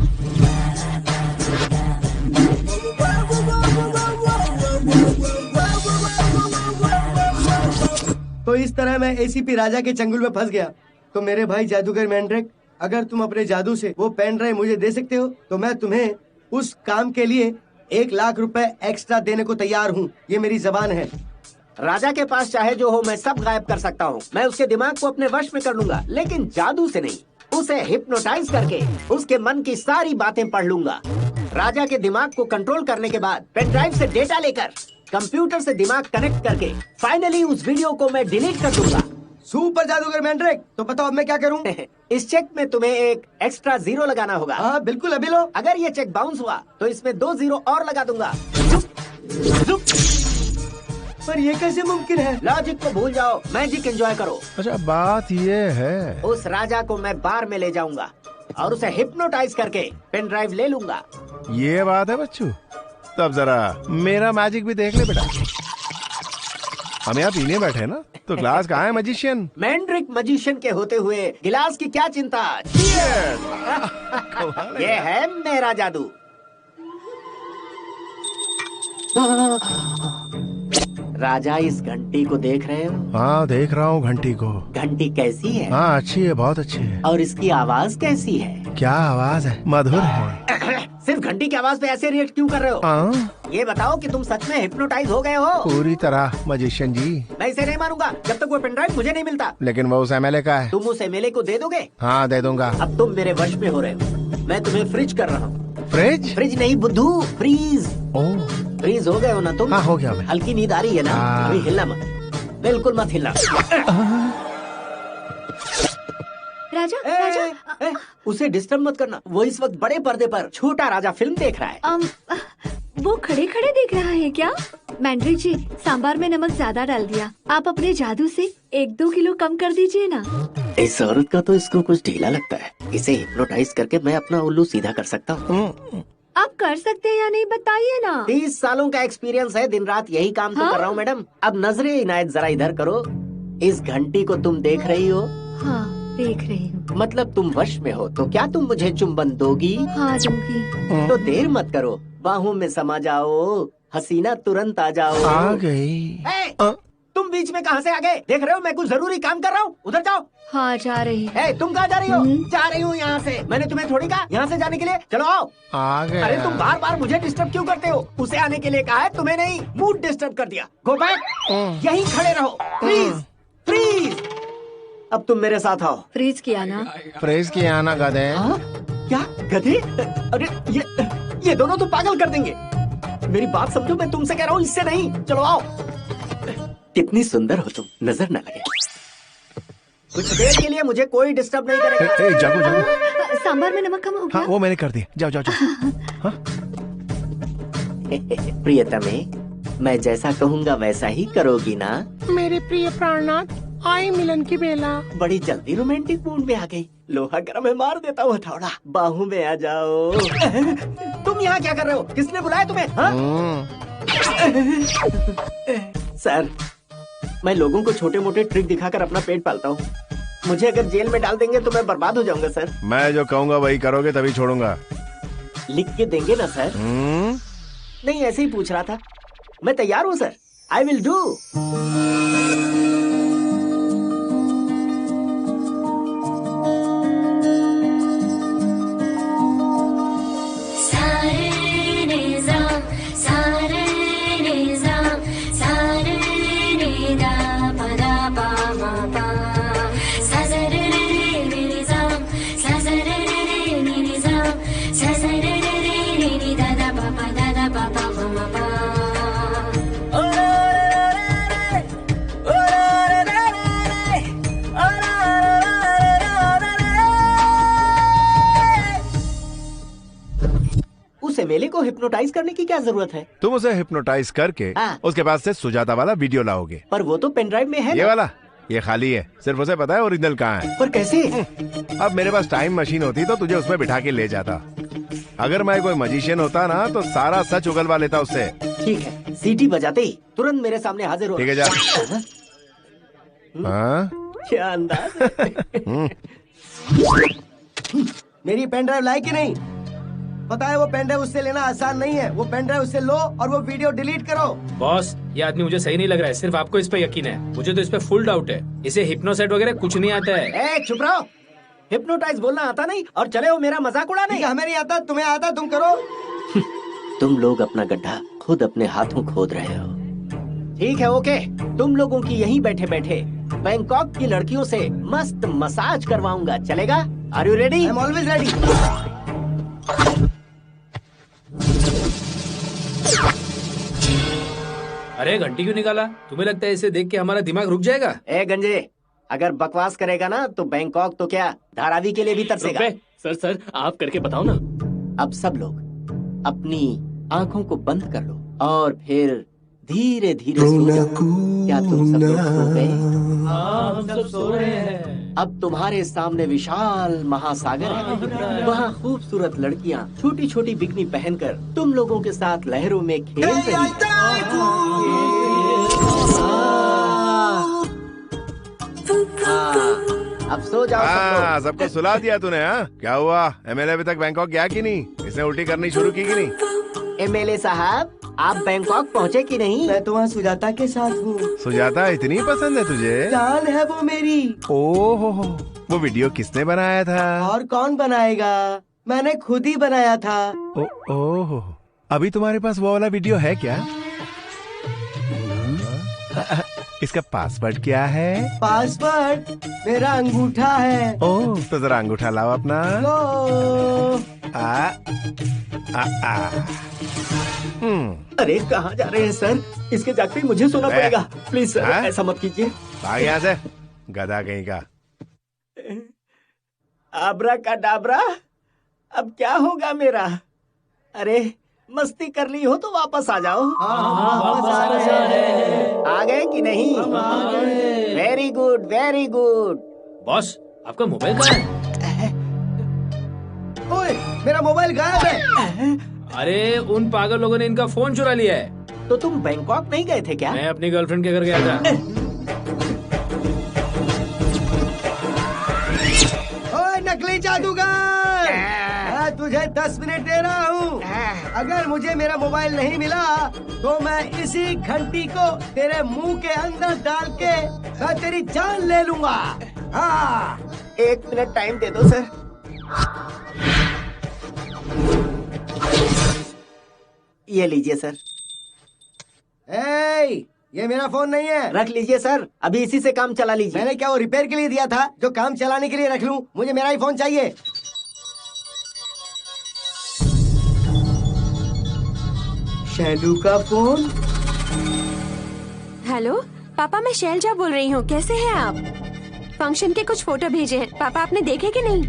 तो इस तरह मैं एसीपी राजा के चंगुल में फंस गया। तो मेरे भाई जादूगर मैंड्रिक, अगर तुम अपने जादू से वो पेन ड्राइव मुझे दे सकते हो तो मैं तुम्हें उस काम के लिए 1 लाख रुपए एक्स्ट्रा देने को तैयार हूँ। ये मेरी जबान है।
राजा के पास चाहे जो हो मैं सब गायब कर सकता हूँ। मैं उसके दिमाग को अपने वश में कर लूंगा, लेकिन जादू से नहीं। उसे हिप्नोटाइज करके उसके मन की सारी बातें पढ़ लूंगा। राजा के दिमाग को कंट्रोल करने के बाद पेन ड्राइव से डेटा लेकर कंप्यूटर से दिमाग कनेक्ट करके फाइनली उस वीडियो को मैं डिलीट कर दूंगा।
सुपर जादूगर मैंड्रिक, तो बताओ अब मैं क्या करूं?
इस चेक में तुम्हें एक एक्स्ट्रा 0 लगाना होगा।
हाँ बिल्कुल, अभी लो।
अगर ये चेक बाउंस हुआ तो इसमें 2 0 और लगा दूंगा।
पर ये कैसे मुमकिन है?
लॉजिक को भूल जाओ, मैजिक एंजॉय करो।
अच्छा बात ये है।
उस राजा को मैं बार में ले जाऊंगा और उसे हिप्नोटाइज करके पेन ड्राइव ले लूंगा।
ये बात है बच्चू, तब जरा मेरा मैजिक भी देख ले बेटा। हम यहाँ पीने बैठे ना, तो ग्लास कहाँ है मजिशियन?
मैंड्रिक मजिशियन के होते हुए गिलास की क्या चिंता। ये है मेरा जादू। राजा, इस घंटी को देख रहे हो?
हाँ देख रहा हूँ घंटी को।
घंटी कैसी है?
हाँ अच्छी है, बहुत अच्छी है।
और इसकी आवाज कैसी है?
क्या आवाज है? मधुर है।
सिर्फ घंटी की आवाज पे ऐसे रिएक्ट क्यों कर रहे हो? ये बताओ कि तुम सच में हिप्नोटाइज हो गए हो?
पूरी तरह मजिशियन जी।
मैं इसे नहीं मानूंगा जब तक वो पेनड्राइव मुझे नहीं मिलता।
लेकिन वो उस एमएलए का है।
तुम उस एमएलए को दे दोगे?
हाँ दे दूंगा।
अब तुम मेरे वश में हो रहे हो। मैं तुम्हें फ्रिज कर रहा हूँ।
फ्रिज?
फ्रिज नहीं बुद्धू, फ्रीज। फ्रीज हो गए हो ना तुम?
हाँ हो गया मैं।
हल्की नींद आ रही है ना? अभी हिलना मत, बिल्कुल मत हिलना।
राजा,
उसे डिस्टर्ब मत करना, वो इस वक्त बड़े पर्दे पर छोटा राजा फिल्म देख रहा है।
वो खड़े खड़े देख रहा है क्या? मैंड्रिक जी, सांबार में नमक ज्यादा डाल दिया। आप अपने जादू से 1-2 किलो कम कर दीजिए ना।
इस औरत का तो इसको कुछ ढीला लगता है। इसे हिप्नोटाइज करके मैं अपना उल्लू सीधा कर सकता हूँ।
आप कर सकते हैं या नहीं बताइए ना।
30 सालों का एक्सपीरियंस है, दिन रात यही काम तो कर रहा हूँ मैडम। अब नजरे इनायत जरा इधर करो। इस घंटी को तुम देख रही हो?
हाँ देख रही हूँ।
मतलब तुम वश में हो, तो क्या तुम मुझे चुंबन दोगी?
हाँ दूंगी।
तो देर मत करो, बाहों में समा जाओ, हसीना तुरंत आ जाओ।
आ गई।
तुम बीच में कहाँ से आ गए? देख रहे हो मैं कुछ जरूरी काम कर रहा हूँ, उधर जाओ।
हाँ जा रही है।
तुम कहाँ जा रही हो? जा रही हूँ यहाँ से। मैंने तुम्हें थोड़ी कहा यहाँ से जाने के लिए, चलो आओ।
आ गए।
अरे तुम बार बार मुझे डिस्टर्ब क्यों करते हो? उसे आने के लिए कहा है, तुम्हें नहीं। मूड डिस्टर्ब कर दिया। गो बैक, यहीं खड़े रहो प्लीज, प्लीज। अब तुम मेरे साथ आओ।
फ्रीज किया ना?
फ्रीज किया ना गधे।
क्या गधे? अरे ये दोनों तो पागल कर देंगे। मेरी बात समझो, मैं तुमसे कह रहा हूँ, इससे नहीं। चलो आओ। कितनी सुंदर हो तुम, नजर न लगे। कुछ देर के लिए मुझे कोई डिस्टर्ब नहीं करेगा।
जागो जागो।
सांबार में नमक कम हो गया।
हाँ वो मैंने कर दिया। जाओ जाओ जाओ।
प्रियतमे, मैं जैसा कहूँगा वैसा ही करोगी ना?
मेरे प्रिय प्राणनाथ, आई मिलन की बेला।
बड़ी जल्दी रोमांटिक मूड में आ गई। लोहा गर्म है, मार देता हूँ हथौड़ा। बाहों में आ जाओ। तुम यहाँ क्या कर रहे हो? किसने बुलाया तुम्हें? सर, मैं लोगों को छोटे मोटे ट्रिक दिखाकर अपना पेट पालता हूँ। मुझे अगर जेल में डाल देंगे तो मैं बर्बाद हो जाऊंगा सर।
मैं जो कहूँगा वही करोगे तभी छोड़ूंगा।
लिख के देंगे ना सर? नहीं, ऐसे ही पूछ रहा था। मैं तैयार हूँ सर। I will do. मेले को हिप्नोटाइज करने की क्या जरूरत है?
तुम उसे हिप्नोटाइज करके उसके पास से सुजाता वाला वीडियो लाओगे।
पर वो तो पेन ड्राइव में है।
ये वाला, ये खाली है। सिर्फ उसे पता है ओरिजिनल कहाँ है।
पर कैसे?
अब मेरे पास टाइम मशीन होती तो तुझे उसमें बिठा के ले जाता। अगर मैं कोई मजिशियन होता ना तो सारा सच उगलवा लेता उससे।
ठीक है, सीटी बजाते ही तुरंत मेरे सामने हाजिर हो।
ठीक है, जा।
क्या अंदाज है।
मेरी पेन ड्राइव लाई कि नहीं? पता है वो पेन ड्राइव उससे लेना आसान नहीं है। वो पेन ड्राइव उससे लो और वो वीडियो डिलीट करो।
बॉस, ये आदमी मुझे सही नहीं लग रहा है। सिर्फ आपको इस पे यकीन है, मुझे तो इस पे फुल डाउट है। इसे हिप्नोसेट वगैरह कुछ नहीं आता है।
चुप रहो। हिप्नोटाइज बोलना आता नहीं और चले हो मेरा मजाक उड़ाने।
हमें नहीं आता, तुम्हें आता, तुम करो।
तुम लोग अपना गड्ढा खुद अपने हाथों खोद रहे हो। ठीक है, ओके। तुम लोगों की यहीं बैठे बैठे बैंकॉक की लड़कियों से मस्त मसाज करवाऊंगा, चलेगा? Are you ready?
I am always ready.
अरे घंटी क्यों निकाला? तुम्हें लगता है इसे देख के हमारा दिमाग रुक जाएगा?
ए गंजे, अगर बकवास करेगा ना तो बैंकॉक तो क्या धारावी के लिए भी तरसेगा।
सर आप करके बताओ ना।
अब सब लोग अपनी आंखों को बंद कर लो और फिर धीरे धीरे सो जाओ। क्या तुम सब लोग सो गए?
हम सब सो रहे हैं।
अब तुम्हारे सामने विशाल महासागर है। वहाँ खूबसूरत लड़कियाँ छोटी छोटी बिकनी पहनकर तुम लोगों के साथ लहरों में खेल रही अब सो जाओ।
सबको सुला दिया तूने। हाँ, क्या हुआ? एमएलए अभी तक बैंकॉक गया कि नहीं? इसने उल्टी करनी शुरू की कि नहीं?
एमएलए साहब, आप बैंकॉक पहुँचे कि नहीं?
मैं तो वहाँ सुजाता के साथ हूँ।
सुजाता इतनी पसंद है तुझे?
जान है वो मेरी।
ओहो, वो वीडियो किसने बनाया था?
और कौन बनाएगा? मैंने खुद ही बनाया था।
ओह, अभी तुम्हारे पास वो वाला वीडियो है क्या? इसका पासवर्ड क्या है?
पासवर्ड मेरा अंगूठा है।
ओह, तो जरा अंगूठा लाओ अपना।
अरे कहाँ जा रहे हैं सर? इसके जागते ही मुझे सोना पड़ेगा। प्लीज सर, ऐसा मत कीजिए।
भाग यहाँ से, गधा कहीं का।
आबरा का डाबरा, अब क्या होगा मेरा? अरे मस्ती कर ली हो तो वापस आ जाओ। आ गए कि नहीं? Very good, very good.
Boss, आपका मोबाइल कहाँ है?
ओए, मेरा मोबाइल गायब है।
अरे उन पागल लोगों ने इनका फोन चुरा लिया है।
तो तुम बैंकॉक नहीं गए थे क्या?
मैं अपनी गर्लफ्रेंड के घर गया था।
ओए नकली जादूगर, मैं तुझे 10 मिनट दे रहा हूँ। अगर मुझे मेरा मोबाइल नहीं मिला तो मैं इसी घंटी को तेरे मुंह के अंदर डाल के मैं तेरी जान ले लूंगा। हाँ,
1 मिनट टाइम दे दो सर। ये लीजिए सर।
ये मेरा फोन नहीं है।
रख लीजिए सर, अभी इसी से काम चला लीजिए।
मैंने क्या वो रिपेयर के लिए दिया था जो काम चलाने के लिए रख लूं? मुझे मेरा ही फोन चाहिए। शैलू का फोन।
हेलो पापा, मैं शैलजा बोल रही हूँ। कैसे हैं आप? फंक्शन के कुछ फोटो भेजे हैं, पापा आपने देखे कि नहीं?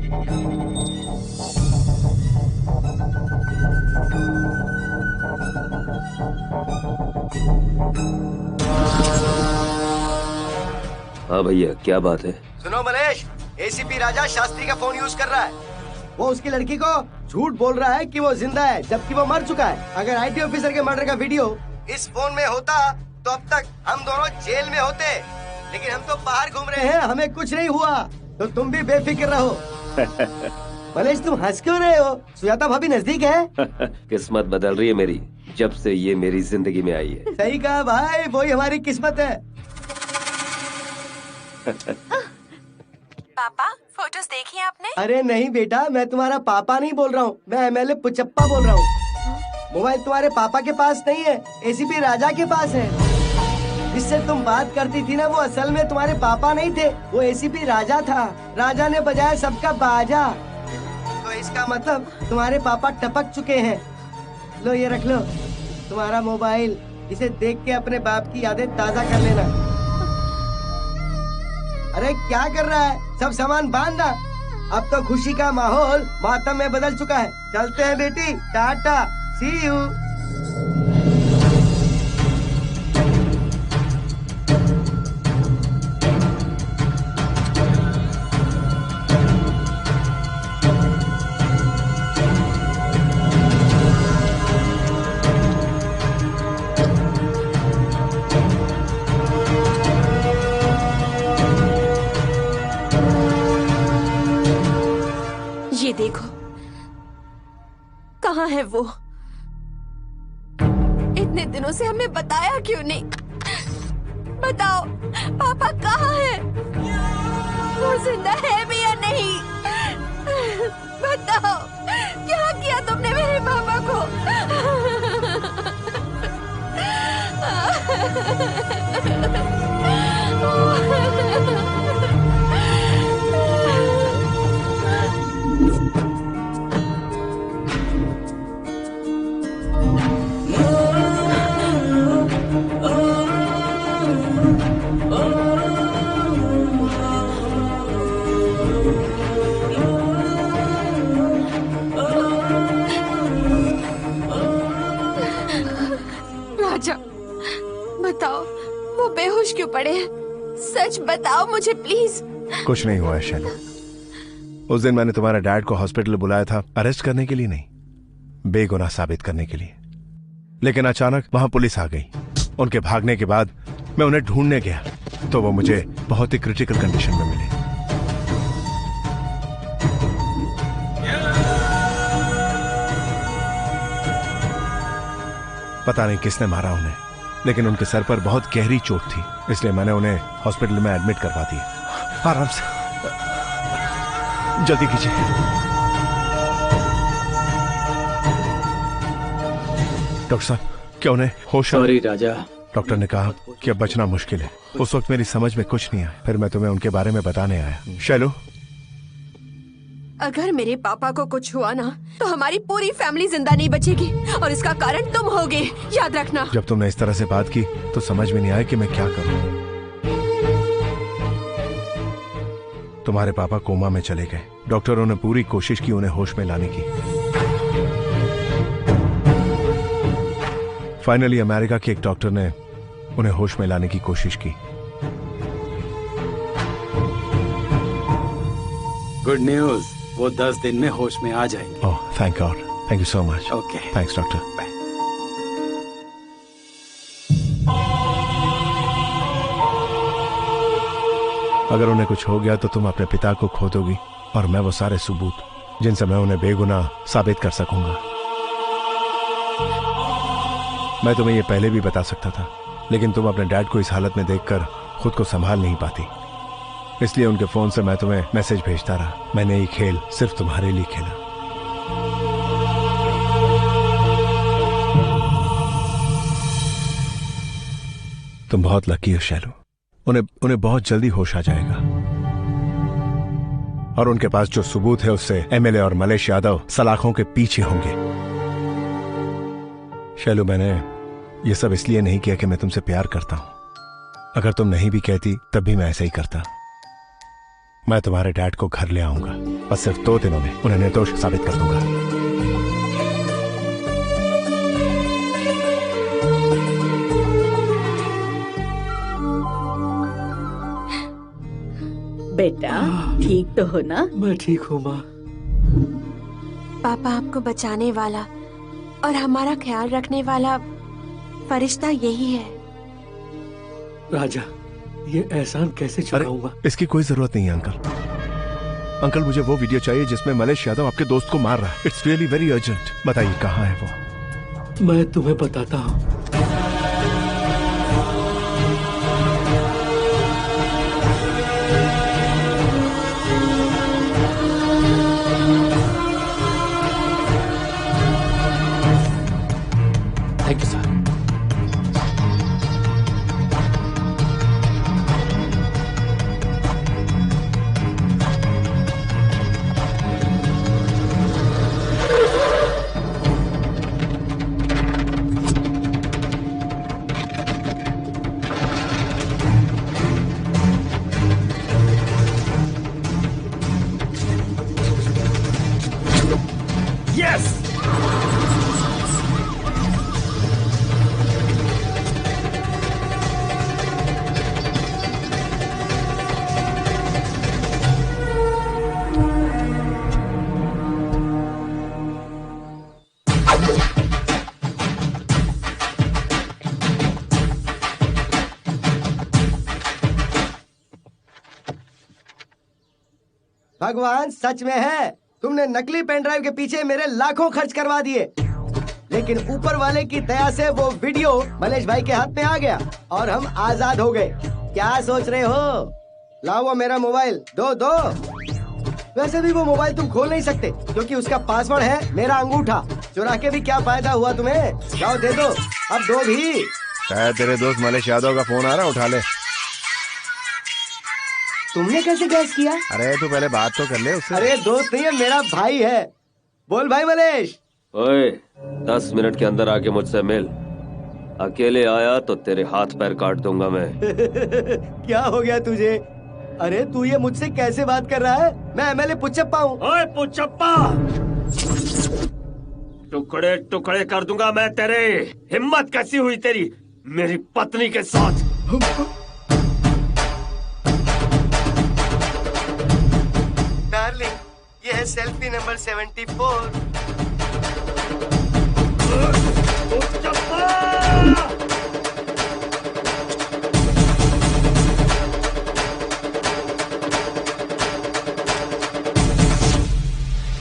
हाँ भैया, क्या बात है?
सुनो मलेश, एसीपी राजा शास्त्री का फोन यूज कर रहा है। वो उसकी लड़की को झूठ बोल रहा है कि वो जिंदा है जबकि वो मर चुका है। अगर आईटी ऑफिसर के मर्डर का वीडियो इस फोन में होता तो अब तक हम दोनों जेल में होते, लेकिन हम तो बाहर घूम रहे हैं, हमें कुछ नहीं हुआ। तो तुम भी बेफिक्र रहो। मलेश, तुम हंस क्यों रहे हो? सुजाता भाभी नजदीक है।
किस्मत बदल रही है मेरी जब से ये मेरी जिंदगी में आई है।
सही कहा भाई, वही हमारी किस्मत है।
पापा, फोटोज देखी आपने?
अरे नहीं बेटा, मैं तुम्हारा पापा नहीं बोल रहा हूँ, मैं एमएलए पुचप्पा बोल रहा हूँ। मोबाइल तुम्हारे पापा के पास नहीं है, एसीपी राजा के पास है। जिससे तुम बात करती थी ना, वो असल में तुम्हारे पापा नहीं थे, वो एसीपी राजा था। राजा ने बजाया सबका बाजा। तो इसका मतलब तुम्हारे पापा टपक चुके हैं। लो ये रख लो तुम्हारा मोबाइल, इसे देख के अपने बाप की यादें ताजा कर लेना। अरे क्या कर रहा है? सब सामान बांधना। अब तो खुशी का माहौल मातम में बदल चुका है। चलते हैं बेटी, टाटा, सी यू।
ये देखो, कहाँ है वो? इतने दिनों से हमें बताया क्यों नहीं? बताओ, पापा कहाँ है? वो जिंदा है भी या नहीं? बताओ, क्या किया तुमने मेरे पापा को? राजा, बताओ वो बेहोश क्यों पड़े हैं? सच बताओ मुझे प्लीज।
कुछ नहीं हुआ है शैलू। उस दिन मैंने तुम्हारे डैड को हॉस्पिटल बुलाया था, अरेस्ट करने के लिए नहीं, बेगुनाह साबित करने के लिए। लेकिन अचानक वहां पुलिस आ गई। उनके भागने के बाद मैं उन्हें ढूंढने गया तो वो मुझे बहुत ही क्रिटिकल कंडीशन में मिले। पता नहीं किसने मारा उन्हें, लेकिन उनके सर पर बहुत गहरी चोट थी, इसलिए मैंने उन्हें हॉस्पिटल में एडमिट करवा दिया। आराम से, जल्दी कीजिए। डॉक्टर साहब, क्या उन्हें होश?
सॉरी राजा।
डॉक्टर ने कहा कि अब बचना मुश्किल है। उस वक्त मेरी समझ में कुछ नहीं आया, फिर मैं तुम्हें उनके बारे में बताने आया। शैलो,
अगर मेरे पापा को कुछ हुआ ना तो हमारी पूरी फैमिली जिंदा नहीं बचेगी और इसका कारण तुम होगे, याद रखना।
जब तुमने इस तरह से बात की तो समझ में नहीं आया कि मैं क्या करूं। तुम्हारे पापा कोमा में चले गए। डॉक्टरों ने पूरी कोशिश की उन्हें होश में लाने की। फाइनली अमेरिका के एक डॉक्टर ने उन्हें होश में लाने की कोशिश की।
गुड न्यूज, वो 10 दिन में होश में आ जाएंगे।
Oh, thank god, thank you so much.
Okay,
thanks doctor. Bye. अगर उन्हें कुछ हो गया तो तुम अपने पिता को खो दोगी और मैं वो सारे सबूत जिनसे मैं उन्हें बेगुनाह साबित कर सकूंगा। मैं तुम्हें ये पहले भी बता सकता था, लेकिन तुम अपने डैड को इस हालत में देखकर खुद को संभाल नहीं पाती, इसलिए उनके फोन से मैं तुम्हें मैसेज भेजता रहा। मैंने ये खेल सिर्फ तुम्हारे लिए खेला। तुम बहुत लकी हो शैलो। उन्हें बहुत जल्दी होश आ जाएगा और उनके पास जो सबूत है उससे एमएलए और मलेश यादव सलाखों के पीछे होंगे। शैलो, मैंने ये सब इसलिए नहीं किया कि मैं तुमसे प्यार करता हूं। अगर तुम नहीं भी कहती तब भी मैं ऐसा ही करता। मैं तुम्हारे डैड को घर ले आऊंगा और सिर्फ 2 दिनों में उन्हें निर्दोष साबित कर दूंगा।
बेटा ठीक तो हो ना?
मैं ठीक हूँ माँ।
पापा आपको बचाने वाला और हमारा ख्याल रखने वाला फरिश्ता यही है।
राजा, ये एहसान कैसे चुकाऊंगा?
इसकी कोई जरूरत नहीं है अंकल। अंकल, मुझे वो वीडियो चाहिए जिसमें मलेश यादव आपके दोस्त को मार रहा है। It's really very urgent. बताइए कहाँ है वो?
मैं तुम्हें बताता हूँ।
Thank you sir.
भगवान सच में है। तुमने नकली पेन ड्राइव के पीछे मेरे लाखों खर्च करवा दिए, लेकिन ऊपर वाले की दया से वो वीडियो मलेश भाई के हाथ में आ गया और हम आजाद हो गए। क्या सोच रहे हो? लाओ वो मेरा मोबाइल। दो। वैसे भी वो मोबाइल तुम खोल नहीं सकते क्योंकि उसका पासवर्ड है मेरा अंगूठा। चुरा के भी क्या फायदा हुआ तुम्हें? जाओ दे दो, अब दो भी।
शायद तेरे दोस्त मलेश यादव का फोन आ रहा, उठा ले।
तुमने कैसे गैस किया?
अरे तू पहले बात तो कर ले उससे।
अरे दोस्त नहीं है, मेरा भाई है। बोल भाई मलेश।
ओए, 10 मिनट के अंदर आके मुझसे मिल। अकेले आया तो तेरे हाथ पैर काट दूंगा मैं।
क्या हो गया तुझे? अरे तू ये मुझसे कैसे बात कर रहा है? मैं एमएलए पुच्चप्पा हूँ।
ओए पुच्चप्पा, टुकड़े टुकड़े कर दूंगा मैं तेरे। हिम्मत कैसी हुई तेरी मेरी पत्नी के साथ?
डार्लिंग, ये है सेल्फी नंबर 74।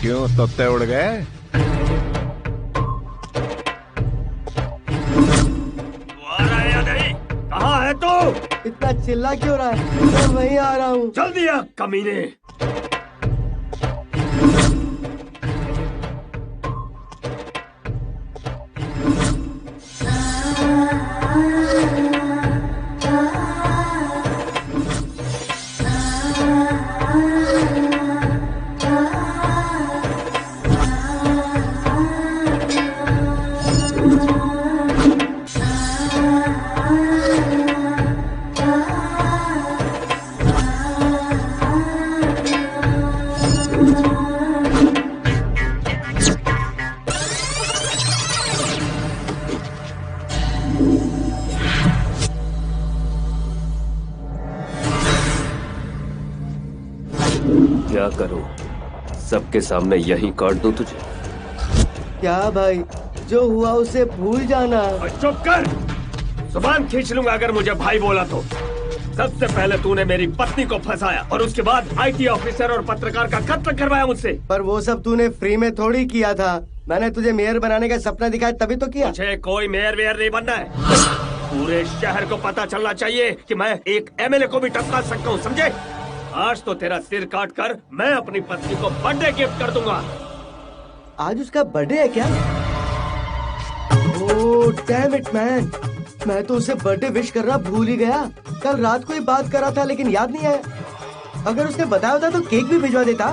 क्यों तोते उड़ गए?
कहाँ है तू?
इतना चिल्ला क्यों रहा है? मैं वहीं आ रहा हूँ।
जल्दी आ कमीने।
क्या करूं? सबके सामने यहीं काट दूं तुझे?
क्या भाई, जो हुआ उसे भूल जाना।
चुप कर, जुबान खींच लूंगा अगर मुझे भाई बोला तो। सबसे पहले तूने मेरी पत्नी को फंसाया और उसके बाद आईटी ऑफिसर और पत्रकार का कत्ल करवाया मुझसे।
पर वो सब तूने फ्री में थोड़ी किया था। मैंने तुझे मेयर बनाने का सपना दिखाया तभी तो किया।
मुझे कोई मेयर वेयर नहीं बनना है। पूरे शहर को पता चलना चाहिए कि मैं एक एमएलए को भी टपका सकता हूँ, समझे? आज तो तेरा सिर काट कर मैं अपनी पत्नी को बर्थडे गिफ्ट कर दूंगा।
आज उसका बर्थडे है क्या? ओह डैम इट मैन, मैं तो उसे बर्थडे विश करना भूल ही गया। कल रात को ही बात करा था लेकिन याद नहीं आया। अगर उसने बताया होता तो केक भी भिजवा देता।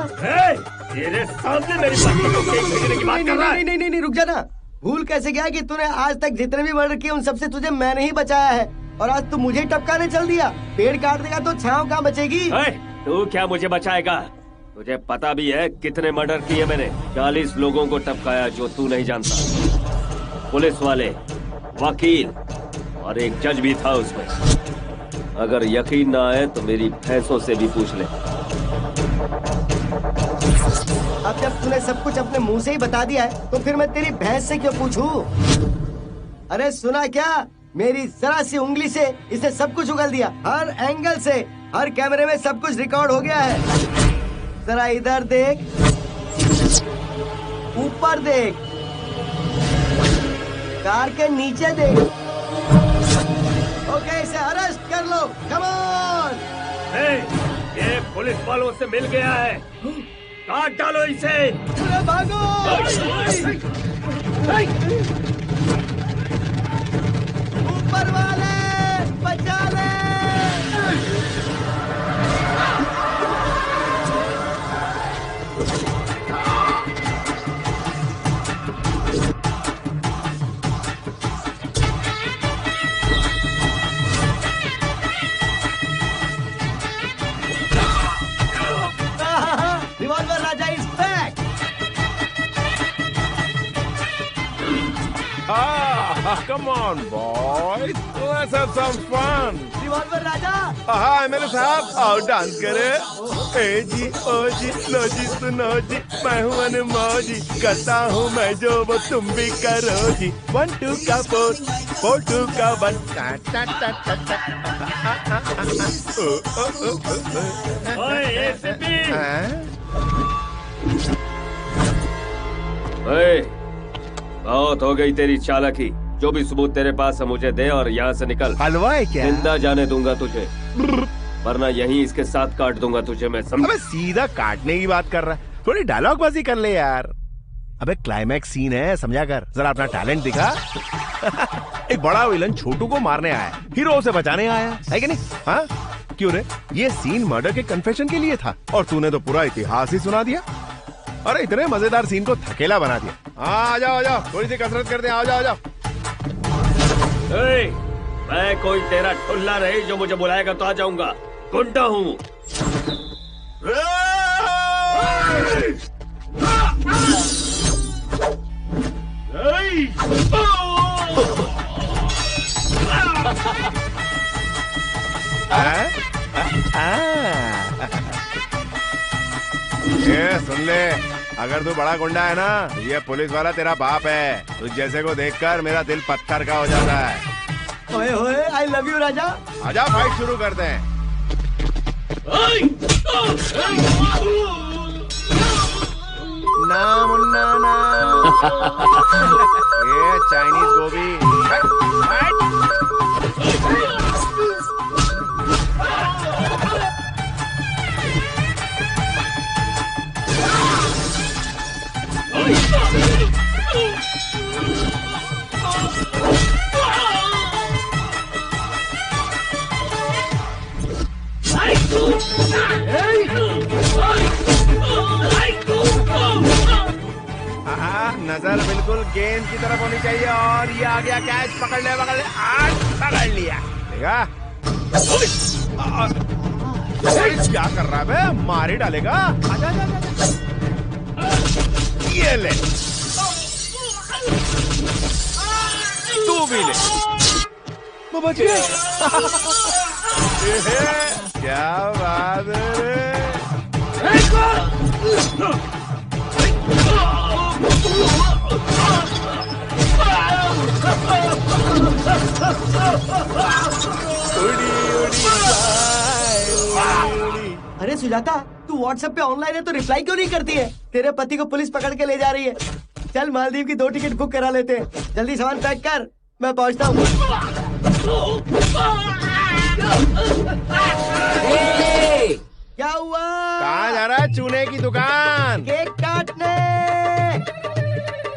तेरे सामने मेरी पत्नी को केक भेजने की बात कर रहा है?
नहीं, रुक जाना। भूल कैसे गया कि तूने आज तक जितने भी मर्डर किए उन सबसे तुझे मैंने ही बचाया है और आज तू मुझे टपकाने चल दिया। पेड़ काट देगा तो छांव कहाँ बचेगी?
तू क्या मुझे बचाएगा? तुझे पता भी है कितने मर्डर किए मैंने? 40 लोगों को टपकाया जो तू नहीं जानता। पुलिस वाले, वकील और एक जज भी था उसमें। अगर यकीन ना आए तो मेरी भैंसों से भी पूछ ले।
अब जब तूने सब कुछ अपने मुंह से ही बता दिया है तो फिर मैं तेरी भैंस से क्यों पूछूं? अरे सुना क्या, मेरी जरा सी उंगली से इसे सब कुछ उगल दिया। हर एंगल से, हर कैमरे में सब कुछ रिकॉर्ड हो गया है। जरा इधर देख, ऊपर देख, कार के नीचे देख। ओके, इसे अरेस्ट कर लो, कम ऑन।
ये पुलिस वालों से मिल गया है, काट डालो इसे।
भागो। ऊपर वाले बचा ले। Revolver Raja is back.
Come on, boys. Let's have some fun.
Revolver Raja.
हाँ मेरे साहब, आओ डांस करे। ए जी, ओ जी, लो जी, सुनो जी, मैं हूँ अनमोजी, करता हूँ मैं जो वो तुम भी करो जी। 1 2 का 4, 4 2 का 1, टा टा टा टा टा।
ओए एसीपी। बहुत हो गई तेरी चालाकी। जो भी सबूत तेरे पास है मुझे दे और यहाँ से निकल।
हलवा है क्या?
जिंदा जाने दूंगा तुझे, वरना यहीं इसके साथ काट दूंगा तुझे मैं, समझ?
अबे सीधा काटने की बात कर रहा है, थोड़ी डायलॉग बाजी कर ले यार। अबे क्लाइमैक्स सीन है, समझा कर, जरा अपना टैलेंट दिखा। एक बड़ा विलन छोटू को मारने आया, हीरो से बचाने आया है कि नहीं? हाँ क्यों रे, ये सीन मर्डर के कन्फेशन के लिए था और तूने तो पूरा इतिहास ही सुना दिया। अरे इतने मजेदार सीन को थकेला बना दिया। हाँ आ जाओ, थोड़ी सी कसरत करते हैं, आ जाओ।
मैं कोई तेरा ठुल्ला नहीं जो मुझे बुलाएगा तो आ जाऊंगा। गुंडा हूँ।
ये सुन ले, अगर तू बड़ा गुंडा है ना, ये पुलिस वाला तेरा बाप है। तुझ जैसे को देखकर मेरा दिल पत्थर का हो जाता है।
ओए ओए, आई लव यू राजा।
आजा फाइट शुरू करते हैं। ना मुन्ना ना। ये चाइनीज गोभी। नजर बिल्कुल गेंद की तरफ होनी चाहिए और ये आ गया कैच। पकड़ ले आज पकड़ लिया। देखा क्या कर रहा है बे, मार ही डालेगा। आजा ये ले, तू भी ले। वो बच गया। क्या बात है।
अरे सुजाता, तू व्हाट्सएप पे ऑनलाइन है तो रिप्लाई क्यों नहीं करती है? तेरे पति को पुलिस पकड़ के ले जा रही है। चल मालदीव की 2 टिकट बुक करा लेते हैं। जल्दी सामान पैक कर, मैं पहुंचता हूँ। क्या हुआ?
कहाँ जा रहा है? चूने की दुकान।
केक काटने।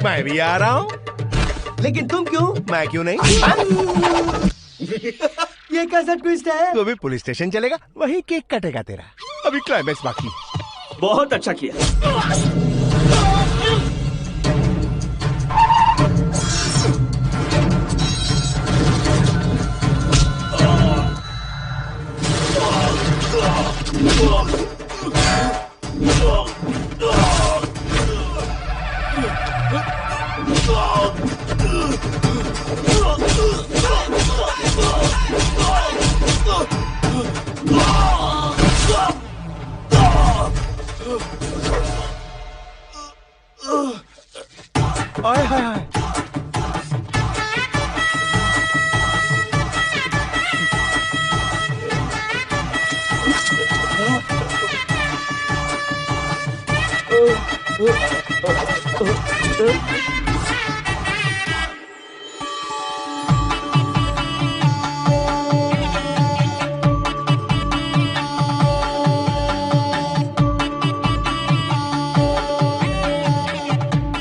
मैं भी आ रहा हूँ।
लेकिन तुम क्यों?
मैं क्यों नहीं?
ये कैसा ट्विस्ट है?
तू अभी पुलिस स्टेशन चलेगा, वही केक कटेगा तेरा। अभी क्लाइमैक्स बाकी।
बहुत अच्छा किया।
हाय हाय हाय।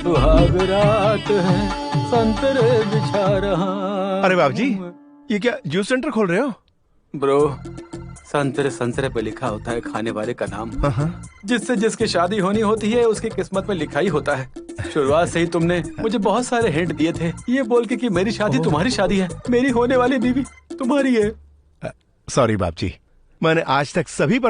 सुहाग रात है, संतरे बिछा रहा।
अरे बाबू जी, ये क्या जूस सेंटर खोल रहे हो?
ब्रो, संतरे संतरे पे लिखा होता है खाने वाले का नाम। जिससे जिसकी शादी होनी होती है उसकी किस्मत में लिखा ही होता है। शुरुआत से ही तुमने मुझे बहुत सारे हिंट दिए थे, ये बोल के कि मेरी शादी तुम्हारी शादी है, मेरी होने वाली बीवी तुम्हारी है।
सॉरी बाप जी, मैंने आज तक सभी पर